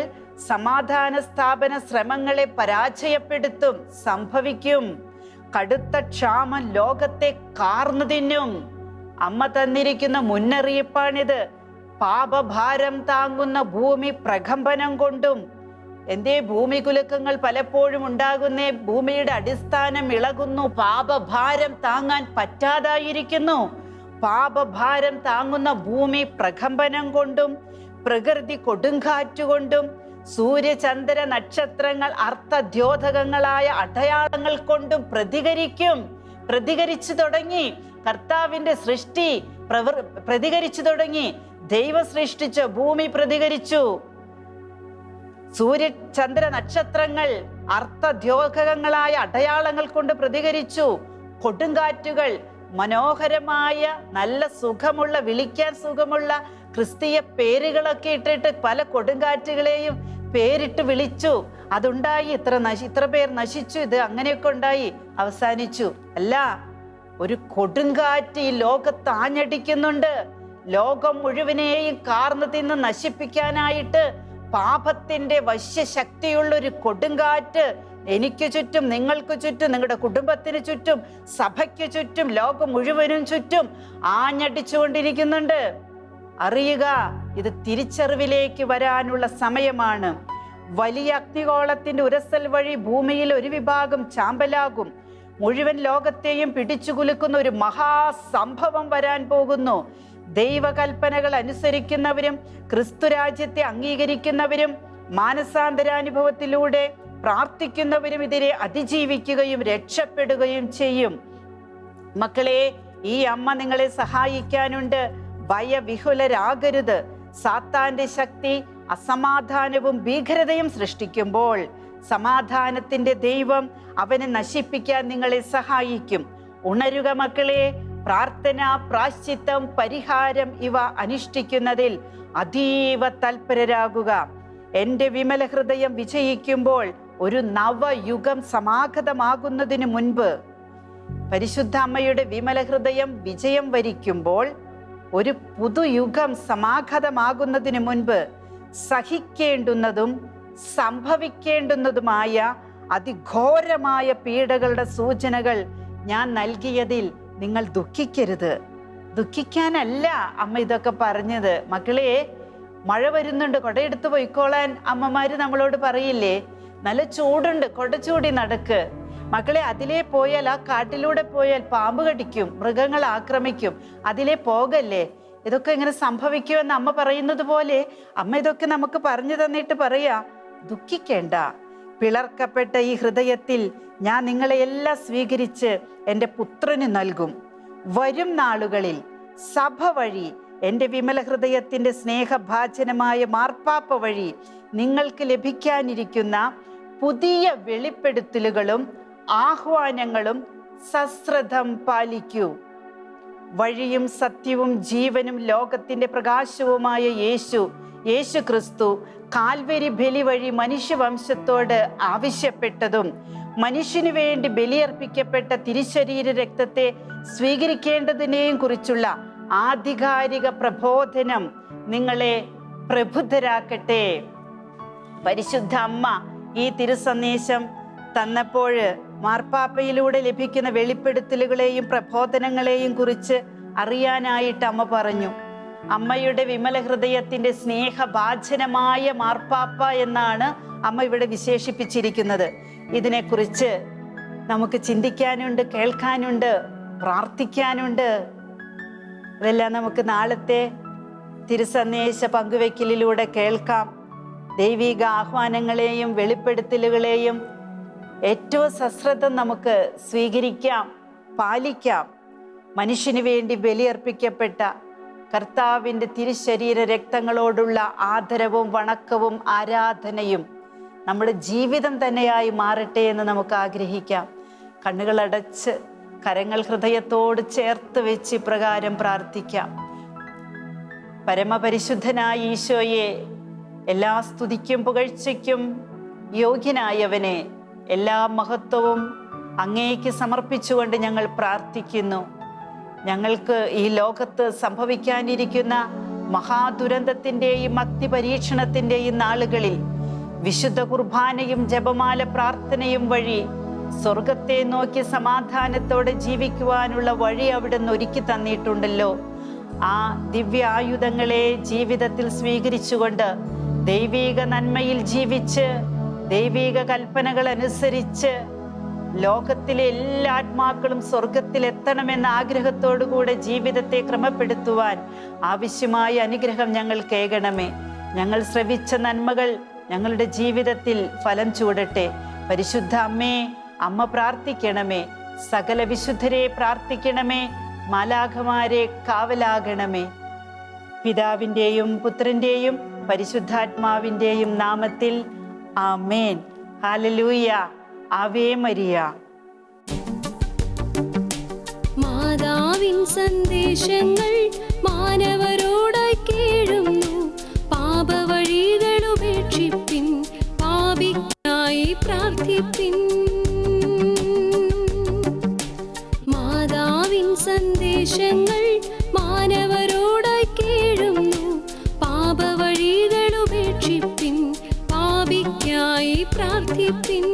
സമാധാന സ്ഥാപന ശ്രമങ്ങളെ പരാജയപ്പെടുത്തും, സംഭവിക്കും. കടുത്ത ക്ഷാമം ലോകത്തെ കാർന്നു തിന്നും. അമ്മ തന്നിരിക്കുന്ന മുന്നറിയിപ്പാണിത്. പാപഭാരം താങ്ങുന്ന ഭൂമി പ്രകമ്പനം കൊണ്ടും. എന്തേ ഭൂമി കുലുക്കങ്ങൾ പലപ്പോഴും ഉണ്ടാകുന്നേ? ഭൂമിയുടെ അടിസ്ഥാനം ഇളകുന്നു, പാപഭാരം താങ്ങാൻ പറ്റാതായിരിക്കുന്നു. പാപഭാരം താങ്ങുന്ന ഭൂമി പ്രകമ്പനം കൊണ്ടും പ്രകൃതി കൊടുങ്കാറ്റുകൊണ്ടും സൂര്യചന്ദ്ര നക്ഷത്രങ്ങൾ അർത്ഥദ്യോതകങ്ങളായ അടയാളങ്ങൾ കൊണ്ടും പ്രതികരിച്ചു തുടങ്ങി. കർത്താവിന്റെ സൃഷ്ടി പ്രതികരിച്ചു തുടങ്ങി. ദൈവം സൃഷ്ടിച്ച ഭൂമി പ്രതികരിച്ചു. സൂര്യചന്ദ്ര നക്ഷത്രങ്ങൾ അർത്ഥദ്യോതകങ്ങളായ അടയാളങ്ങൾ കൊണ്ട് പ്രതികരിച്ചു. കൊടുങ്കാറ്റുകൾ മനോഹരമായ നല്ല സുഖമുള്ള, വിളിക്കാൻ സുഖമുള്ള ക്രിസ്തീയ പേരുകളൊക്കെ ഇട്ടിട്ട് പല കൊടുങ്കാറ്റുകളെയും പേരിട്ട് വിളിച്ചു. അതുണ്ടായി, ഇത്ര പേർ നശിച്ചു, ഇത് അങ്ങനെയൊക്കെ ഉണ്ടായി, അവസാനിച്ചു. അല്ല, ഒരു കൊടുങ്കാറ്റ് ഈ ലോകത്ത് ആഞ്ഞടിക്കുന്നുണ്ട്. ലോകം മുഴുവനെയും കാർന്നു തിന്ന് നശിപ്പിക്കാനായിട്ട് പാപത്തിന്റെ വശ്യശക്തിയുള്ള ഒരു കൊടുങ്കാറ്റ് എനിക്ക് ചുറ്റും, നിങ്ങൾക്ക് ചുറ്റും, നിങ്ങളുടെ കുടുംബത്തിന് ചുറ്റും, സഭയ്ക്ക് ചുറ്റും, ലോകം മുഴുവനും ചുറ്റും ആഞ്ഞടിച്ചുകൊണ്ടിരിക്കുന്നുണ്ട്. അറിയുക, ഇത് തിരിച്ചറിവിലേക്ക് വരാനുള്ള സമയമാണ്. വലിയ അഗ്നിഗോളത്തിന്റെ ഉരസൽ വഴി ഭൂമിയിൽ ഒരു വിഭാഗം ചാമ്പലാകും. മുഴുവൻ ലോകത്തെയും പിടിച്ചുകുലുക്കുന്ന ഒരു മഹാസംഭവം വരാൻ പോകുന്നു. ദൈവകൽപ്പനകൾ അനുസരിക്കുന്നവരും ക്രിസ്തുരാജ്യത്തെ അംഗീകരിക്കുന്നവരും മാനസാന്തരാനുഭവത്തിലൂടെ പ്രാർത്ഥിക്കുന്നവരും ഇതിനെ അതിജീവിക്കുകയും രക്ഷപ്പെടുകയും ചെയ്യും. മക്കളെ, ഈ അമ്മ നിങ്ങളെ സഹായിക്കാനുണ്ട്. ഭയവിഹുലരാകരുത്. സാത്താന്റെ ശക്തി അസമാധാനവും ഭീകരതയും സൃഷ്ടിക്കുമ്പോൾ സമാധാനത്തിന്റെ ദൈവം അവനെ നശിപ്പിക്കാൻ നിങ്ങളെ സഹായിക്കും. ഉണരുക മക്കളെ. പ്രാർത്ഥന, പ്രാശ്ചിത്തം, പരിഹാരം ഇവ അനുഷ്ഠിക്കുന്നതിൽ അതീവ തൽപരരാകുക. എൻ്റെ വിമല ഹൃദയം വിജയിക്കുമ്പോൾ ഒരു നവയുഗം സമാഗതമാകുന്നതിന് മുൻപ്, പരിശുദ്ധ അമ്മയുടെ വിമല ഹൃദയം വിജയം വരിക്കുമ്പോൾ ഒരു പുതുയുഗം സമാഗതമാകുന്നതിന് മുൻപ് സഹിക്കേണ്ടുന്നതും സംഭവിക്കേണ്ടുന്നതുമായ അതിഘോരമായ പീഡകളുടെ സൂചനകൾ ഞാൻ നൽകിയതിൽ നിങ്ങൾ ദുഃഖിക്കരുത്. ദുഃഖിക്കാനല്ല അമ്മ ഇതൊക്കെ പറഞ്ഞത്. മക്കളെ, മഴ വരുന്നുണ്ട്, കൊടയെടുത്ത് പോയിക്കോളാൻ അമ്മമാര് നമ്മളോട് പറയില്ലേ? നല്ല ചൂടുണ്ട്, കൊട ചൂടി നടക്ക്. മക്കളെ, അതിലേ പോയാൽ, ആ കാട്ടിലൂടെ പോയാൽ പാമ്പ് കടിക്കും, മൃഗങ്ങൾ ആക്രമിക്കും, അതിലേ പോകല്ലേ. ഇതൊക്കെ ഇങ്ങനെ സംഭവിക്കുമെന്ന് അമ്മ പറയുന്നത് പോലെ അമ്മ ഇതൊക്കെ നമുക്ക് പറഞ്ഞു തന്നിട്ട് പറയാ, ദുഃഖിക്കേണ്ട. പിളർക്കപ്പെട്ട ഈ ഹൃദയത്തിൽ ഞാൻ നിങ്ങളെ എല്ലാം സ്വീകരിച്ച് എൻ്റെ പുത്രന് നൽകും. വരും നാളുകളിൽ സഭ വഴി, എൻ്റെ വിമല ഹൃദയത്തിൻ്റെ സ്നേഹഭാജനമായ മാർപ്പാപ്പ വഴി നിങ്ങൾക്ക് ലഭിക്കാനിരിക്കുന്ന പുതിയ വെളിപ്പെടുത്തലുകളും ആഹ്വാനങ്ങളും സശ്രദ്ധം പാലിക്കൂ. വഴിയും സത്യവും ജീവനും ലോകത്തിന്റെ പ്രകാശവുമായ യേശു ക്രിസ്തു കാൽവരി ബലി വഴി മനുഷ്യവംശത്തോട് ആവശ്യപ്പെട്ടതും മനുഷ്യനു വേണ്ടി ബലിയർപ്പിക്കപ്പെട്ട തിരുശരീര രക്തത്തെ സ്വീകരിക്കേണ്ടതിനെയും കുറിച്ചുള്ള ആധികാരിക പ്രബോധനം നിങ്ങളെ പ്രബുദ്ധരാക്കട്ടെ. പരിശുദ്ധ അമ്മ ഈ തിരുസന്ദേശം തന്നപ്പോൾ മാർപ്പാപ്പയിലൂടെ ലഭിക്കുന്ന വെളിപ്പെടുത്തലുകളെയും പ്രബോധനങ്ങളെയും കുറിച്ച് അറിയാനായിട്ട് അമ്മ പറഞ്ഞു. അമ്മയുടെ വിമല ഹൃദയത്തിന്റെ സ്നേഹഭാജനമായ മാർപ്പാപ്പ എന്നാണ് അമ്മ ഇവിടെ വിശേഷിപ്പിച്ചിരിക്കുന്നത്. ഇതിനെക്കുറിച്ച് നമുക്ക് ചിന്തിക്കാനുണ്ട്, കേൾക്കാനുണ്ട്, പ്രാർത്ഥിക്കാനുണ്ട്. ഇതെല്ലാം നമുക്ക് നാളത്തെ തിരുസന്ദേശ പങ്കുവെക്കലിലൂടെ കേൾക്കാം. ദൈവിക ആഹ്വാനങ്ങളെയും വെളിപ്പെടുത്തലുകളെയും ഏറ്റവും സശ്രദ്ധം നമുക്ക് സ്വീകരിക്കാം, പാലിക്കാം. മനുഷ്യന് വേണ്ടി ബലിയർപ്പിക്കപ്പെട്ട കർത്താവിൻ്റെ തിരുശരീര രക്തങ്ങളോടുള്ള ആദരവും വണക്കവും ആരാധനയും നമ്മുടെ ജീവിതം തന്നെയായി മാറട്ടെ എന്ന് നമുക്ക് ആഗ്രഹിക്കാം. കണ്ണുകളടച്ച് കരങ്ങൾ ഹൃദയത്തോട് ചേർത്ത് വെച്ച് ഇപ്രകാരം പ്രാർത്ഥിക്കാം. പരമപരിശുദ്ധനായ ഈശോയെ, എല്ലാ സ്തുതിക്കും പുകഴ്ചയ്ക്കും യോഗ്യനായവനെ, എല്ലാ മഹത്വവും അങ്ങേക്ക് സമർപ്പിച്ചുകൊണ്ട് ഞങ്ങൾ പ്രാർത്ഥിക്കുന്നു. ഞങ്ങൾക്ക് ഈ ലോകത്ത് സംഭവിക്കാനിരിക്കുന്ന മഹാദുരന്തത്തിൻ്റെയും അഗ്നിപരീക്ഷണത്തിൻ്റെയും നാളുകളിൽ വിശുദ്ധ കുർബാനയും ജപമാല പ്രാർത്ഥനയും വഴി സ്വർഗത്തെ നോക്കി സമാധാനത്തോടെ ജീവിക്കുവാനുള്ള വഴി അവിടുന്ന് ഒരുക്കി തന്നിട്ടുണ്ടല്ലോ. ആ ദിവ്യ ആയുധങ്ങളെ ജീവിതത്തിൽ സ്വീകരിച്ചുകൊണ്ട് ദൈവിക നന്മയിൽ ജീവിച്ച് ദൈവിക കൽപ്പനകൾ അനുസരിച്ച് ലോകത്തിലെ എല്ലാ ആത്മാക്കളും സ്വർഗത്തിൽ എത്തണമെന്ന ആഗ്രഹത്തോടുകൂടെ ജീവിതത്തെ ക്രമപ്പെടുത്തുവാൻ ആവശ്യമായ അനുഗ്രഹം ഞങ്ങൾ കേൾക്കണമേ. ഞങ്ങൾ ശ്രവിച്ച നന്മകൾ ഞങ്ങളുടെ ജീവിതത്തിൽ ഫലം ചൂടട്ടെ. പരിശുദ്ധ അമ്മേ, അമ്മ പ്രാർത്ഥിക്കണമേ. സകല വിശുദ്ധരെ പ്രാർത്ഥിക്കണമേ. മാലാഖമാരെ കാവലാകണമേ. പിതാവിൻ്റെയും പുത്രൻ്റെയും പരിശുദ്ധാത്മാവിൻ്റെയും നാമത്തിൽ ആമേൻ. ഹല്ലേലൂയ. Ave Maria. മാതാവിൻ സന്ദേശങ്ങൾ മാനവരോടായി കേഴുന്നു. പാപവഴികളുപേക്ഷിപ്പിൻ, പാപിക്കായി പ്രാർത്ഥിപ്പിൻ. മാതാവിൻ സന്ദേശങ്ങൾ മാനവരോടായി കേഴുന്നു. പാപവഴികളുപേക്ഷിപ്പിൻ, പാപിക്കായി പ്രാർത്ഥിപ്പിൻ.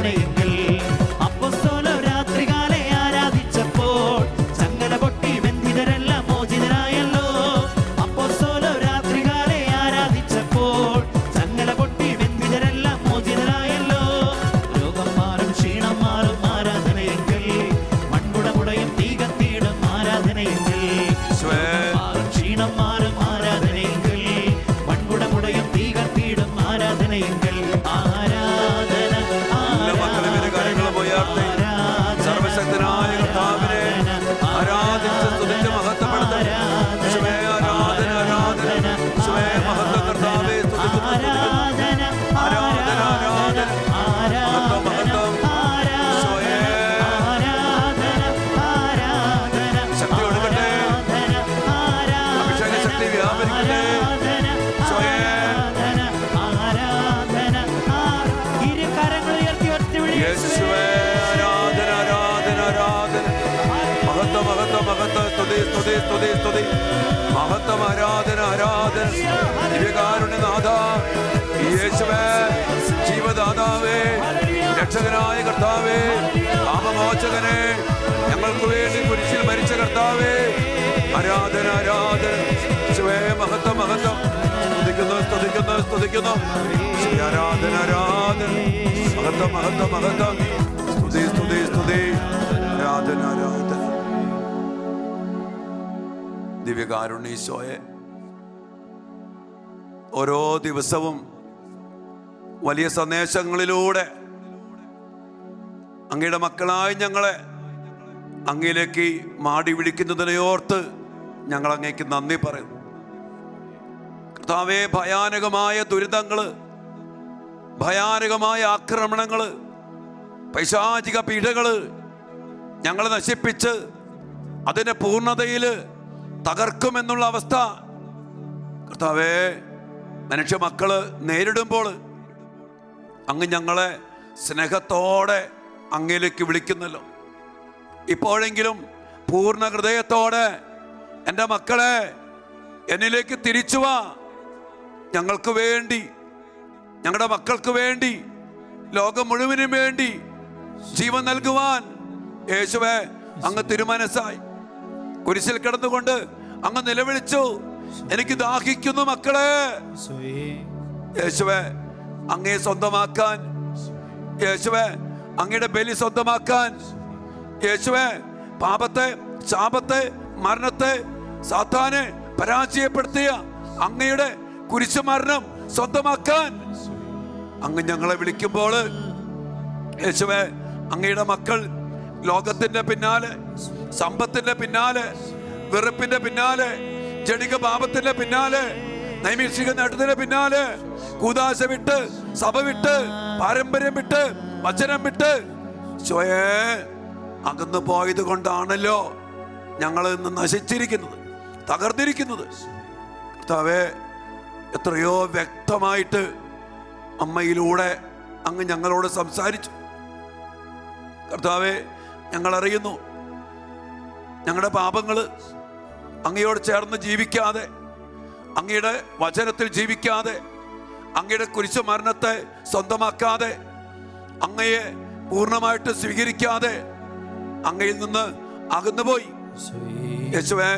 ആരാധനയെങ്കിൽ അപ്പോസ്തലർ രാത്രികാലെ ആരാധിച്ചപ്പോൾ ചങ്ങല പൊട്ടി ബന്ധിതരെല്ലാം മോചിതരായല്ലോ. അപ്പോസ്തലർ രാത്രികാലെ ആരാധിച്ചപ്പോൾ ചങ്ങല പൊട്ടി ബന്ധിതരെല്ലാം മോചിതരായല്ലോ. രോഗം മാറും ക്ഷീണം മാറും ആരാധനയെങ്കിൽ മൺകുടമുടയും തീ കത്തിയിടും ആരാധനയെങ്കിൽ മാറും ക്ഷീണം മാറും ആരാധനയെങ്കിൽ മൺകുടമുടയും തീ കത്തിയിടും ആരാധനയെങ്കിൽ ആരാധന സർവശക്തനായ കർത്താവിനെ ആരാധിച്ച് സ്തുതിച്ച് മഹത്വപ്പെടുത്തും. ആരാധന ആരാധന മഹത്വ കർത്താവേ ആരാധന ആരാധന ആരാധന മഹത്വം മഹത്വം ശക്തി കൊടുക്കട്ടെ. അഭിഷേക ശക്തി വ്യാപരിക്കട്ടെ. യേശുവേ ആരാധന ആരാധന ആരാധന മഹത്വം മഹത്വം മഹത്വം സ്തുതി സ്തുതി സ്തുതി സ്തുതി മഹത്വം ആരാധന ആരാധന ദിവ്യകാരുണ്യനാഥ യേശുവേ ജീവദാതാവേ രക്ഷകനായ കർത്താവേ പാപമോചകനെ ഞങ്ങൾക്ക് വേണ്ടി കുരിശിൽ മരിച്ച കർത്താവേ ആരാധന ആരാധന യേശുവേ മഹത്വം മഹത്വം സ്തുതിക്കുന്നു സ്തുതിക്കുന്നു സ്തുതിക്കുന്നു ആരാധന ആരാധന മഹത്വം മഹത്വം മഹത്വം സ്തുതി സ്തുതി സ്തുതി ആരാധന ആരാധന ദിവ്യകാരുണ്യീശോയെ ഓരോ ദിവസവും വലിയ സന്ദേശങ്ങളിലൂടെ അങ്ങയുടെ മക്കളായി ഞങ്ങളെ അങ്ങയിലേക്ക് മാടി വിളിക്കുന്നതിനെ ഓർത്ത് ഞങ്ങൾ അങ്ങേക്ക് നന്ദി പറയുന്നു. കർത്താവേ, ഭയാനകമായ ദുരിതങ്ങള്, ഭയാനകമായ ആക്രമണങ്ങള്, പൈശാചിക പീഡകള് ഞങ്ങളെ നശിപ്പിച്ച് അതിന്റെ പൂർണ്ണതയിൽ തകർക്കുമെന്നുള്ള അവസ്ഥ കർത്താവേ മനുഷ്യ മക്കള് നേരിടുമ്പോൾ അങ്ങ് ഞങ്ങളെ സ്നേഹത്തോടെ അങ്ങയിലേക്ക് വിളിക്കുന്നല്ലോ. ഇപ്പോഴെങ്കിലും പൂർണ്ണ ഹൃദയത്തോടെ എൻ്റെ മക്കളെ എന്നിലേക്ക് തിരിച്ചു വാ, ഞങ്ങൾക്ക് വേണ്ടി, ഞങ്ങളുടെ മക്കൾക്ക് വേണ്ടി, ലോകം മുഴുവനും വേണ്ടി ജീവൻ നൽകുവാൻ യേശുവേ അങ്ങ് തിരുമനസ്സായി. കുരിശിൽ കിടന്നുകൊണ്ട് അങ്ങ് നിലവിളിച്ചു, എനിക്ക് ദാഹിക്കുന്നു മക്കളെ. യേശുവേ അങ്ങയെ സ്വന്തമാക്കാൻ, യേശുവേ അങ്ങയുടെ ബലി സ്വന്തമാക്കാൻ, യേശുവേ പാപത്തെ, ശാപത്തെ, മരണത്തെ, സാത്താനെ പരാജയപ്പെടുത്തിയ അങ്ങയുടെ കുരിശ് മരണം സ്വന്തമാക്കാൻ അങ്ങ് ഞങ്ങളെ വിളിക്കുമ്പോൾ യേശുവേ അങ്ങയുടെ മക്കൾ ലോകത്തിന്റെ പിന്നാലെ, സമ്പത്തിന്റെ പിന്നാലെ, വെറുപ്പിന്റെ പിന്നാലെ, ജഡിക പാപത്തിന്റെ പിന്നാലെ, നൈമിഷിക നേട്ടത്തിന്റെ പിന്നാലെ കൂദാശ വിട്ട്, സഭ വിട്ട്, പാരമ്പര്യം വിട്ട്, വചനം വിട്ട് സ്വയേ അകന്നു പോയത് കൊണ്ടാണല്ലോ ഞങ്ങൾ ഇന്ന് നശിച്ചിരിക്കുന്നത്, തകർന്നിരിക്കുന്നത്. കർത്താവേ, എത്രയോ വ്യക്തമായിട്ട് അമ്മയിലൂടെ അങ്ങ് ഞങ്ങളോട് സംസാരിച്ചു. കർത്താവേ, ഞങ്ങൾ അറിയുന്നു ഞങ്ങളുടെ പാപങ്ങൾ അങ്ങയോട് ചേർന്ന് ജീവിക്കാതെ, അങ്ങയുടെ വചനത്തിൽ ജീവിക്കാതെ, അങ്ങയുടെ കുരിശ് മരണത്തെ സ്വന്തമാക്കാതെ, അങ്ങയെ പൂർണ്ണമായിട്ട് സ്വീകരിക്കാതെ അങ്ങയിൽ നിന്ന് അകന്നുപോയി. യേശുവേ,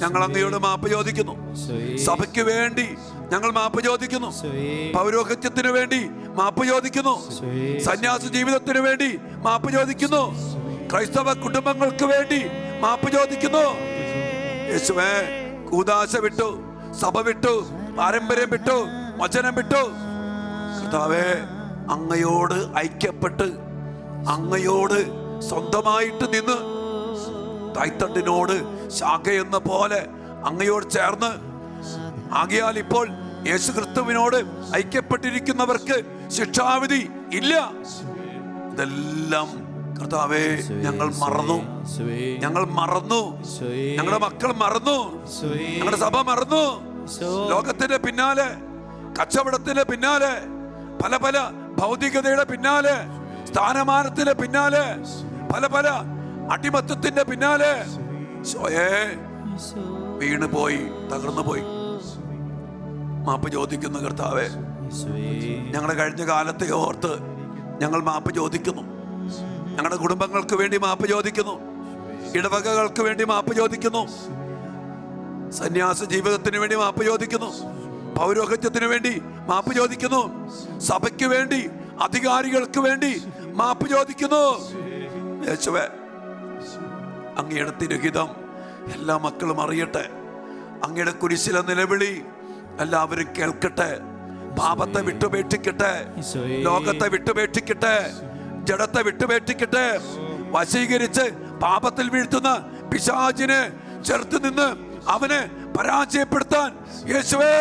ഞങ്ങൾ അങ്ങയോട് മാപ്പ് ചോദിക്കുന്നു. സഭയ്ക്ക് വേണ്ടി ഞങ്ങൾ മാപ്പ് ചോദിക്കുന്നു. പൗരോഹിത്യത്തിന് വേണ്ടി മാപ്പ് ചോദിക്കുന്നു. സന്യാസ ജീവിതത്തിന് വേണ്ടി മാപ്പ് ചോദിക്കുന്നു. ക്രൈസ്തവ കുടുംബങ്ങൾക്ക് വേണ്ടി മാപ്പ് ചോദിക്കുന്നു. യേശുവേ, കൂദാശ വിട്ടു, സഭ വിട്ടു, പാരമ്പര്യം വിട്ടു, വചനം വിട്ടു. കർത്താവേ, അങ്ങയോട് ഐക്യപ്പെട്ട്, അങ്ങയോട് സ്വന്തമായിട്ട് നിന്ന്, കൈത്തണ്ടിനോട് ശാഖയെന്ന പോലെ അങ്ങയോട് ചേർന്ന്, ആകയാൽ ഇപ്പോൾ യേശു ക്രിസ്തുവിനോട് ഐക്യപ്പെട്ടിരിക്കുന്നവർക്ക് ശിക്ഷാവിധി ഇല്ല. ഇതെല്ലാം കർത്താവേ ഞങ്ങൾ മറന്നു, ഞങ്ങൾ മറന്നു, ഞങ്ങളുടെ മക്കൾ മറന്നു, ഞങ്ങളുടെ സഭ മറന്നു. ലോകത്തിന്റെ പിന്നാലെ, കച്ചവടത്തിന്റെ പിന്നാലെ, പല പല ഭൗതികതയുടെ പിന്നാലെ, സ്ഥാനമാനത്തിന്റെ പിന്നാലെ, പല പല അടിമത്തത്തിന്റെ പിന്നാലെ സ്വയേ വീണുപോയി, തകർന്നു പോയി. മാപ്പ് ചോദിക്കുന്ന കർത്താവേ, ഞങ്ങളുടെ കഴിഞ്ഞ കാലത്തെ ഓർത്ത് ഞങ്ങൾ മാപ്പ് ചോദിക്കുന്നു. ഞങ്ങളുടെ കുടുംബങ്ങൾക്ക് വേണ്ടി മാപ്പ് ചോദിക്കുന്നു. ഇടവകകൾക്ക് വേണ്ടി മാപ്പ് ചോദിക്കുന്നു. സന്യാസ ജീവിതത്തിന് വേണ്ടി മാപ്പ് ചോദിക്കുന്നു. പൗരോഹിത്യത്തിന് വേണ്ടി മാപ്പ് ചോദിക്കുന്നു. സഭയ്ക്ക് വേണ്ടി, അധികാരികൾക്ക് വേണ്ടി മാപ്പ് ചോദിക്കുന്നു. യേശുവേ, അങ്ങയുടെ തിരുഹിതം എല്ലാ മക്കളും അറിയട്ടെ. അങ്ങയുടെ കുരിശിലെ നിലവിളി എല്ലാവരും കേൾക്കട്ടെ. പാപത്തെ വിട്ടുപേക്ഷിക്കട്ടെ, ലോകത്തെ വിട്ടുപേക്ഷിക്കട്ടെ, ജഡത്തെ വിട്ടുപേക്ഷിക്കട്ടെ. വശീകരിച്ച് പാപത്തിൽ വീഴ്ത്തുന്ന പിശാചിനെ ചെറുത്തു നിന്ന് അവനെ പരാജയപ്പെടുത്താൻ യേശുവേ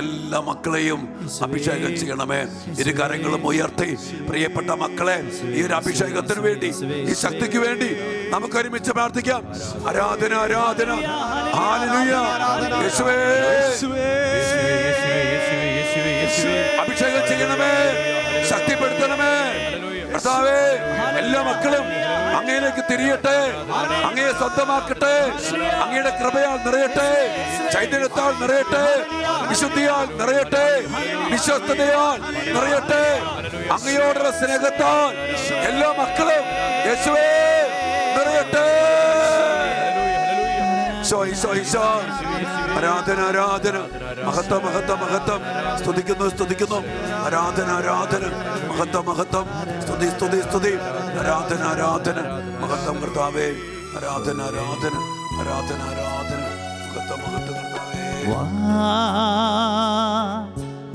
എല്ലാ മക്കളെയും അഭിഷേകം ചെയ്യണമേ. ഇരു കരങ്ങളും ഉയർത്തി പ്രിയപ്പെട്ട മക്കളെ, ഈ ഒരു അഭിഷേകത്തിന് വേണ്ടി, ഈ ശക്തിക്ക് വേണ്ടി നമുക്ക് ഒരുമിച്ച് പ്രാർത്ഥിക്കാം. ആരാധന, ആരാധന, ഹല്ലേലൂയ. യേശുവേ, അഭിഷേകം ചെയ്യണമേ, ശക്തിപ്പെടുത്തണമേ കർത്താവേ. എല്ലാ മക്കളും അങ്ങയിലേക്ക് തിരിയട്ടെ, അങ്ങയെ സ്വന്തമാക്കട്ടെ. അങ്ങയുടെ കൃപയാൽ നിറയട്ടെ, ചൈതന്യത്താൽ നിറയട്ടെ, വിശുദ്ധിയാൽ നിറയട്ടെ, വിശ്വസ്തതയാൽ നിറയട്ടെ. അങ്ങയോടുള്ള സ്നേഹത്താൽ എല്ലാ മക്കളും യേശുവേ നിറയട്ടെ. ആരാധന, ആരാധന, മഹത്വം, മഹത്വം, മഹത്വം. സ്തുതിക്കുന്നു, സ്തുതിക്കുന്നു. ആരാധന, ആരാധന, മഹത്വം, മഹത്വം. സ്തുതി, സ്തുതി, സ്തുതി. ആരാധന, ആരാധന, മഹത്വം കർത്താവേ. ആരാധന, ആരാധന, ആരാധന, ആരാധന, മഹത്വം, മഹത്വം കർത്താവേ.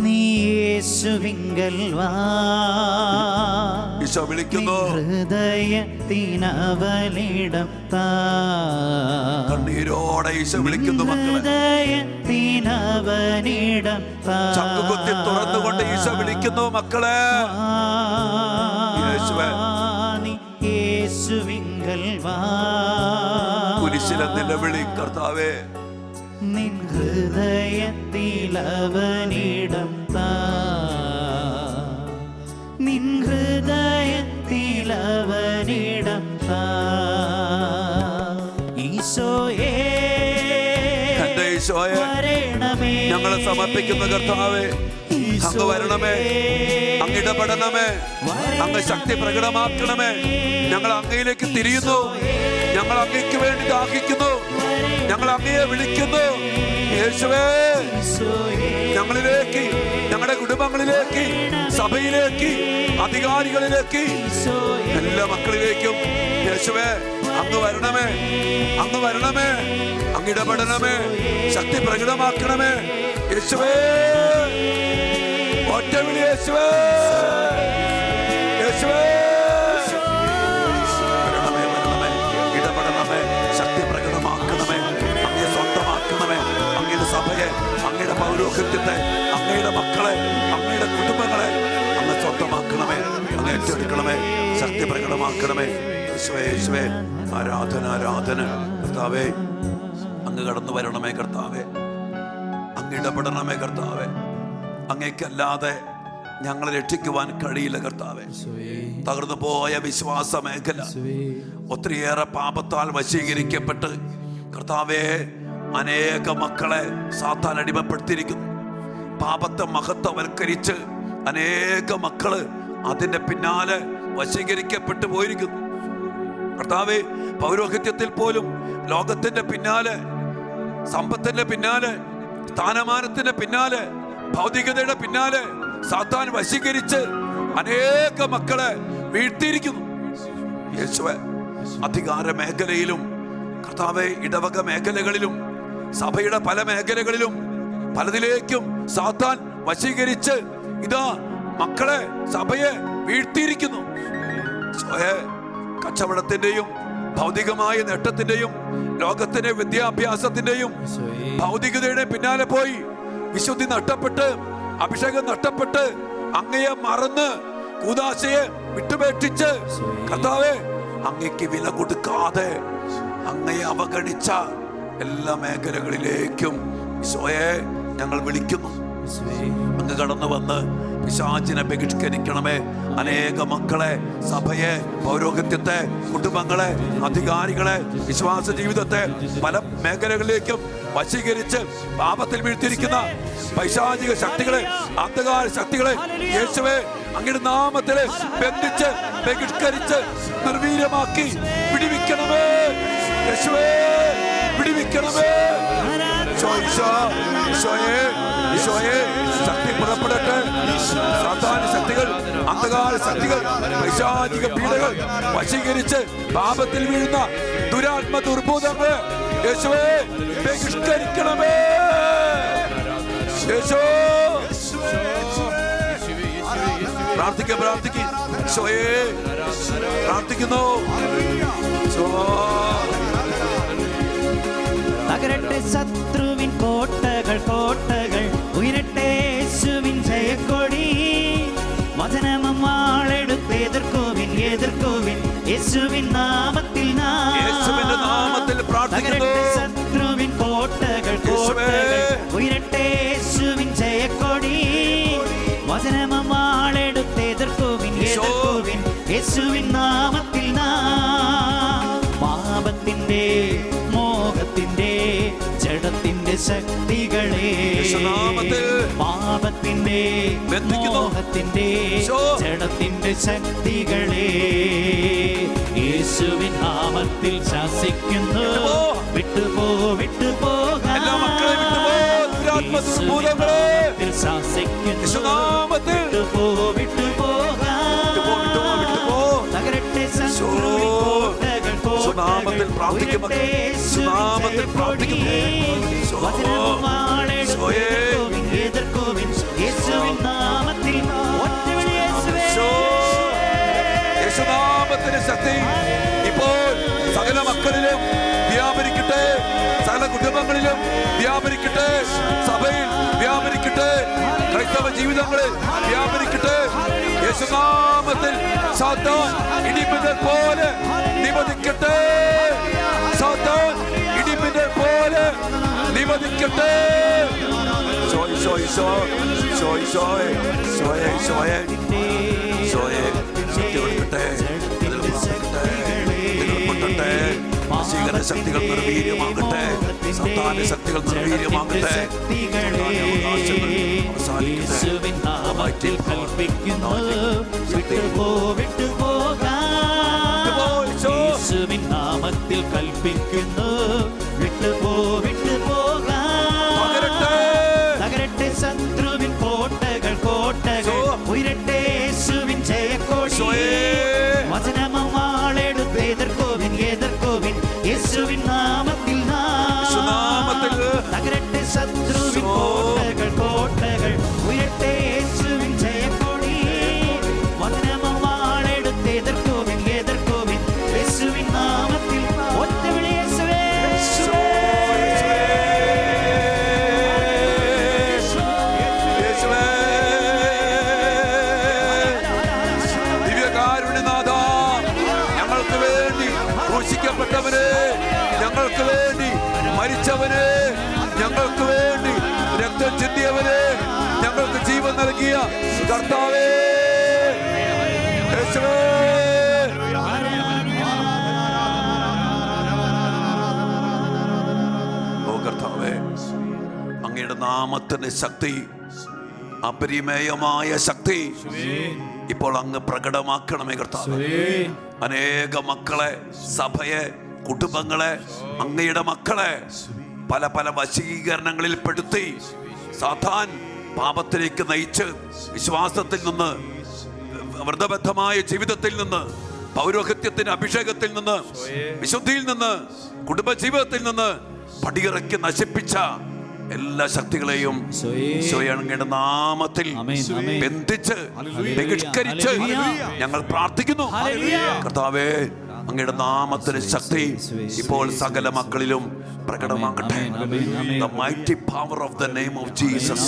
നീ യേശുവിങ്കൽ വാ, ഈശോ വിളിക്കുന്നു. ഹൃദയത്തിനവലിടം താ, കണ്ണീരോടെ ഈശോ വിളിക്കുന്നു മക്കളെ. ഹൃദയത്തിനവലിടം താ, ചങ്കുകുത്തി തുറന്നുകൊണ്ട് ഈശോ വിളിക്കുന്നു മക്കളെ. യേശുവേ, നീ യേശുവിങ്കൽ വാ, കുരിശിലെ നിലവിളി കർത്താവേ. നിൻ ഹൃദയത്തിലവനിടം താ, നിൻ ഹൃദയത്തിലവനിടം താ. ഈശോയേ, എന്റെ ഈശോയെ, ഞങ്ങളെ സമർപ്പിക്കുന്ന കർത്താവേ, അങ്ങ് വരണമേ, അങ്ങ് ഇടപെടണമേ, അങ്ങ് ശക്തി പ്രകടമാക്കണമേ. ഞങ്ങൾ അങ്ങയിലേക്ക് തിരിയുന്നു, ഞങ്ങൾ അങ്ങയ്ക്ക് വേണ്ടി ദാഹിക്കുന്നു, ഞങ്ങൾ അങ്ങയെ വിളിക്കുന്നു. യേശുവേ, ഞങ്ങളിലേക്ക്, ഞങ്ങളുടെ കുടുംബങ്ങളിലേക്ക്, സഭയിലേക്ക്, അധികാരികളിലേക്ക്, എല്ലാ മക്കളിലേക്കും യേശുവേ അങ്ങ് വരണമേ, അങ്ങ് വരണമേ, അങ്ങ് ഇടപെടണമേ, ശക്തി പ്രകടമാക്കണമേ. യേശുവേ, ഒറ്റ വിളി യേശുവേ, യേശുവേ. വരണമേ, വരണമേ, ഇടപെടണമേ, ശക്തി പ്രകടമാക്കണമേ, അങ്ങയെ സ്വന്തമാക്കണമേ. അങ്ങയുടെ സഭയെ, അങ്ങയുടെ പൗരോഹിത്യത്തെ, അങ്ങയുടെ മക്കളെ, അങ്ങയുടെ കുടുംബങ്ങളെ അങ്ങ് സ്വന്തമാക്കണമേ, അങ്ങ് ഏറ്റെടുക്കണമേ, ശക്തി പ്രകടമാക്കണമേ. യേശുവേ, യേശുവേ, ആരാധന, ആരാധന കർത്താവേ. അങ്ങ് കടന്നു വരണമേ കർത്താവേ, അങ്ങ് ഇടപെടണമേ കർത്താവേ. അങ്ങേക്കല്ലാതെ ഞങ്ങളെ രക്ഷിക്കുവാൻ കഴിയില്ല കർത്താവേ. തകർന്നു പോയ വിശ്വാസ മേഖല ഒത്തിരിയേറെ പാപത്താൽ വശീകരിക്കപ്പെട്ട് കർത്താവേ അനേക മക്കളെ സാത്താൻ അടിമപ്പെടുത്തിയിരിക്കുന്നു. പാപത്തെ മഹത്വവൽക്കരിച്ച് അനേക മക്കള് അതിന്റെ പിന്നാലെ വശീകരിക്കപ്പെട്ടു പോയിരിക്കുന്നു കർത്താവേ. പൗരോഹിത്യത്തിൽ പോലും ലോകത്തിന്റെ പിന്നാലെ, സമ്പത്തിന്റെ പിന്നാലെ, സ്ഥാനമാനത്തിന്റെ പിന്നാലെ, ഭൗതികതയുടെ പിന്നാലെ സാത്താൻ വശീകരിച്ച് അനേക മക്കളെ വീഴ്ത്തിയിരിക്കുന്നു. യേശുവേ, അധികാര മേഖലയിലും കർത്താവേ, ഇടവക മേഖലകളിലും, സഭയുടെ പല മേഖലകളിലും പലതിലേക്കും സാത്താൻ വശീകരിച്ച് ഇതാ മക്കളെ, സഭയെ വീഴ്ത്തിയിരിക്കുന്നു. കച്ചവടത്തിന്റെയും ഭൗതികമായ നേട്ടത്തിന്റെയും ലോകത്തിന്റെ വിദ്യാഭ്യാസത്തിന്റെയും ഭൗതികതയുടെ പിന്നാലെ പോയി വിശുദ്ധി നഷ്ടപ്പെട്ട്, അഭിഷേകം നഷ്ടപ്പെട്ട്, അങ്ങയെ മറന്ന്, കൂദാശയെ വിട്ടുപേക്ഷിച്ച് കർത്താവേ അങ്ങയ്ക്ക് വില കൊടുക്കാതെ അങ്ങയെ അവഗണിച്ച എല്ലാ മേഖലകളിലേക്കും ഈശോയെ ഞങ്ങൾ വിളിക്കുന്നു. അങ്ങ് കടന്നു വന്ന് പിശാചിനെ ബഹിഷ്കരിക്കണമേ. അനേക മക്കളെ, സഭയെ, പൗരോഹിത്യത്തെ, കുടുംബങ്ങളെ, അധികാരികളെ, വിശ്വാസ ജീവിതത്തെ പല മേഖലകളിലേക്കും വശീകരിച്ച് പാപത്തിൽ വീഴ്ത്തിയിരിക്കുന്ന പൈശാചിക ശക്തികളെ, അന്ധകാര ശക്തികളെ യേശുവേ അങ്ങയുടെ നാമത്തില് ബന്ധിച്ച് ബഹിഷ്കരിച്ച് നിർവീര്യമാക്കി വിടിവിക്കണമേ യേശുവേ, വിടിവിക്കണമേ. ഈശോയെ ശക്തി പുറപ്പെടട്ടെ. സാത്താന്യ ശക്തികൾ, അന്ധകാര ശക്തികൾ, പൈശാചിക പീഡകൾ വശീകരിച്ച് പാപത്തിൽ വീഴുന്ന ദുരാത്മ ദുർഭൂതങ്ങൾ യേശുവേ ബഹിഷ്കരിക്കണമേ. യേശോ പ്രാർത്ഥിക്കുക. ഈശോയെ പ്രാർത്ഥിക്കുന്നു. തകരട്ടെ ശത്രുവിൻ കോട്ടകൾ, കോട്ടകൾ ഉയരട്ടെ യേശുവിൻ ജയക്കൊടി. വചനമും വാളെടുത്ത് എതിർക്കുവിൻ, എതിർക്കുവിൻ യേശുവിൻ നാമത്തിൽ. യേശുവിന്റെ നാമത്തിൽ പ്രാർത്ഥിക്കുന്നു. തകരട്ടെ ശത്രുവിൻ കോട്ടകൾ, കോട്ടകൾ ഉയരട്ടെ യേശുവിൻ ജയക്കൊടി. വചനമും വാളെടുത്ത് എതിർക്കുവിൻ, എതിർക്കുവിൻ യേശുവിൻ നാമത്തിൽ. പാപത്തിന്റെ മോഹത്തിന്റെ ജഡത്തിന്റെ ശക്തികളെ, പാപത്തിന്റെ മോഹത്തിന്റെ ജഡത്തിന്റെ ശക്തികളെ യേശുവിൻ നാമത്തിൽ ശാസിക്കുന്നു. വിട്ടുപോ, വിട്ടുപോകാൻ ശാസിക്കുന്നു. വിട്ടുപോ, വിട്ടുപോകാൻ. തകരട്ടെ ശത്രുവിൻ കോട്ടകൾ, കോട്ടകൾ ഉയരട്ടെ യേശുവിൻ ജയക്കൊടി. വചനവും വാളെടുത്ത് എതിർക്കുവിൻ യേശുവിൻ നാമത്തിൽ. ഒറ്റവിളി യേശുവേ. യേശുനാമത്തിന്റെ ശക്തി ഇപ്പോൾ സകല മക്കളിലും വ്യാപരിക്കട്ടെ, സകല കുടുംബങ്ങളിലും വ്യാപരിക്കട്ടെ, സഭയിൽ വ്യാപരിക്കട്ടെ, ക്രൈസ്തവ ജീവിതങ്ങളിൽ വ്യാപരിക്കട്ടെ. യേശുനാമത്തിൽ സാത്താൻ ഇടിമിന്നൽ പോലെ നിബന്ധിക്കട്ടെ. സാത്താൻ ഇടിമിന്നൽ പോലെ നിബന്ധിക്കട്ടെ. ശക്തികൾ നിർവീര്യമാകട്ടെ. സാത്താന്യ ശക്തികൾ നിർവീര്യമാകട്ടെ. യേശുവിൻ നാമത്തിൽ കൽപ്പിക്കുന്നു. വിട്ടുപോ, വിട്ടുപോകാൻ. യേശുവിൻ നാമത്തിൽ കൽപ്പിക്കുന്നു. വിട്ടുപോ, വിട്ടുപോകാൻ. തകരട്ടെ ശത്രുവിൻ കോട്ടകൾ, കോട്ടകൾ ഉയരട്ടെ യേശുവിൻ ജയക്കൊടി. വചനമും വാളെടുത്ത് എതിർക്കുവിൻ, എതിർക്കുവിൻ യേശുവിൻ നാമത്തിൽ. തകരട്ടെ ശത്രുവിൻ കോട്ടകൾ, കോട്ടകൾ ഉയരട്ടെ യേശുവിൻ ജയക്കൊടി. വചനമും വാളെടുത്ത് എതിർക്കുവിൻ, എതിർക്കുവിൻ യേശുവിൻ നാമത്തിൽ. ഒറ്റവിളി യേശുവേ. ക്രൂശിക്കപ്പെട്ടവനെ, ഞങ്ങൾക്ക് വേണ്ടി മരിച്ചവനെ, ഞങ്ങൾക്ക് വേണ്ടി രക്തം ചിന്തിയവനെ, ഞങ്ങൾക്ക് ജീവൻ നൽകിയ കർത്താവേ യേശുവേ. ഓ കർത്താവേ, അങ്ങയുടെ നാമത്തിന്റെ ശക്തി, അപരിമേയമായ ശക്തി ഇപ്പോൾ അങ്ങ് പ്രകടമാക്കണമേ കർത്താവേ. അനേക മക്കളെ, സഭയെ, കുടുംബങ്ങളെ, അങ്ങയുടെ മക്കളെ പല പല വശീകരണങ്ങളിൽ പെടുത്തി സാത്താൻ പാപത്തിലേക്ക് നയിച്ച് വിശ്വാസത്തിൽ നിന്ന്, വ്രതബദ്ധമായ ജീവിതത്തിൽ നിന്ന്, പൗരോഹിത്യത്തിന്റെ അഭിഷേകത്തിൽ നിന്ന്, വിശുദ്ധിയിൽ നിന്ന്, കുടുംബജീവിതത്തിൽ നിന്ന് പടിയിറക്കി നശിപ്പിച്ച എല്ലാ ശക്തികളെയും അങ്ങയുടെ നാമത്തിൽ ബന്ധിച്ച് ബഹിഷ്കരിച്ച് ഞങ്ങൾ പ്രാർത്ഥിക്കുന്നു കർത്താവേ. അങ്ങയുടെ നാമത്തിന്റെ ശക്തി ഇപ്പോൾ സകല മക്കളിലും പ്രകടമാകട്ടെ. The mighty power of the name of Jesus.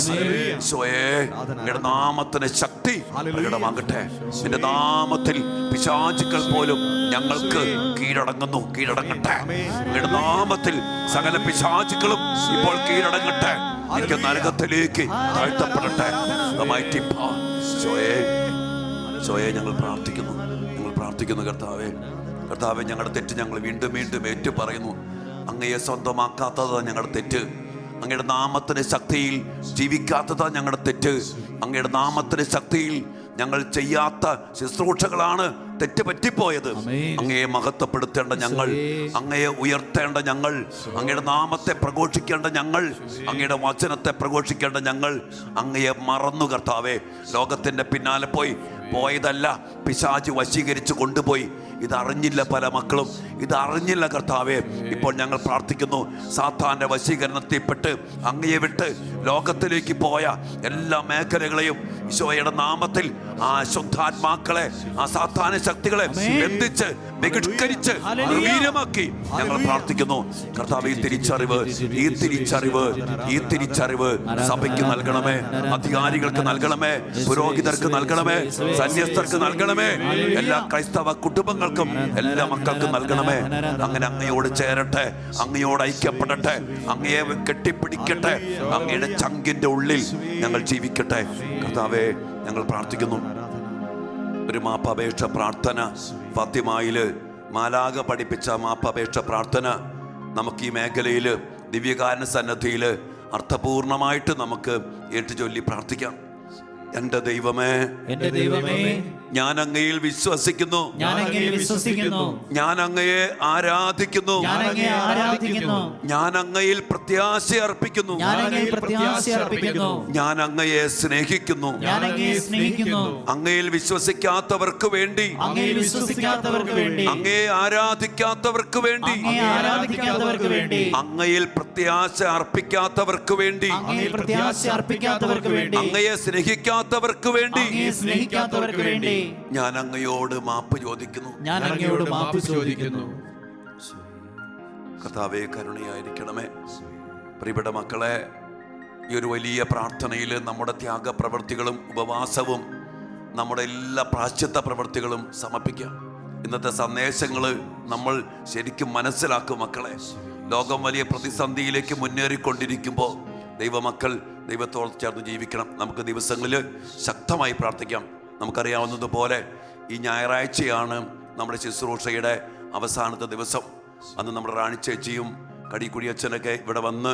അങ്ങയുടെ നാമത്തിന്റെ ശക്തി പ്രകടമാകട്ടെ. നിന്റെ നാമത്തിൽ പിശാചുക്കൾ പോലും ഞങ്ങൾക്ക് കീഴടങ്ങട്ടെ. അങ്ങയുടെ നാമത്തിൽ സകല പിശാചുക്കളും ഇപ്പോൾ കീഴടങ്ങട്ടെ. എനിക്ക് നരകത്തിലേക്ക് താഴ്ത്തപ്പെടട്ടെ. The mighty power. ഞങ്ങൾ പ്രാർത്ഥിക്കുന്നു കർത്താവേ, ഞങ്ങളുടെ തെറ്റ് ഞങ്ങൾ വീണ്ടും വീണ്ടും ഏറ്റു പറയുന്നു. അങ്ങയെ സ്വന്തമാക്കാത്തതാണ് ഞങ്ങളുടെ തെറ്റ്. അങ്ങയുടെ നാമത്തിന്റെ ശക്തിയിൽ ജീവിക്കാത്തതാണ് ഞങ്ങളുടെ തെറ്റ്. അങ്ങയുടെ നാമത്തിന്റെ ശക്തിയിൽ ഞങ്ങൾ ചെയ്യാത്ത ശുശ്രൂഷകളാണ് തെറ്റ് പറ്റിപ്പോയത്. അങ്ങയെ മഹത്വപ്പെടുത്തേണ്ട ഞങ്ങൾ, അങ്ങയെ ഉയർത്തേണ്ട ഞങ്ങൾ, അങ്ങയുടെ നാമത്തെ പ്രഘോഷിക്കേണ്ട ഞങ്ങൾ, അങ്ങയുടെ വചനത്തെ പ്രഘോഷിക്കേണ്ട ഞങ്ങൾ അങ്ങയെ മറന്നു കർത്താവേ. ലോകത്തിൻ്റെ പിന്നാലെ പോയതല്ല, പിശാച് വശീകരിച്ച് കൊണ്ടുപോയി. ഇതറിഞ്ഞില്ല പല മക്കളും, ഇതറിഞ്ഞില്ല കർത്താവേ. ഇപ്പോൾ ഞങ്ങൾ പ്രാർത്ഥിക്കുന്നു, സാത്താൻ്റെ വശീകരണത്തിൽപ്പെട്ട് അങ്ങയെ വിട്ട് ലോകത്തിലേക്ക് പോയ എല്ലാ മേഖലകളെയും ഈശോയുടെ നാമത്തിൽ ആ ശുദ്ധാത്മാക്കളെ, ആ സാത്താന ശക്തികളെ ബന്ധിച്ച് ബഹിഷ്കരിച്ച് നിർവീര്യമാക്കി ഞങ്ങൾ പ്രാർത്ഥിക്കുന്നു കർത്താവേ. ഈ തിരിച്ചറിവ് സഭയ്ക്ക് നൽകണമേ, അധികാരികൾക്ക് നൽകണമേ, പുരോഹിതർക്ക് നൽകണമേ, സന്യസ്തർക്ക് നൽകണമേ, എല്ലാ ക്രൈസ്തവ കുടുംബങ്ങൾക്കും എല്ലാ മക്കൾക്കും നൽകണമേ. അങ്ങനെ അങ്ങയോട് ചേരട്ടെ, അങ്ങയോട് ഐക്യപ്പെടട്ടെ, അങ്ങയെ കെട്ടിപ്പിടിക്കട്ടെ, അങ്ങയുടെ ചങ്കിന്റെ ഉള്ളിൽ ഞങ്ങൾ ജീവിക്കട്ടെ കർത്താവേ. ഞങ്ങൾ പ്രാർത്ഥിക്കുന്നു ഒരു മാപ്പപേക്ഷ പ്രാർത്ഥന, ഫാത്തിമയില് മാലാഖ പഠിപ്പിച്ച മാപ്പപേക്ഷ പ്രാർത്ഥന നമുക്ക് ഈ മേഖലയിൽ ദിവ്യകാരുണ്യ സന്നദ്ധിയിൽ അർത്ഥപൂർണമായിട്ട് നമുക്ക് ഏറ്റുചൊല്ലി പ്രാർത്ഥിക്കാം. എൻ്റെ ദൈവമേ, എൻ്റെ ദൈവമേ, ഞാൻ അങ്ങയിൽ വിശ്വസിക്കുന്നു, ഞാൻ അങ്ങയെ വിശ്വസിക്കുന്നു, ഞാൻ അങ്ങയെ ആരാധിക്കുന്നു, ഞാൻ അങ്ങയെ ആരാധിക്കുന്നു, ഞാൻ അങ്ങയിൽ പ്രത്യാശ അർപ്പിക്കുന്നു, ഞാൻ അങ്ങയിൽ പ്രത്യാശ അർപ്പിക്കുന്നു, ഞാൻ അങ്ങയെ സ്നേഹിക്കുന്നു, ഞാൻ അങ്ങയെ സ്നേഹിക്കുന്നു. അങ്ങയിൽ വിശ്വസിക്കാത്തവർക്ക് വേണ്ടി, അങ്ങയിൽ വിശ്വസിക്കാത്തവർക്ക് വേണ്ടി, അങ്ങയെ ആരാധിക്കാത്തവർക്ക് വേണ്ടി, അങ്ങയെ ആരാധിക്കാത്തവർക്ക് വേണ്ടി, അങ്ങയിൽ പ്രത്യാശ അർപ്പിക്കാത്തവർക്ക് വേണ്ടി, അങ്ങയിൽ പ്രത്യാശ അർപ്പിക്കാത്തവർക്ക് വേണ്ടി, അങ്ങയെ സ്നേഹിക്കാത്തവർക്ക് വേണ്ടി, അങ്ങയെ സ്നേഹിക്കാത്തവർക്ക് വേണ്ടി ഞാൻ അങ്ങയോട് മാപ്പ് ചോദിക്കുന്നു, ഞാൻ അങ്ങയോട് മാപ്പ് ചോദിക്കുന്നു. കർത്താവേ കരുണയായിരിക്കണമേ. പ്രിയപ്പെട്ട മക്കളെ, ഈ ഒരു വലിയ പ്രാർത്ഥനയിൽ നമ്മുടെ ത്യാഗപ്രവൃത്തികളും ഉപവാസവും നമ്മുടെ എല്ലാ പ്രാശ്ചിത്ത പ്രവൃത്തികളും സമർപ്പിക്കാം. ഇന്നത്തെ സന്ദേശങ്ങൾ നമ്മൾ ശരിക്കും മനസ്സിലാക്കും മക്കളെ. ലോകം വലിയ പ്രതിസന്ധിയിലേക്ക് മുന്നേറിക്കൊണ്ടിരിക്കുമ്പോൾ ദൈവമക്കൾ ദൈവത്തോട് ചേർന്ന് ജീവിക്കണം. നമുക്ക് ദിവസങ്ങളിൽ ശക്തമായി പ്രാർത്ഥിക്കാം. നമുക്കറിയാവുന്നതുപോലെ ഈ ഞായറാഴ്ചയാണ് നമ്മുടെ ശുശ്രൂഷയുടെ അവസാനത്തെ ദിവസം. അന്ന് നമ്മുടെ റാണി ചേച്ചിയും കടിക്കുടിയച്ഛനൊക്കെ ഇവിടെ വന്ന്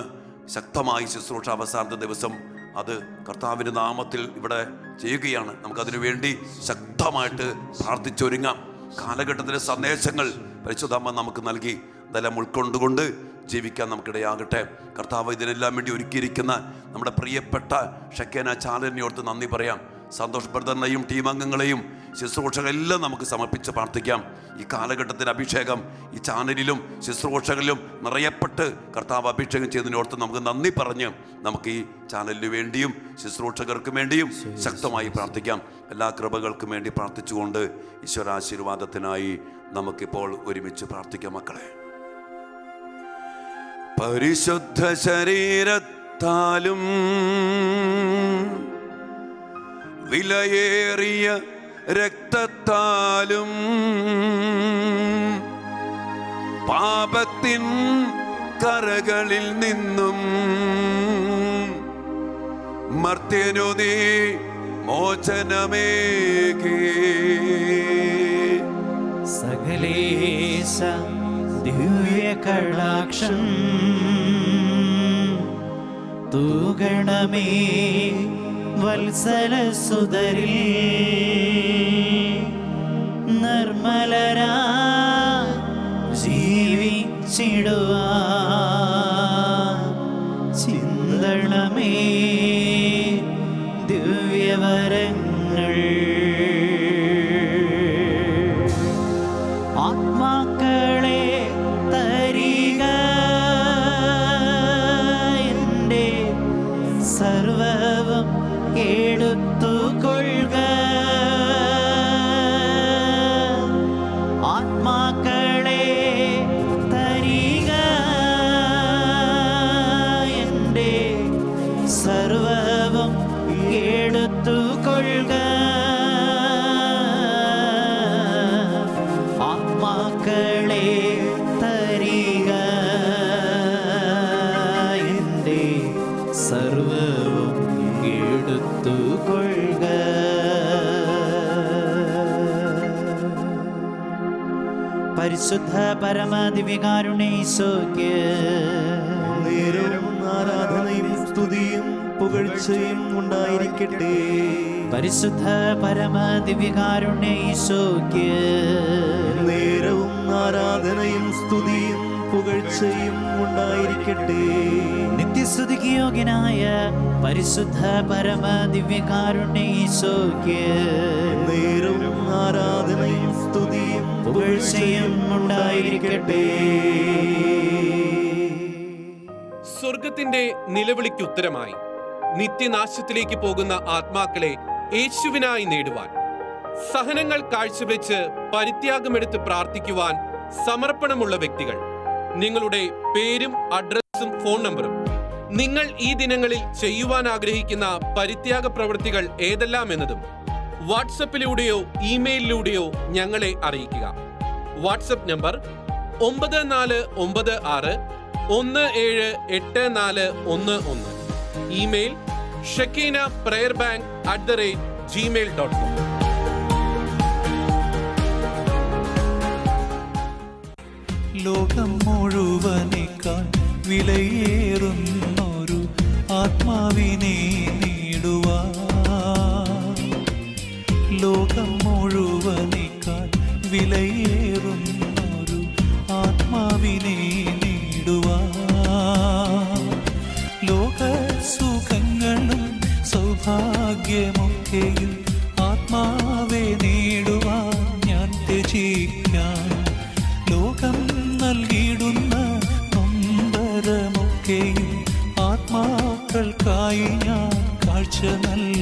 ശക്തമായി ശുശ്രൂഷ അവസാനത്തെ ദിവസം അത് കർത്താവിൻ്റെ നാമത്തിൽ ഇവിടെ ചെയ്യുകയാണ്. നമുക്കതിനു വേണ്ടി ശക്തമായിട്ട് പ്രാർത്ഥിച്ചൊരുങ്ങാം. കാലഘട്ടത്തിലെ സന്ദേശങ്ങൾ പരിശുദ്ധാമ്മ നമുക്ക് നൽകി ഇതെല്ലാം ഉൾക്കൊണ്ടുകൊണ്ട് ജീവിക്കാൻ നമുക്കിടയാകട്ടെ. കർത്താവ് ഇതിനെല്ലാം വേണ്ടി ഒരുക്കിയിരിക്കുന്ന നമ്മുടെ പ്രിയപ്പെട്ട ഷക്കേന ചാലനെയോർത്ത് നന്ദി പറയാം. സന്തോഷ് ബ്രദറിനെയും ടീം അംഗങ്ങളെയും ശുശ്രൂഷകളെല്ലാം നമുക്ക് സമർപ്പിച്ച് പ്രാർത്ഥിക്കാം. ഈ കാലഘട്ടത്തിന് അഭിഷേകം ഈ ചാനലിലും ശുശ്രൂഷകളിലും നിറയപ്പെട്ട് കർത്താവ് അഭിഷേകം ചെയ്തതിനോർത്ത് നമുക്ക് നന്ദി പറഞ്ഞ് നമുക്ക് ഈ ചാനലിന് വേണ്ടിയും ശുശ്രൂഷകർക്കും വേണ്ടിയും ശക്തമായി പ്രാർത്ഥിക്കാം. എല്ലാ കൃപകൾക്കും വേണ്ടി പ്രാർത്ഥിച്ചുകൊണ്ട് ഈശ്വരാശീർവാദത്തിനായി നമുക്കിപ്പോൾ ഒരുമിച്ച് പ്രാർത്ഥിക്കാം. മക്കളെ, പരിശുദ്ധ ശരീരത്താലും വിലയേറിയ രക്തത്താലും പാപത്തിൻ കറകളിൽ നിന്നും മർത്യനു നീ മോചനമേകി. സകലേശ ദിവ്യ കടാക്ഷം തൂഗണമേ വത്സല സുതരിൽ നിർമ്മലരാ ജീവിച്ചിടുവാ ചിന്തണമേ ദിവ്യവരങ്ങൾ. ആത്മാക്കളെ തരിക എൻ്റെ സർവവും എടുത്തുകൊള്ളുക. ആത്മാക്കളെ തരിക എൻ്റെ സർവവും എടുത്തുകൊള്ളുക. ആത്മാക്കളെ തരിക എൻ്റെ സർവവും എടുത്തുകൊള്ളുക. പരിശുദ്ധ പരമദിവ്യകാരുണ്യേശോയ്ക്ക് നേരവും ആരാധനയും സ്തുതിയും പുകഴ്ചയും ഉണ്ടായിരിക്കട്ടെ. പരിശുദ്ധ പരമ ദിവ്യകാരുണ്യ ഈശോയ്ക്ക് നേരവും ആരാധനയും സ്തുതിയും പുകഴ്ചയും ഉണ്ടായിരിക്കട്ടെ. നിത്യസ്തുതിക്ക് യോഗ്യനായ പരിശുദ്ധ പരമ ദിവ്യകാരുണ്യ ഈശോയ്ക്ക് നേരവും ആരാധനയും സ്തുതിയും പുകഴ്ചയും ഉണ്ടായിരിക്കട്ടെ. സ്വർഗത്തിന്റെ നിലവിളിക്ക് ഉത്തരമായി നിത്യനാശത്തിലേക്ക് പോകുന്ന ആത്മാക്കളെ യേശുവിനായി നേടുവാൻ, സഹനങ്ങൾ കാഴ്ചവെച്ച് പരിത്യാഗമെടുത്ത് പ്രാർത്ഥിക്കുവാൻ സമർപ്പണമുള്ള വ്യക്തികൾ, നിങ്ങളുടെ പേരും അഡ്രസ്സും ഫോൺ നമ്പറും, നിങ്ങൾ ഈ ദിനങ്ങളിൽ ചെയ്യുവാൻ ആഗ്രഹിക്കുന്ന പരിത്യാഗ പ്രവൃത്തികൾ ഏതെല്ലാം എന്നതും വാട്സപ്പിലൂടെയോ ഇമെയിലിലൂടെയോ ഞങ്ങളെ അറിയിക്കുക. WhatsApp number 9496178411. Email shekinaprayerbank@gmail.com. ലോകം മുഴുവനേക്കാൾ വിലയേറുന്നൊരു ആത്മാവിനെ നേടുവാൻ, ലോകം മുഴുവനേക്കാൾ വിലയേറുന്നൊരു ആത്മാവിനെ നേടുവാൻ, ലോക സുഖങ്ങളും സൗഭാഗ്യമൊക്കെയും ആത്മാവെ നേടുവാൻ ഞാൻ ത്യജിക്കാം. ലോകം നൽകിയിടുന്ന നൊമ്പരമൊക്കെയും ആത്മാക്കൾക്കായി ഞാൻ കാഴ്ച നൽകാം.